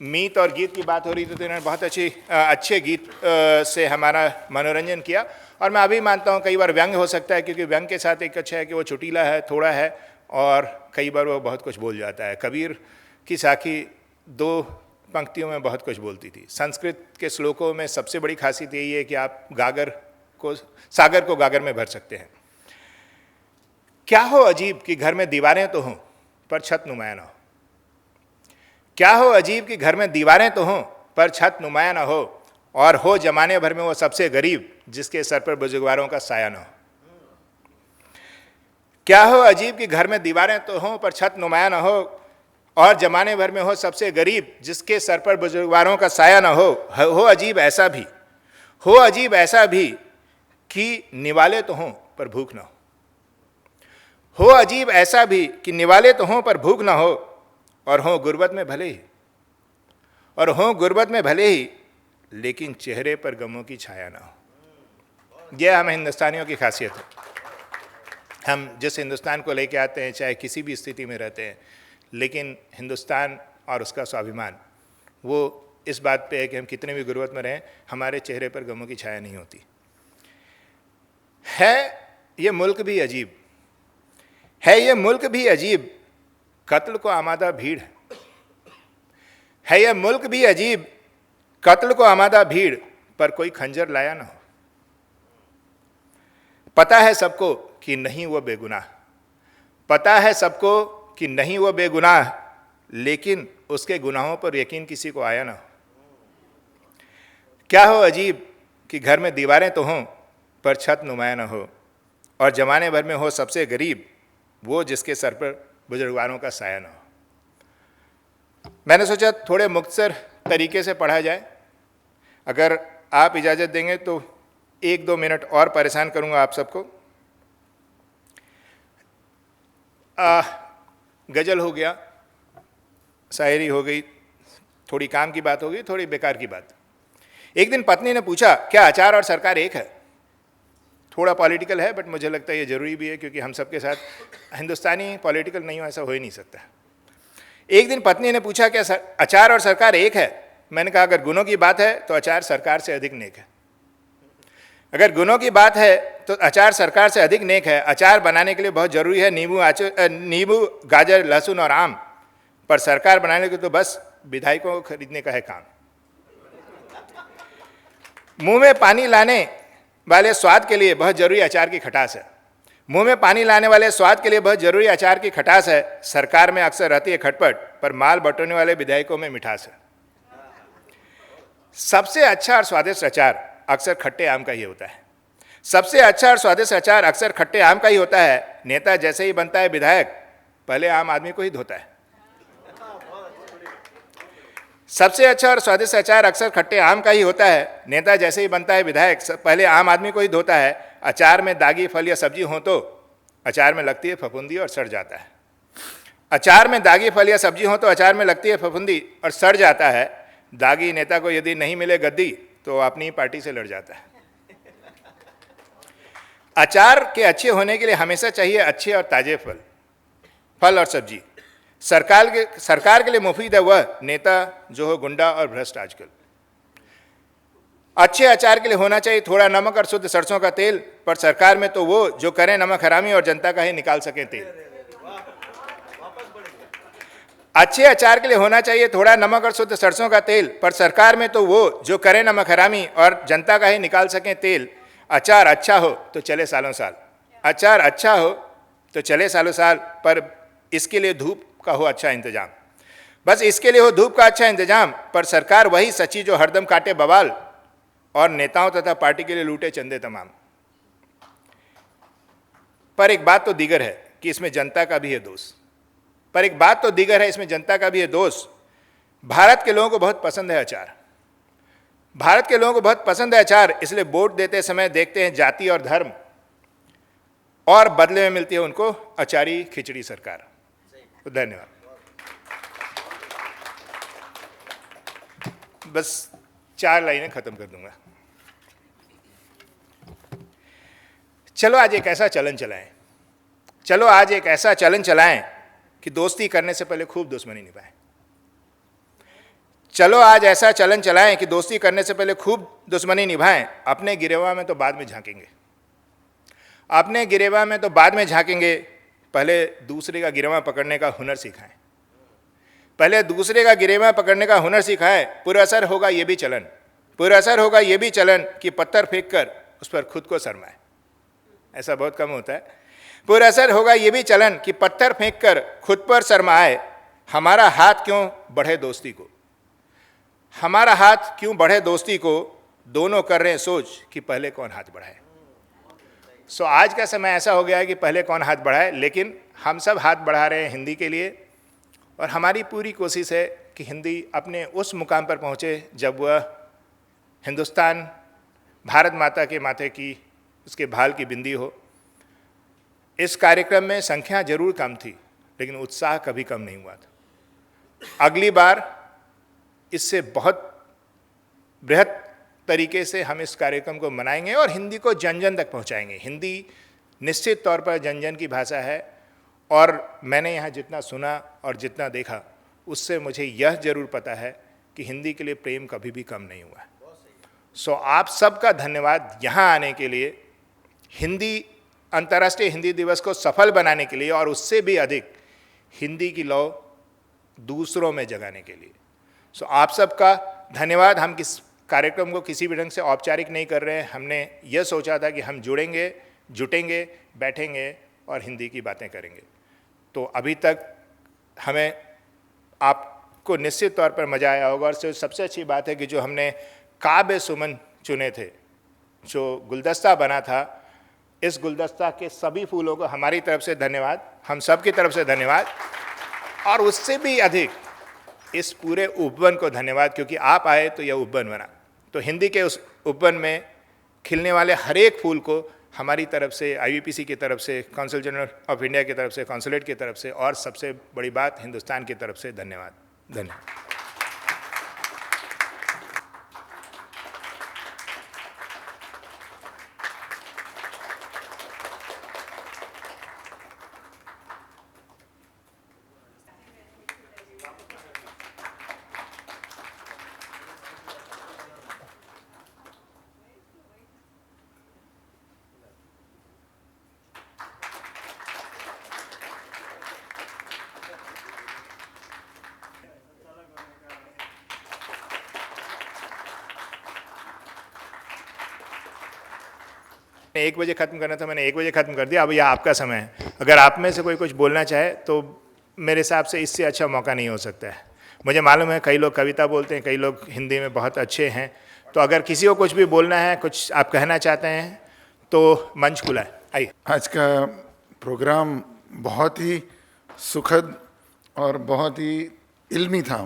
Speaker 1: मीत और गीत की बात हो रही थी तो इन्होंने बहुत अच्छे गीत से हमारा मनोरंजन किया। और मैं अभी मानता हूँ कई बार व्यंग हो सकता है, क्योंकि व्यंग के साथ एक अच्छा है कि वो चुटीला है, थोड़ा है, और कई बार वो बहुत कुछ बोल जाता है। कबीर की साखी 2 पंक्तियों में बहुत कुछ बोलती थी। संस्कृत के श्लोकों में सबसे बड़ी खासियत यही है कि आप सागर को गागर में भर सकते हैं। क्या हो अजीब कि घर में दीवारें तो हों पर छत नुमाया ना हो। क्या हो अजीब कि घर में दीवारें तो हों पर छत नुमाया ना हो, और हो जमाने भर में वो सबसे गरीब जिसके सर पर बुजुर्गवारों का साया ना हो। क्या हो अजीब कि घर में दीवारें तो हों पर छत नुमाया ना हो, और जमाने भर में हो सबसे गरीब जिसके सर पर बुजुर्गवारों का साया ना हो। हो अजीब ऐसा भी, हो अजीब ऐसा भी कि निवाले तो हों पर भूख ना हो। हो अजीब ऐसा भी कि निवाले तो हों पर भूख ना हो, और हों गुर्बत में भले ही, और हों गुर्बत में भले ही, लेकिन चेहरे पर गमों की छाया ना हो। यह हम हिंदुस्तानियों की खासियत है। हम जिस हिंदुस्तान को लेके आते हैं, चाहे किसी भी स्थिति में रहते हैं, लेकिन हिंदुस्तान और उसका स्वाभिमान वो इस बात पे है कि हम कितने भी गुर्बत में रहें, हमारे चेहरे पर गमों की छाया नहीं होती है। ये मुल्क भी अजीब है, ये मुल्क भी अजीब, कत्ल को आमादा भीड़ है। ये मुल्क भी अजीब, कत्ल को आमादा भीड़, पर कोई खंजर लाया ना हो। पता है सबको कि नहीं वो बेगुनाह, पता है सबको कि नहीं वो बेगुनाह, लेकिन उसके गुनाहों पर यकीन किसी को आया ना हो। क्या हो अजीब कि घर में दीवारें तो हों पर छत नुमाया ना हो, और जमाने भर में हो सबसे गरीब वो जिसके सर पर बुजुर्गवारों का साया ना हो। मैंने सोचा थोड़े मुख्तसर तरीके से पढ़ा जाए। अगर आप इजाज़त देंगे तो 1-2 मिनट और परेशान करूंगा आप सबको। गज़ल हो गया, शायरी हो गई, थोड़ी काम की बात हो गई, थोड़ी बेकार की बात। एक दिन पत्नी ने पूछा, क्या अचार और सरकार एक है? थोड़ा पॉलिटिकल है, बट मुझे लगता है ये ज़रूरी भी है, क्योंकि हम सबके साथ हिंदुस्तानी पॉलिटिकल नहीं हो, ऐसा हो ही नहीं सकता। एक दिन पत्नी ने पूछा, क्या अचार और सरकार एक है? मैंने कहा, अगर गुनों की बात है तो अचार सरकार से अधिक नेक है। अगर गुनों की बात है तो अचार सरकार से अधिक नेक है। अचार बनाने के लिए बहुत ज़रूरी है नींबू, गाजर, लहसुन और आम, पर सरकार बनाने के तो बस विधायकों को खरीदने का है काम। मुंह में पानी लाने वाले स्वाद के लिए बहुत जरूरी अचार की खटास है। मुंह में पानी लाने वाले स्वाद के लिए बहुत जरूरी अचार की खटास है। सरकार में अक्सर रहती है खटपट, पर माल बटोरने वाले विधायकों में मिठास है। सबसे अच्छा और स्वादिष्ट अचार अक्सर खट्टे आम का ही होता है। सबसे अच्छा और स्वादिष्ट अचार अक्सर खट्टे आम का ही होता है। नेता जैसे ही बनता है विधायक, पहले आम आदमी को ही धोता है। सबसे अच्छा और स्वादिष्ट अचार अक्सर खट्टे आम का ही होता है। नेता जैसे ही बनता है विधायक, पहले आम आदमी को ही धोता है। अचार में दागी फल या सब्जी हो तो अचार में लगती है फफूंदी और सड़ जाता है। अचार में दागी फल या सब्जी हो तो अचार में लगती है फफूंदी और सड़ जाता है। दागी नेता को यदि नहीं मिले गद्दी तो अपनी ही पार्टी से लड़ जाता है। अचार के अच्छे होने के लिए हमेशा चाहिए अच्छे और ताजे फल और सब्जी। सरकार के लिए मुफीद है वह नेता जो हो गुंडा और भ्रष्ट आजकल। अच्छे अचार के लिए होना चाहिए थोड़ा नमक और शुद्ध सरसों का तेल, पर सरकार में तो वो जो करें नमक हरामी और जनता का ही निकाल सकें तेल। अच्छे अचार के लिए होना चाहिए थोड़ा नमक और शुद्ध सरसों का तेल, पर सरकार में तो वो जो करें नमक हरामी और जनता का ही निकाल सकें तेल। अचार अच्छा हो तो चले सालों साल, अचार अच्छा हो तो चले सालों साल, पर इसके लिए धूप का हो अच्छा इंतजाम। बस इसके लिए हो धूप का अच्छा इंतजाम, पर सरकार वही सच्ची जो हरदम काटे बवाल और नेताओं तथा पार्टी के लिए लूटे चंदे तमाम। पर एक बात तो दीगर है कि इसमें जनता का भी है दोष, पर एक बात तो दीगर है, इसमें जनता का भी है दोष। भारत के लोगों को बहुत पसंद है अचार, भारत के लोगों को बहुत पसंद है अचार, इसलिए वोट देते समय देखते हैं जाति और धर्म, और बदले में मिलती है उनको अचारी खिचड़ी सरकार। तो धन्यवाद। बस 4 लाइनें खत्म कर दूंगा। चलो आज एक ऐसा चलन चलाएं, चलो आज एक ऐसा चलन चलाएं कि दोस्ती करने से पहले खूब दुश्मनी निभाएं। चलो आज ऐसा चलन चलाएं कि दोस्ती करने से पहले खूब दुश्मनी निभाएं। अपने गिरेवा में तो बाद में झांकेंगे, अपने गिरेवा में तो बाद में झांकेंगे, पहले दूसरे का गिरेवा पकड़ने का हुनर सिखाएं, पहले दूसरे का गिरेवा पकड़ने का हुनर सिखाएं। पुरअसर होगा ये भी चलन, पुरअसर होगा ये भी चलन कि पत्थर फेंक कर उस पर खुद को शर्माए। ऐसा बहुत कम होता है। पुरअसर होगा ये भी चलन कि पत्थर फेंक कर खुद पर शर्माए। हमारा हाथ क्यों बढ़े दोस्ती को, हमारा हाथ क्यों बढ़े दोस्ती को, दोनों कर रहे हैं सोच कि पहले कौन हाथ बढ़ाए। सो आज का समय ऐसा हो गया है कि पहले कौन हाथ बढ़ाए, लेकिन हम सब हाथ बढ़ा रहे हैं हिंदी के लिए, और हमारी पूरी कोशिश है कि हिंदी अपने उस मुकाम पर पहुँचे जब वह हिंदुस्तान भारत माता के माथे की, उसके भाल की बिंदी हो। इस कार्यक्रम में संख्या जरूर कम थी, लेकिन उत्साह कभी कम नहीं हुआ था। अगली बार इससे बहुत बृहद तरीके से हम इस कार्यक्रम को मनाएंगे और हिंदी को जन जन तक पहुंचाएंगे। हिंदी निश्चित तौर पर जन जन की भाषा है, और मैंने यहाँ जितना सुना और जितना देखा उससे मुझे यह जरूर पता है कि हिंदी के लिए प्रेम कभी भी कम नहीं हुआ है। सो आप सबका धन्यवाद यहाँ आने के लिए, हिंदी अंतर्राष्ट्रीय हिंदी दिवस को सफल बनाने के लिए, और उससे भी अधिक हिंदी की लौ दूसरों में जगाने के लिए। सो आप सबका धन्यवाद। हम किस कार्यक्रम को किसी भी ढंग से औपचारिक नहीं कर रहे हैं। हमने यह सोचा था कि हम जुड़ेंगे, जुटेंगे, बैठेंगे और हिंदी की बातें करेंगे। तो अभी तक हमें आपको निश्चित तौर पर मज़ा आया होगा, और सबसे अच्छी बात है कि जो हमने काव्य सुमन चुने थे, जो गुलदस्ता बना था, इस गुलदस्ता के सभी फूलों को हमारी तरफ से धन्यवाद, हम सब की तरफ से धन्यवाद, और उससे भी अधिक इस पूरे उपवन को धन्यवाद, क्योंकि आप आए तो यह उपवन बना। तो हिंदी के उस उपवन में खिलने वाले हर एक फूल को हमारी तरफ से, IUPAC की तरफ से, काउंसिल जनरल ऑफ इंडिया की तरफ से, कॉन्सुलेट की तरफ से, और सबसे बड़ी बात हिंदुस्तान की तरफ से धन्यवाद। धन्यवाद। मैंने 1 बजे ख़त्म करना था, मैंने 1 बजे ख़त्म कर दिया। अब यह आपका समय है। अगर आप में से कोई कुछ बोलना चाहे तो मेरे हिसाब से इससे अच्छा मौका नहीं हो सकता है। मुझे मालूम है कई लोग कविता बोलते हैं, कई लोग हिंदी में बहुत अच्छे हैं, तो अगर किसी को कुछ भी बोलना है, कुछ आप कहना चाहते हैं तो मंच खुला है। आइए।
Speaker 9: आज का प्रोग्राम बहुत ही सुखद और बहुत ही इल्मी था।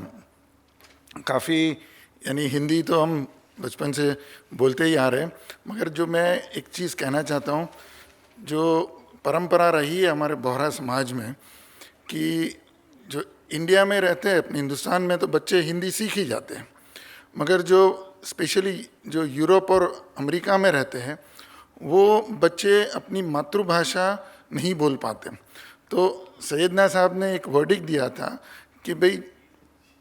Speaker 9: काफ़ी, यानी हिंदी तो हम बचपन से बोलते ही आ रहे हैं, मगर जो मैं एक चीज़ कहना चाहता हूँ, जो परंपरा रही है हमारे बोहरा समाज में कि जो इंडिया में रहते हैं, अपने हिंदुस्तान में तो बच्चे हिंदी सीख ही जाते हैं, मगर जो स्पेशली जो यूरोप और अमेरिका में रहते हैं वो बच्चे अपनी मातृभाषा नहीं बोल पाते। तो सैयदना साहब ने एक वर्डिक्ट दिया था कि भाई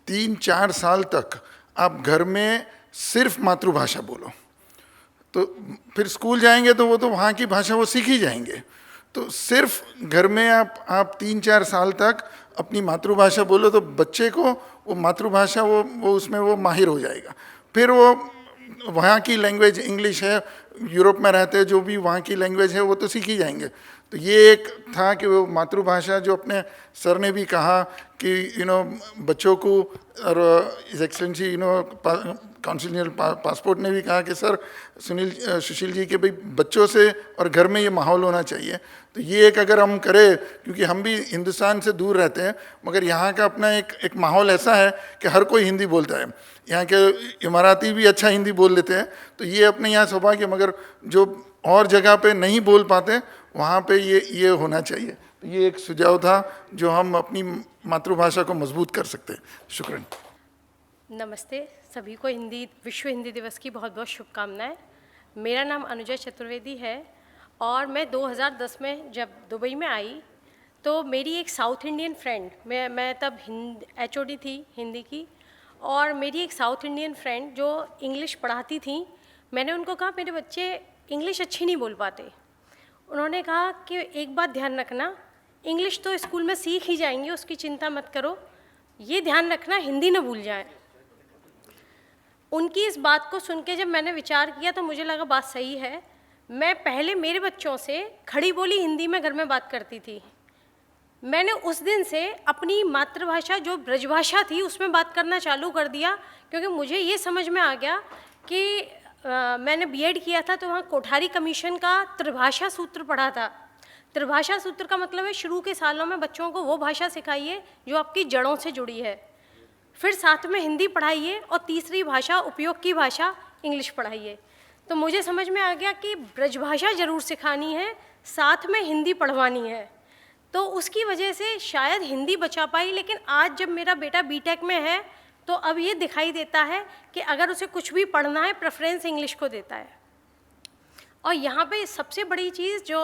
Speaker 9: 3-4 साल तक आप घर में सिर्फ मातृभाषा बोलो, तो फिर स्कूल जाएंगे तो वो तो वहाँ की भाषा वो सीख ही जाएंगे। तो सिर्फ घर में आप 3-4 साल तक अपनी मातृभाषा बोलो तो बच्चे को वो मातृभाषा वो उसमें वो माहिर हो जाएगा। फिर वो वहाँ की लैंग्वेज इंग्लिश है, यूरोप में रहते हैं जो भी वहाँ की लैंग्वेज है वो तो सीख ही जाएंगे। तो ये एक था कि वो मातृभाषा, जो अपने सर ने भी कहा कि बच्चों को, और इज एक्सलेंसी कॉन्सिलियर पासपोर्ट ने भी कहा कि सर सुशील जी के भाई बच्चों से और घर में ये माहौल होना चाहिए। तो ये एक अगर हम करें, क्योंकि हम भी हिंदुस्तान से दूर रहते हैं मगर यहाँ का अपना एक माहौल ऐसा है कि हर कोई हिंदी बोलता है, यहाँ के इमाराती भी अच्छा हिंदी बोल लेते हैं, तो ये अपने यहाँ सौभाग्य, मगर जो और जगह पे नहीं बोल पाते वहाँ पे ये होना चाहिए। तो ये एक सुझाव था जो हम अपनी मातृभाषा को मजबूत कर सकते हैं। शुक्रिया।
Speaker 10: नमस्ते सभी को, विश्व हिंदी दिवस की बहुत बहुत शुभकामनाएं। मेरा नाम अनुजा चतुर्वेदी है और मैं 2010 में जब दुबई में आई तो मेरी एक साउथ इंडियन फ्रेंड, मैं तब HOD थी हिंदी की, और मेरी एक साउथ इंडियन फ्रेंड जो इंग्लिश पढ़ाती थी, मैंने उनको कहा मेरे बच्चे इंग्लिश अच्छी नहीं बोल पाते। उन्होंने कहा कि एक बात ध्यान रखना, इंग्लिश तो स्कूल में सीख ही जाएंगे, उसकी चिंता मत करो, ये ध्यान रखना हिंदी न भूल जाएं। उनकी इस बात को सुन के जब मैंने विचार किया तो मुझे लगा बात सही है। मैं पहले मेरे बच्चों से खड़ी बोली हिंदी में घर में बात करती थी। मैंने उस दिन से अपनी मातृभाषा जो ब्रजभाषा थी उसमें बात करना चालू कर दिया, क्योंकि मुझे ये समझ में आ गया कि मैंने B.Ed किया था तो वहाँ कोठारी कमीशन का त्रिभाषा सूत्र पढ़ा था। त्रिभाषा सूत्र का मतलब है शुरू के सालों में बच्चों को वो भाषा सिखाइए जो आपकी जड़ों से जुड़ी है, फिर साथ में हिंदी पढ़ाइए और तीसरी भाषा उपयोग की भाषा इंग्लिश पढ़ाइए। तो मुझे समझ में आ गया कि ब्रजभाषा ज़रूर सिखानी है, साथ में हिंदी पढ़वानी है। तो उसकी वजह से शायद हिंदी बचा पाई, लेकिन आज जब मेरा बेटा B.Tech में है तो अब ये दिखाई देता है कि अगर उसे कुछ भी पढ़ना है प्रेफरेंस इंग्लिश को देता है। और यहाँ पे सबसे बड़ी चीज़ जो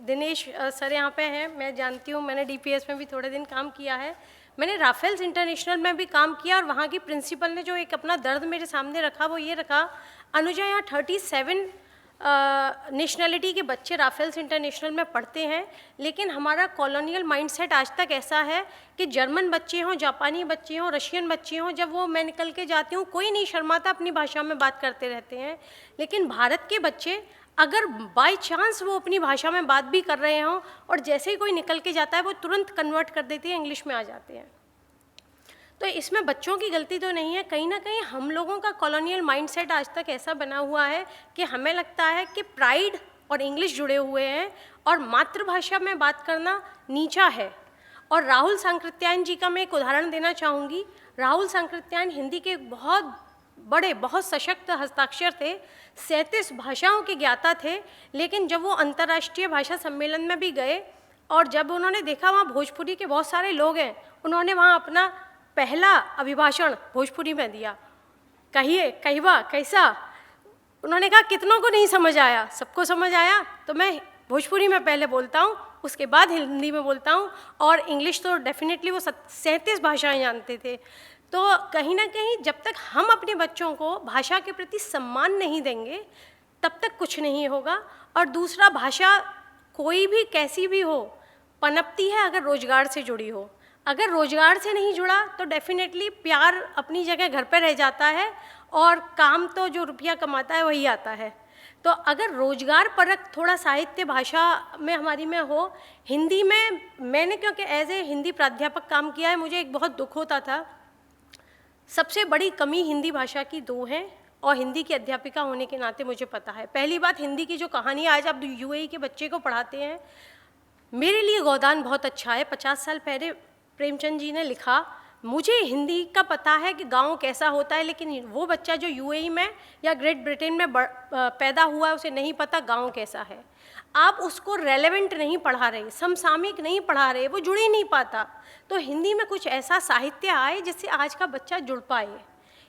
Speaker 10: दिनेश सर यहाँ पे हैं, मैं जानती हूँ, मैंने DPS में भी थोड़े दिन काम किया है, मैंने राफेल्स इंटरनेशनल में भी काम किया, और वहाँ की प्रिंसिपल ने जो एक अपना दर्द मेरे सामने रखा वो ये रखा, अनुजा यहाँ 37 नेशनलिटी के बच्चे राफेल्स इंटरनेशनल में पढ़ते हैं, लेकिन हमारा कॉलोनियल माइंडसेट आज तक ऐसा है कि जर्मन बच्चे हों, जापानी बच्चे हों, रशियन बच्चे हों, जब वो मैं निकल के जाती हूँ कोई नहीं शर्माता, अपनी भाषा में बात करते रहते हैं। लेकिन भारत के बच्चे अगर बाय चांस वो अपनी भाषा में बात भी कर रहे हों और जैसे ही कोई निकल के जाता है वो तुरंत कन्वर्ट कर देते हैं, इंग्लिश में आ जाते हैं। तो इसमें बच्चों की गलती तो नहीं है, कहीं ना कहीं हम लोगों का कॉलोनियल माइंडसेट आज तक ऐसा बना हुआ है कि हमें लगता है कि प्राइड और इंग्लिश जुड़े हुए हैं और मातृभाषा में बात करना नीचा है। और राहुल सांकृत्यायन जी का मैं एक उदाहरण देना चाहूँगी। राहुल सांकृत्यायन हिंदी के बहुत बड़े, बहुत सशक्त हस्ताक्षर थे, 37 भाषाओं के ज्ञाता थे, लेकिन जब वो अंतर्राष्ट्रीय भाषा सम्मेलन में भी गए और जब उन्होंने देखा वहाँ भोजपुरी के बहुत सारे लोग हैं, उन्होंने वहाँ अपना पहला अभिभाषण भोजपुरी में दिया। कहिए, कहवा, कैसा? उन्होंने कहा कितनों को नहीं समझ आया, सबको समझ आया, तो मैं भोजपुरी में पहले बोलता हूँ, उसके बाद हिंदी में बोलता हूँ, और इंग्लिश तो डेफिनेटली वो 37 भाषाएं जानते थे। तो कहीं ना कहीं जब तक हम अपने बच्चों को भाषा के प्रति सम्मान नहीं देंगे तब तक कुछ नहीं होगा। और दूसरा, भाषा कोई भी कैसी भी हो पनपती है अगर रोजगार से जुड़ी हो। अगर रोजगार से नहीं जुड़ा तो डेफिनेटली प्यार अपनी जगह घर पर रह जाता है और काम तो जो रुपया कमाता है वही आता है। तो अगर रोजगार परक थोड़ा साहित्य भाषा में हमारी में हो, हिंदी में मैंने क्योंकि एज ए हिंदी प्राध्यापक काम किया है, मुझे एक बहुत दुख होता था। सबसे बड़ी कमी हिंदी भाषा की 2 हैं और हिंदी की अध्यापिका होने के नाते मुझे पता है। पहली बात, हिंदी की जो कहानी आज आप UAE के बच्चे को पढ़ाते हैं, मेरे लिए गोदान बहुत अच्छा है। 50 साल पहले प्रेमचंद जी ने लिखा, मुझे हिंदी का पता है कि गांव कैसा होता है, लेकिन वो बच्चा जो UAE में या ग्रेट ब्रिटेन में पैदा हुआ है उसे नहीं पता गांव कैसा है। आप उसको रेलेवेंट नहीं पढ़ा रहे, समसामयिक नहीं पढ़ा रहे, वो जुड़ ही नहीं पाता। तो हिंदी में कुछ ऐसा साहित्य आए जिससे आज का बच्चा जुड़ पाए।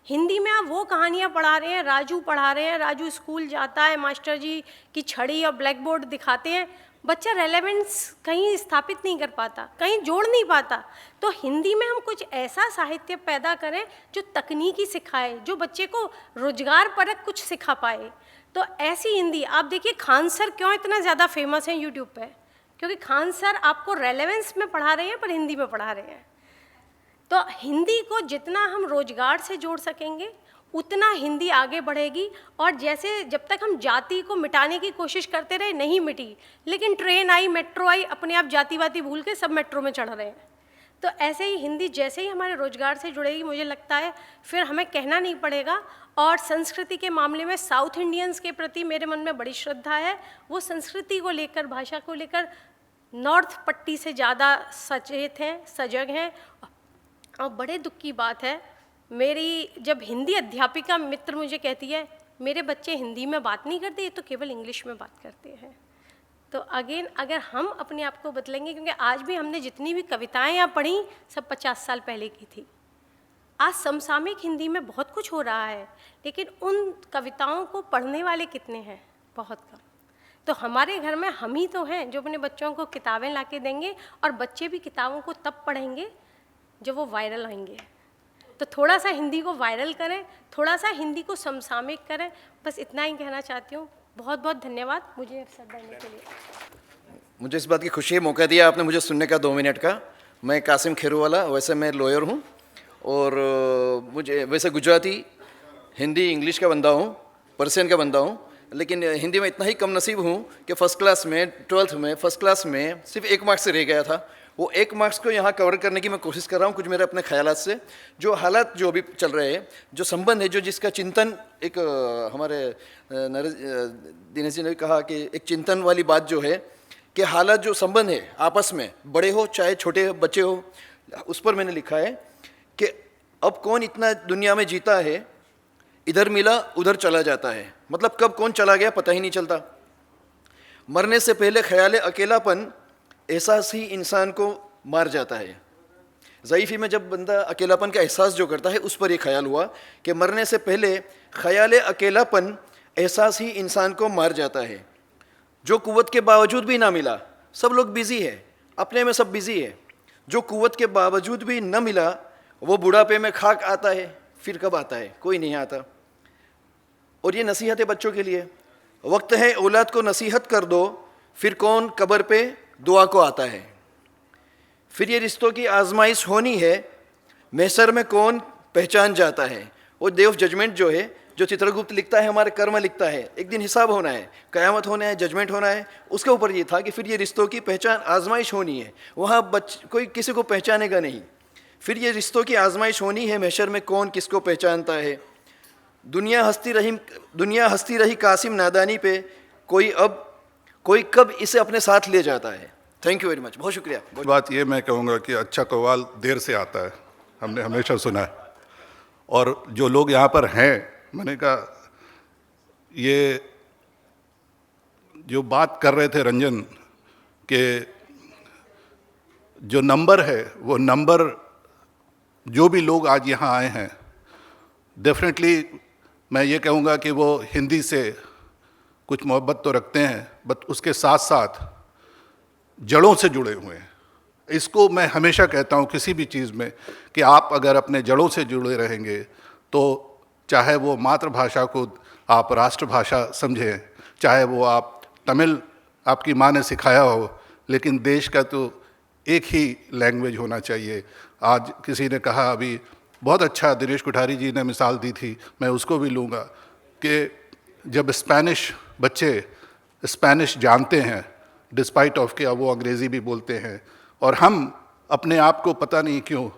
Speaker 10: हिंदी में आप वो कहानियाँ पढ़ा रहे हैं, राजू पढ़ा रहे हैं, राजू स्कूल जाता है, मास्टर जी की छड़ी और ब्लैक बोर्ड दिखाते हैं, बच्चा रेलेवेंस कहीं स्थापित नहीं कर पाता, कहीं जोड़ नहीं पाता। तो हिंदी में हम कुछ ऐसा साहित्य पैदा करें जो तकनीकी सिखाए, जो बच्चे को रोजगार परक कुछ सिखा पाए। तो ऐसी हिंदी, आप देखिए खान सर क्यों इतना ज़्यादा फेमस हैं यूट्यूब पे, क्योंकि खान सर आपको रेलेवेंस में पढ़ा रहे हैं पर हिंदी में पढ़ा रहे हैं। तो हिंदी को जितना हम रोजगार से जोड़ सकेंगे उतना हिंदी आगे बढ़ेगी। और जैसे जब तक हम जाति को मिटाने की कोशिश करते रहे, नहीं मिटी, लेकिन ट्रेन आई, मेट्रो आई, अपने आप जातिवादी भूल के सब मेट्रो में चढ़ रहे हैं। तो ऐसे ही हिंदी जैसे ही हमारे रोजगार से जुड़ेगी, मुझे लगता है फिर हमें कहना नहीं पड़ेगा। और संस्कृति के मामले में साउथ इंडियंस के प्रति मेरे मन में बड़ी श्रद्धा है। वो संस्कृति को लेकर, भाषा को लेकर नॉर्थ पट्टी से ज़्यादा सचेत हैं, सजग हैं। और बड़े दुख की बात है, मेरी जब हिंदी अध्यापिका मित्र मुझे कहती है मेरे बच्चे हिंदी में बात नहीं करते, ये तो केवल इंग्लिश में बात करते हैं। तो अगेन अगर हम अपने आप को बदलेंगे, क्योंकि आज भी हमने जितनी भी कविताएं यहाँ पढ़ी सब 50 साल पहले की थी। आज समसामयिक हिंदी में बहुत कुछ हो रहा है, लेकिन उन कविताओं को पढ़ने वाले कितने हैं? बहुत कम। तो हमारे घर में हम ही तो हैं जो अपने बच्चों को किताबें ला के देंगे, और बच्चे भी किताबों को तब पढ़ेंगे जब वो वायरल होंगे। तो थोड़ा सा हिंदी को वायरल करें, थोड़ा सा हिंदी को समसामयिक करें, बस इतना ही कहना चाहती हूँ। बहुत बहुत धन्यवाद मुझे अवसर देने के लिए।
Speaker 11: मुझे इस बात की खुशी है, मौका दिया आपने मुझे सुनने का 2 मिनट का। मैं कासिम खेरूवाला, वैसे मैं लॉयर हूँ और मुझे वैसे गुजराती, हिंदी, इंग्लिश का बंदा हूँ, पर्शियन का बंदा हूँ, लेकिन हिंदी में इतना ही कम नसीब हूँ कि फर्स्ट क्लास में 12th में फर्स्ट क्लास में सिर्फ 1 मार्क्स से रह गया था। वो 1 मार्क्स को यहाँ कवर करने की मैं कोशिश कर रहा हूँ, कुछ मेरे अपने ख्यालात से। जो हालात जो अभी चल रहे हैं, जो संबंध है, जो जिसका चिंतन, एक हमारे दिनेश जी ने कहा कि एक चिंतन वाली बात जो है कि हालात जो संबंध है आपस में, बड़े हो चाहे छोटे बच्चे हो, उस पर मैंने लिखा है कि अब कौन इतना दुनिया में जीता है, इधर मिला उधर चला जाता है। मतलब कब कौन चला गया पता ही नहीं चलता। मरने से पहले ख्याल अकेलापन, एहसास ही इंसान को मार जाता है। ज़ईफ़ी में जब बंदा अकेलापन का एहसास जो करता है, उस पर यह ख्याल हुआ कि मरने से पहले ख्याल अकेलापन, एहसास ही इंसान को मार जाता है। जो कुव्वत के बावजूद भी ना मिला, सब लोग बिज़ी है, अपने में सब बिज़ी है। जो कुव्वत के बावजूद भी न मिला, वो बुढ़ापे में खाक आता है, फिर कब आता है? कोई नहीं आता। और ये नसीहत है बच्चों के लिए। वक्त है औलाद को नसीहत कर दो, फिर कौन कब्र पे दुआ को आता है। फिर ये रिश्तों की आजमाइश होनी है, महशर में कौन पहचान जाता है। वो डे ऑफ जजमेंट जो है, जो चित्रगुप्त लिखता है, हमारे कर्म लिखता है, एक दिन हिसाब होना है, क़यामत होना है, जजमेंट होना है। उसके ऊपर ये था कि फिर ये रिश्तों की पहचान आजमाइश होनी है। वहाँ कोई किसी को पहचानेगा नहीं। फिर ये रिश्तों की आजमाइश होनी है, महशर में कौन किसको पहचानता है। दुनिया हंसती रही कासिम नादानी पे, कोई कब इसे अपने साथ ले जाता है। थैंक यू वेरी मच, बहुत शुक्रिया।
Speaker 12: बात ये मैं कहूँगा कि अच्छा कव्वाल देर से आता है, हमने हमेशा सुना है। और जो लोग यहाँ पर हैं, मैंने कहा ये जो बात कर रहे थे रंजन के जो नंबर है, वो नंबर जो भी लोग आज यहाँ आए हैं, डेफिनेटली मैं ये कहूँगा कि वो हिंदी से कुछ मोहब्बत तो रखते हैं, बट उसके साथ साथ जड़ों से जुड़े हुए हैं। इसको मैं हमेशा कहता हूँ किसी भी चीज़ में कि आप अगर अपने जड़ों से जुड़े रहेंगे तो चाहे वो मातृभाषा को आप राष्ट्रभाषा समझें, चाहे वो आप तमिल आपकी माँ ने सिखाया हो, लेकिन देश का तो एक ही लैंग्वेज होना चाहिए। आज किसी ने कहा, अभी बहुत अच्छा दिनेश कोठारी जी ने मिसाल दी थी, मैं उसको भी लूँगा कि जब स्पेनिश बच्चे स्पेनिश जानते हैं डिस्पाइट ऑफ कि वो अंग्रेज़ी भी बोलते हैं, और हम अपने आप को पता नहीं क्यों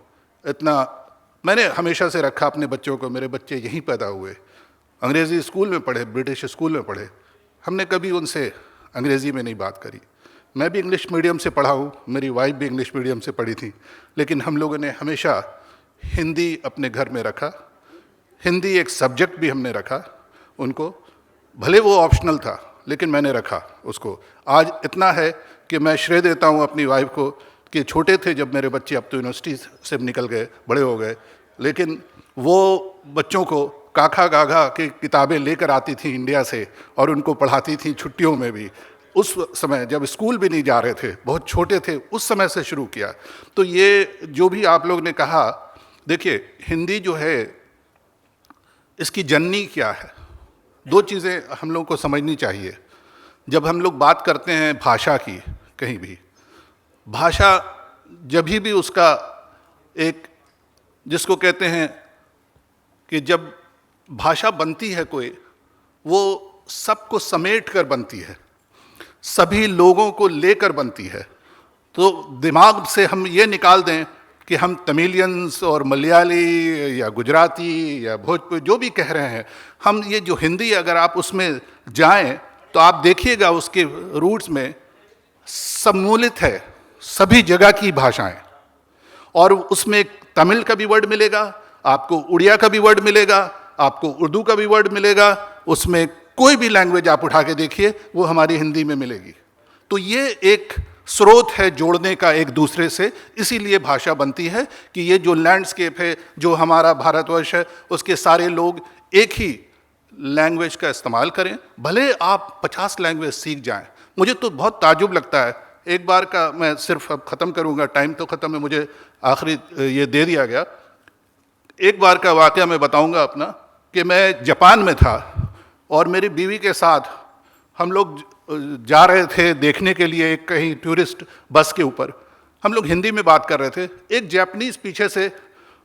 Speaker 12: इतना, मैंने हमेशा से रखा अपने बच्चों को, मेरे बच्चे यहीं पैदा हुए, अंग्रेज़ी स्कूल में पढ़े, ब्रिटिश स्कूल में पढ़े, हमने कभी उनसे अंग्रेज़ी में नहीं बात करी। मैं भी इंग्लिश मीडियम से पढ़ा हूँ, मेरी वाइफ भी इंग्लिश मीडियम से पढ़ी थी, लेकिन हम लोगों ने हमेशा हिंदी अपने घर में रखा। हिंदी एक सब्जेक्ट भी हमने रखा उनको, भले वो ऑप्शनल था लेकिन मैंने रखा उसको। आज इतना है कि मैं श्रेय देता हूँ अपनी वाइफ को कि छोटे थे जब मेरे बच्चे, अब तो यूनिवर्सिटी से निकल गए, बड़े हो गए, लेकिन वो बच्चों को काका गागा की किताबें लेकर आती थी इंडिया से और उनको पढ़ाती थी छुट्टियों में भी। उस समय जब स्कूल भी नहीं जा रहे थे, बहुत छोटे थे, उस समय से शुरू किया। तो ये जो भी आप लोग ने कहा, देखिए हिंदी जो है इसकी जननी क्या है, 2 चीज़ें हम लोग को समझनी चाहिए। जब हम लोग बात करते हैं भाषा की, कहीं भी भाषा जब भी उसका एक, जिसको कहते हैं कि जब भाषा बनती है कोई, वो सबको समेट कर बनती है, सभी लोगों को लेकर बनती है। तो दिमाग से हम ये निकाल दें कि हम तमिलियंस और मलयाली या गुजराती या भोजपुरी जो भी कह रहे हैं, हम ये जो हिंदी अगर आप उसमें जाएं तो आप देखिएगा उसके रूट्स में सम्मिलित है सभी जगह की भाषाएं, और उसमें तमिल का भी वर्ड मिलेगा, आपको उड़िया का भी वर्ड मिलेगा, आपको उर्दू का भी वर्ड मिलेगा, उसमें कोई भी लैंग्वेज आप उठा के देखिए वो हमारी हिंदी में मिलेगी। तो ये एक स्रोत है जोड़ने का एक दूसरे से, इसीलिए भाषा बनती है कि ये जो लैंडस्केप है, जो हमारा भारतवर्ष है, उसके सारे लोग एक ही लैंग्वेज का इस्तेमाल करें, भले आप 50 लैंग्वेज सीख जाएं। मुझे तो बहुत ताजुब लगता है, एक बार का मैं सिर्फ अब ख़त्म करूंगा, टाइम तो ख़त्म है, मुझे आखिरी ये दे दिया गया। एक बार का वाक़या मैं बताऊंगा अपना, कि मैं जापान में था और मेरी बीवी के साथ हम लोग जा रहे थे देखने के लिए एक कहीं टूरिस्ट बस के ऊपर। हम लोग हिंदी में बात कर रहे थे, एक जापानीज़ पीछे से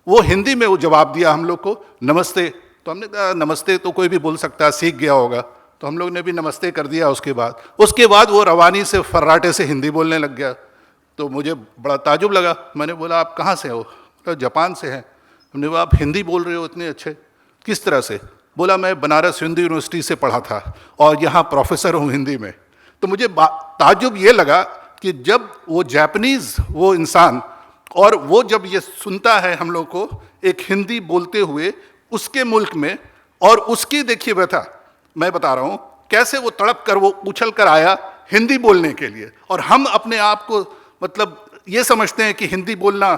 Speaker 12: वो हिंदी में वो जवाब दिया हम लोग को, नमस्ते। तो हमने कहा नमस्ते तो कोई भी बोल सकता है, सीख गया होगा, तो हम लोग ने भी नमस्ते कर दिया। उसके बाद वो रवानी से फर्राटे से हिंदी बोलने लग गया। तो मुझे बड़ा ताजुब लगा, मैंने बोला आप कहाँ से हो? बोला जापान से हैं। हमने बोला आप हिंदी बोल रहे हो इतने अच्छे, किस तरह से? बोला मैं बनारस हिंदू यूनिवर्सिटी से पढ़ा था और यहाँ प्रोफेसर हूँ हिंदी में। तो मुझे ताजुब ये लगा कि जब वो जापानीज़ वो इंसान, और वो जब ये सुनता है हम लोग को एक हिंदी बोलते हुए उसके मुल्क में, और उसकी देखिए व्यथा, मैं बता रहा हूँ कैसे वो तड़प कर वो उछल कर आया हिंदी बोलने के लिए, और हम अपने आप को मतलब ये समझते हैं कि हिंदी बोलना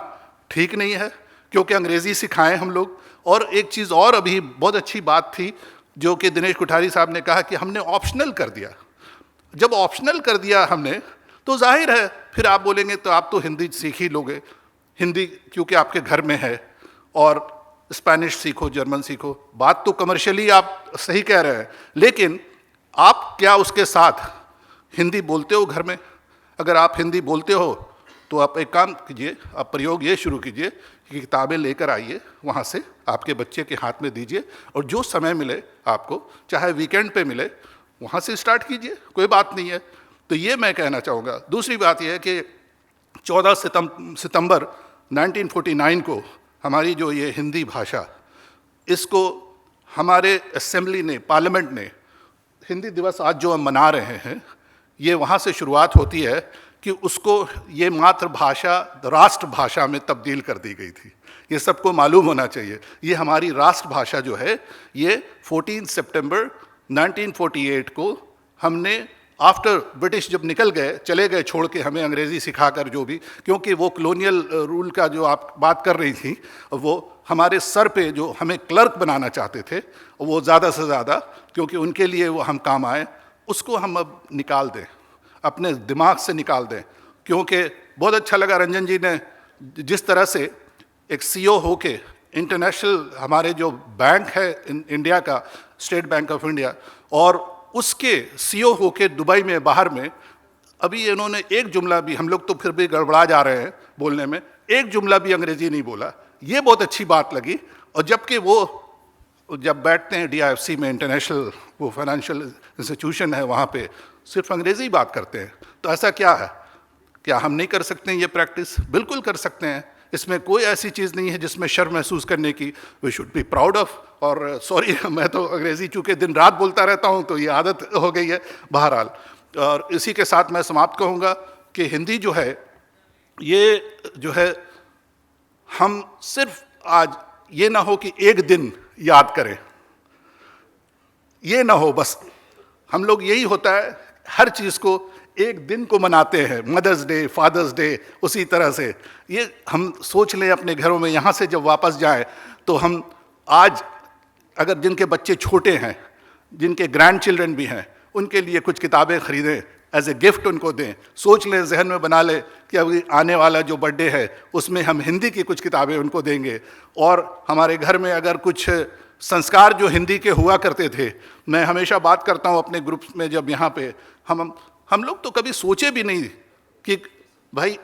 Speaker 12: ठीक नहीं है क्योंकि अंग्रेज़ी सिखाएं हम लोग। और एक चीज़ और अभी बहुत अच्छी बात थी जो कि दिनेश कोठारी साहब ने कहा कि हमने ऑप्शनल कर दिया। जब ऑप्शनल कर दिया हमने तो जाहिर है फिर आप बोलेंगे तो आप तो हिंदी सीख ही लोगे, हिंदी क्योंकि आपके घर में है, और स्पेनिश सीखो, जर्मन सीखो। बात तो कमर्शियली आप सही कह रहे हैं, लेकिन आप क्या उसके साथ हिंदी बोलते हो घर में? अगर आप हिंदी बोलते हो तो आप एक काम कीजिए, आप प्रयोग ये शुरू कीजिए कि किताबें लेकर आइए, वहाँ से आपके बच्चे के हाथ में दीजिए, और जो समय मिले आपको, चाहे वीकेंड पे मिले, वहाँ से स्टार्ट कीजिए, कोई बात नहीं है। तो ये मैं कहना चाहूँगा। दूसरी बात यह है कि 14 सितंबर 1949 को हमारी जो ये हिंदी भाषा, इसको हमारे असेंबली ने, पार्लियामेंट ने, हिंदी दिवस आज जो हम मना रहे हैं, ये वहाँ से शुरुआत होती है कि उसको ये मातृभाषा राष्ट्रभाषा में तब्दील कर दी गई थी। ये सबको मालूम होना चाहिए। ये हमारी राष्ट्रभाषा जो है, ये 14 सितंबर 1948 को हमने, आफ्टर ब्रिटिश जब निकल गए, चले गए छोड़ के हमें अंग्रेज़ी सिखाकर, जो भी, क्योंकि वो कॉलोनियल रूल का जो आप बात कर रही थी, वो हमारे सर पे जो हमें क्लर्क बनाना चाहते थे, वो ज़्यादा से ज़्यादा, क्योंकि उनके लिए वो हम काम आए, उसको हम अब निकाल दें, अपने दिमाग से निकाल दें। क्योंकि बहुत अच्छा लगा रंजन जी ने जिस तरह से एक CEO होके इंटरनेशनल, हमारे जो बैंक है इंडिया का, स्टेट बैंक ऑफ इंडिया, और उसके CEO होके दुबई में, बाहर में, अभी इन्होंने एक जुमला भी, हम लोग तो फिर भी गड़बड़ा जा रहे हैं बोलने में, एक जुमला भी अंग्रेजी नहीं बोला। ये बहुत अच्छी बात लगी। और जबकि वो जब बैठते हैं DIFC में, इंटरनेशनल वो फाइनेंशियल इंस्टीट्यूशन है, वहाँ पे सिर्फ अंग्रेज़ी बात करते हैं। तो ऐसा क्या है? क्या हम नहीं कर सकते हैं ये प्रैक्टिस? बिल्कुल कर सकते हैं। इसमें कोई ऐसी चीज़ नहीं है जिसमें शर्म महसूस करने की। We should be proud of. और सॉरी, मैं तो अंग्रेज़ी चूँकि दिन रात बोलता रहता हूँ तो ये आदत हो गई है, बहरहाल। और इसी के साथ मैं समाप्त कहूँगा कि हिंदी जो है, ये जो है, हम सिर्फ आज ये ना हो कि एक दिन याद करें, ये ना हो बस। हम लोग यही होता है, हर चीज़ को एक दिन को मनाते हैं, मदर्स डे, फादर्स डे, उसी तरह से ये हम सोच लें अपने घरों में। यहाँ से जब वापस जाएं तो हम आज, अगर जिनके बच्चे छोटे हैं, जिनके ग्रैंड चिल्ड्रन भी हैं, उनके लिए कुछ किताबें खरीदें, एज ए गिफ्ट उनको दें। सोच लें, जहन में बना लें कि अभी आने वाला जो बर्थडे है उसमें हम हिंदी की कुछ किताबें उनको देंगे। और हमारे घर में अगर कुछ संस्कार जो हिंदी के हुआ करते थे, मैं हमेशा बात करता हूँ अपने ग्रुप में, जब यहाँ पे हम लोग तो कभी सोचे भी नहीं कि भाई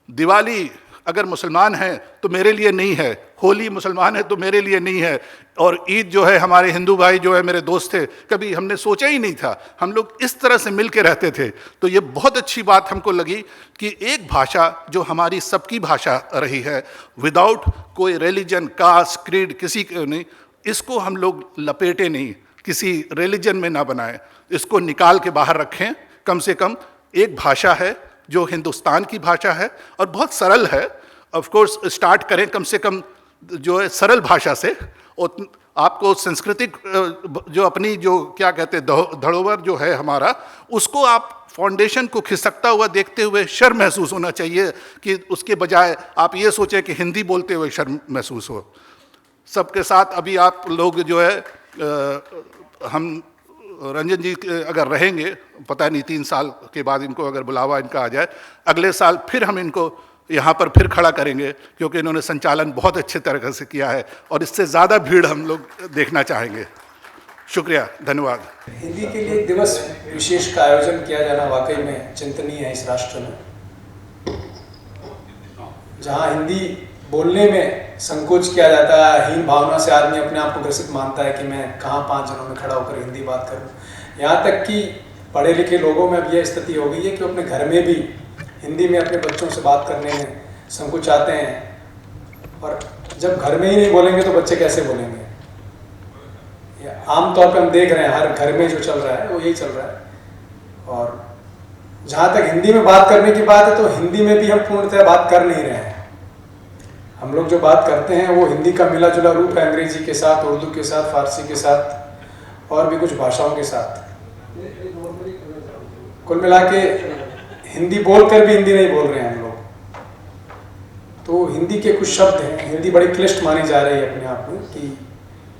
Speaker 12: दिवाली अगर मुसलमान हैं तो मेरे लिए नहीं है, होली मुसलमान है तो मेरे लिए नहीं है, और ईद जो है हमारे हिंदू भाई जो है मेरे दोस्त थे, कभी हमने सोचा ही नहीं था। हम लोग इस तरह से मिल के रहते थे। तो ये बहुत अच्छी बात हमको लगी कि एक भाषा जो हमारी सबकी भाषा रही है, विदाउट कोई रिलीजन, कास्ट, क्रीड, किसी को नहीं, इसको हम लोग लपेटे नहीं, किसी रिलीजन में ना बनाए, इसको निकाल के बाहर रखें। कम से कम एक भाषा है जो हिंदुस्तान की भाषा है और बहुत सरल है। ऑफ कोर्स स्टार्ट करें कम से कम जो है सरल भाषा से, और आपको सांस्कृतिक जो अपनी जो क्या कहते हैं धरोहर जो है हमारा, उसको आप फाउंडेशन को खिसकता हुआ देखते हुए शर्म महसूस होना चाहिए कि उसके बजाय आप ये सोचें कि हिंदी बोलते हुए शर्म महसूस हो। सबके साथ अभी आप लोग जो है हम रंजन जी अगर रहेंगे, पता नहीं 3 साल के बाद इनको अगर बुलावा इनका आ जाए, अगले साल फिर हम इनको यहाँ पर फिर खड़ा करेंगे, क्योंकि इन्होंने संचालन बहुत अच्छे तरीके से किया है और इससे ज़्यादा भीड़ हम लोग देखना चाहेंगे। शुक्रिया, धन्यवाद।
Speaker 13: हिंदी के लिए एक दिवस विशेष का आयोजन किया जाना वाकई में चिंतनीय है इस राष्ट्र में, जहाँ हिंदी बोलने में संकोच किया जाता है, हीन भावना से आदमी अपने आप को ग्रसित मानता है कि मैं कहाँ 5 जनों में खड़ा होकर हिंदी बात करूँ। यहाँ तक कि पढ़े लिखे लोगों में अब यह स्थिति हो गई है कि अपने घर में भी हिंदी में अपने बच्चों से बात करने में संकोचाते हैं, और जब घर में ही नहीं बोलेंगे तो बच्चे कैसे बोलेंगे। आमतौर पर हम देख रहे हैं हर घर में जो चल रहा है वो यही चल रहा है। और जहाँ तक हिंदी में बात करने की बात है तो हिंदी में भी हम पूर्णतः बात कर नहीं रहे हैं। हम लोग जो बात करते हैं वो हिंदी का मिला जुला रूप है अंग्रेजी के साथ, उर्दू के साथ, फारसी के साथ और भी कुछ भाषाओं के साथ। कुल मिला के हिंदी बोलकर भी हिंदी नहीं बोल रहे हैं हम लोग। तो हिंदी के कुछ शब्द हैं, हिंदी बड़ी क्लिष्ट मानी जा रही है अपने आप में, कि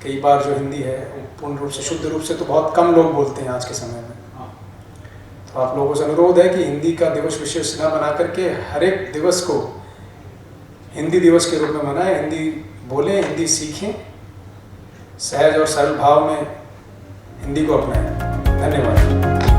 Speaker 13: कई बार जो हिंदी है पूर्ण रूप से, शुद्ध रूप से तो बहुत कम लोग बोलते हैं आज के समय में। तो आप लोगों से अनुरोध है कि हिंदी का दिवस विशेष न बना करके हर एक दिवस को हिंदी दिवस के रूप में मनाएं, हिंदी बोलें, हिंदी सीखें, सहज और सरल भाव में हिंदी को अपनाएं। धन्यवाद।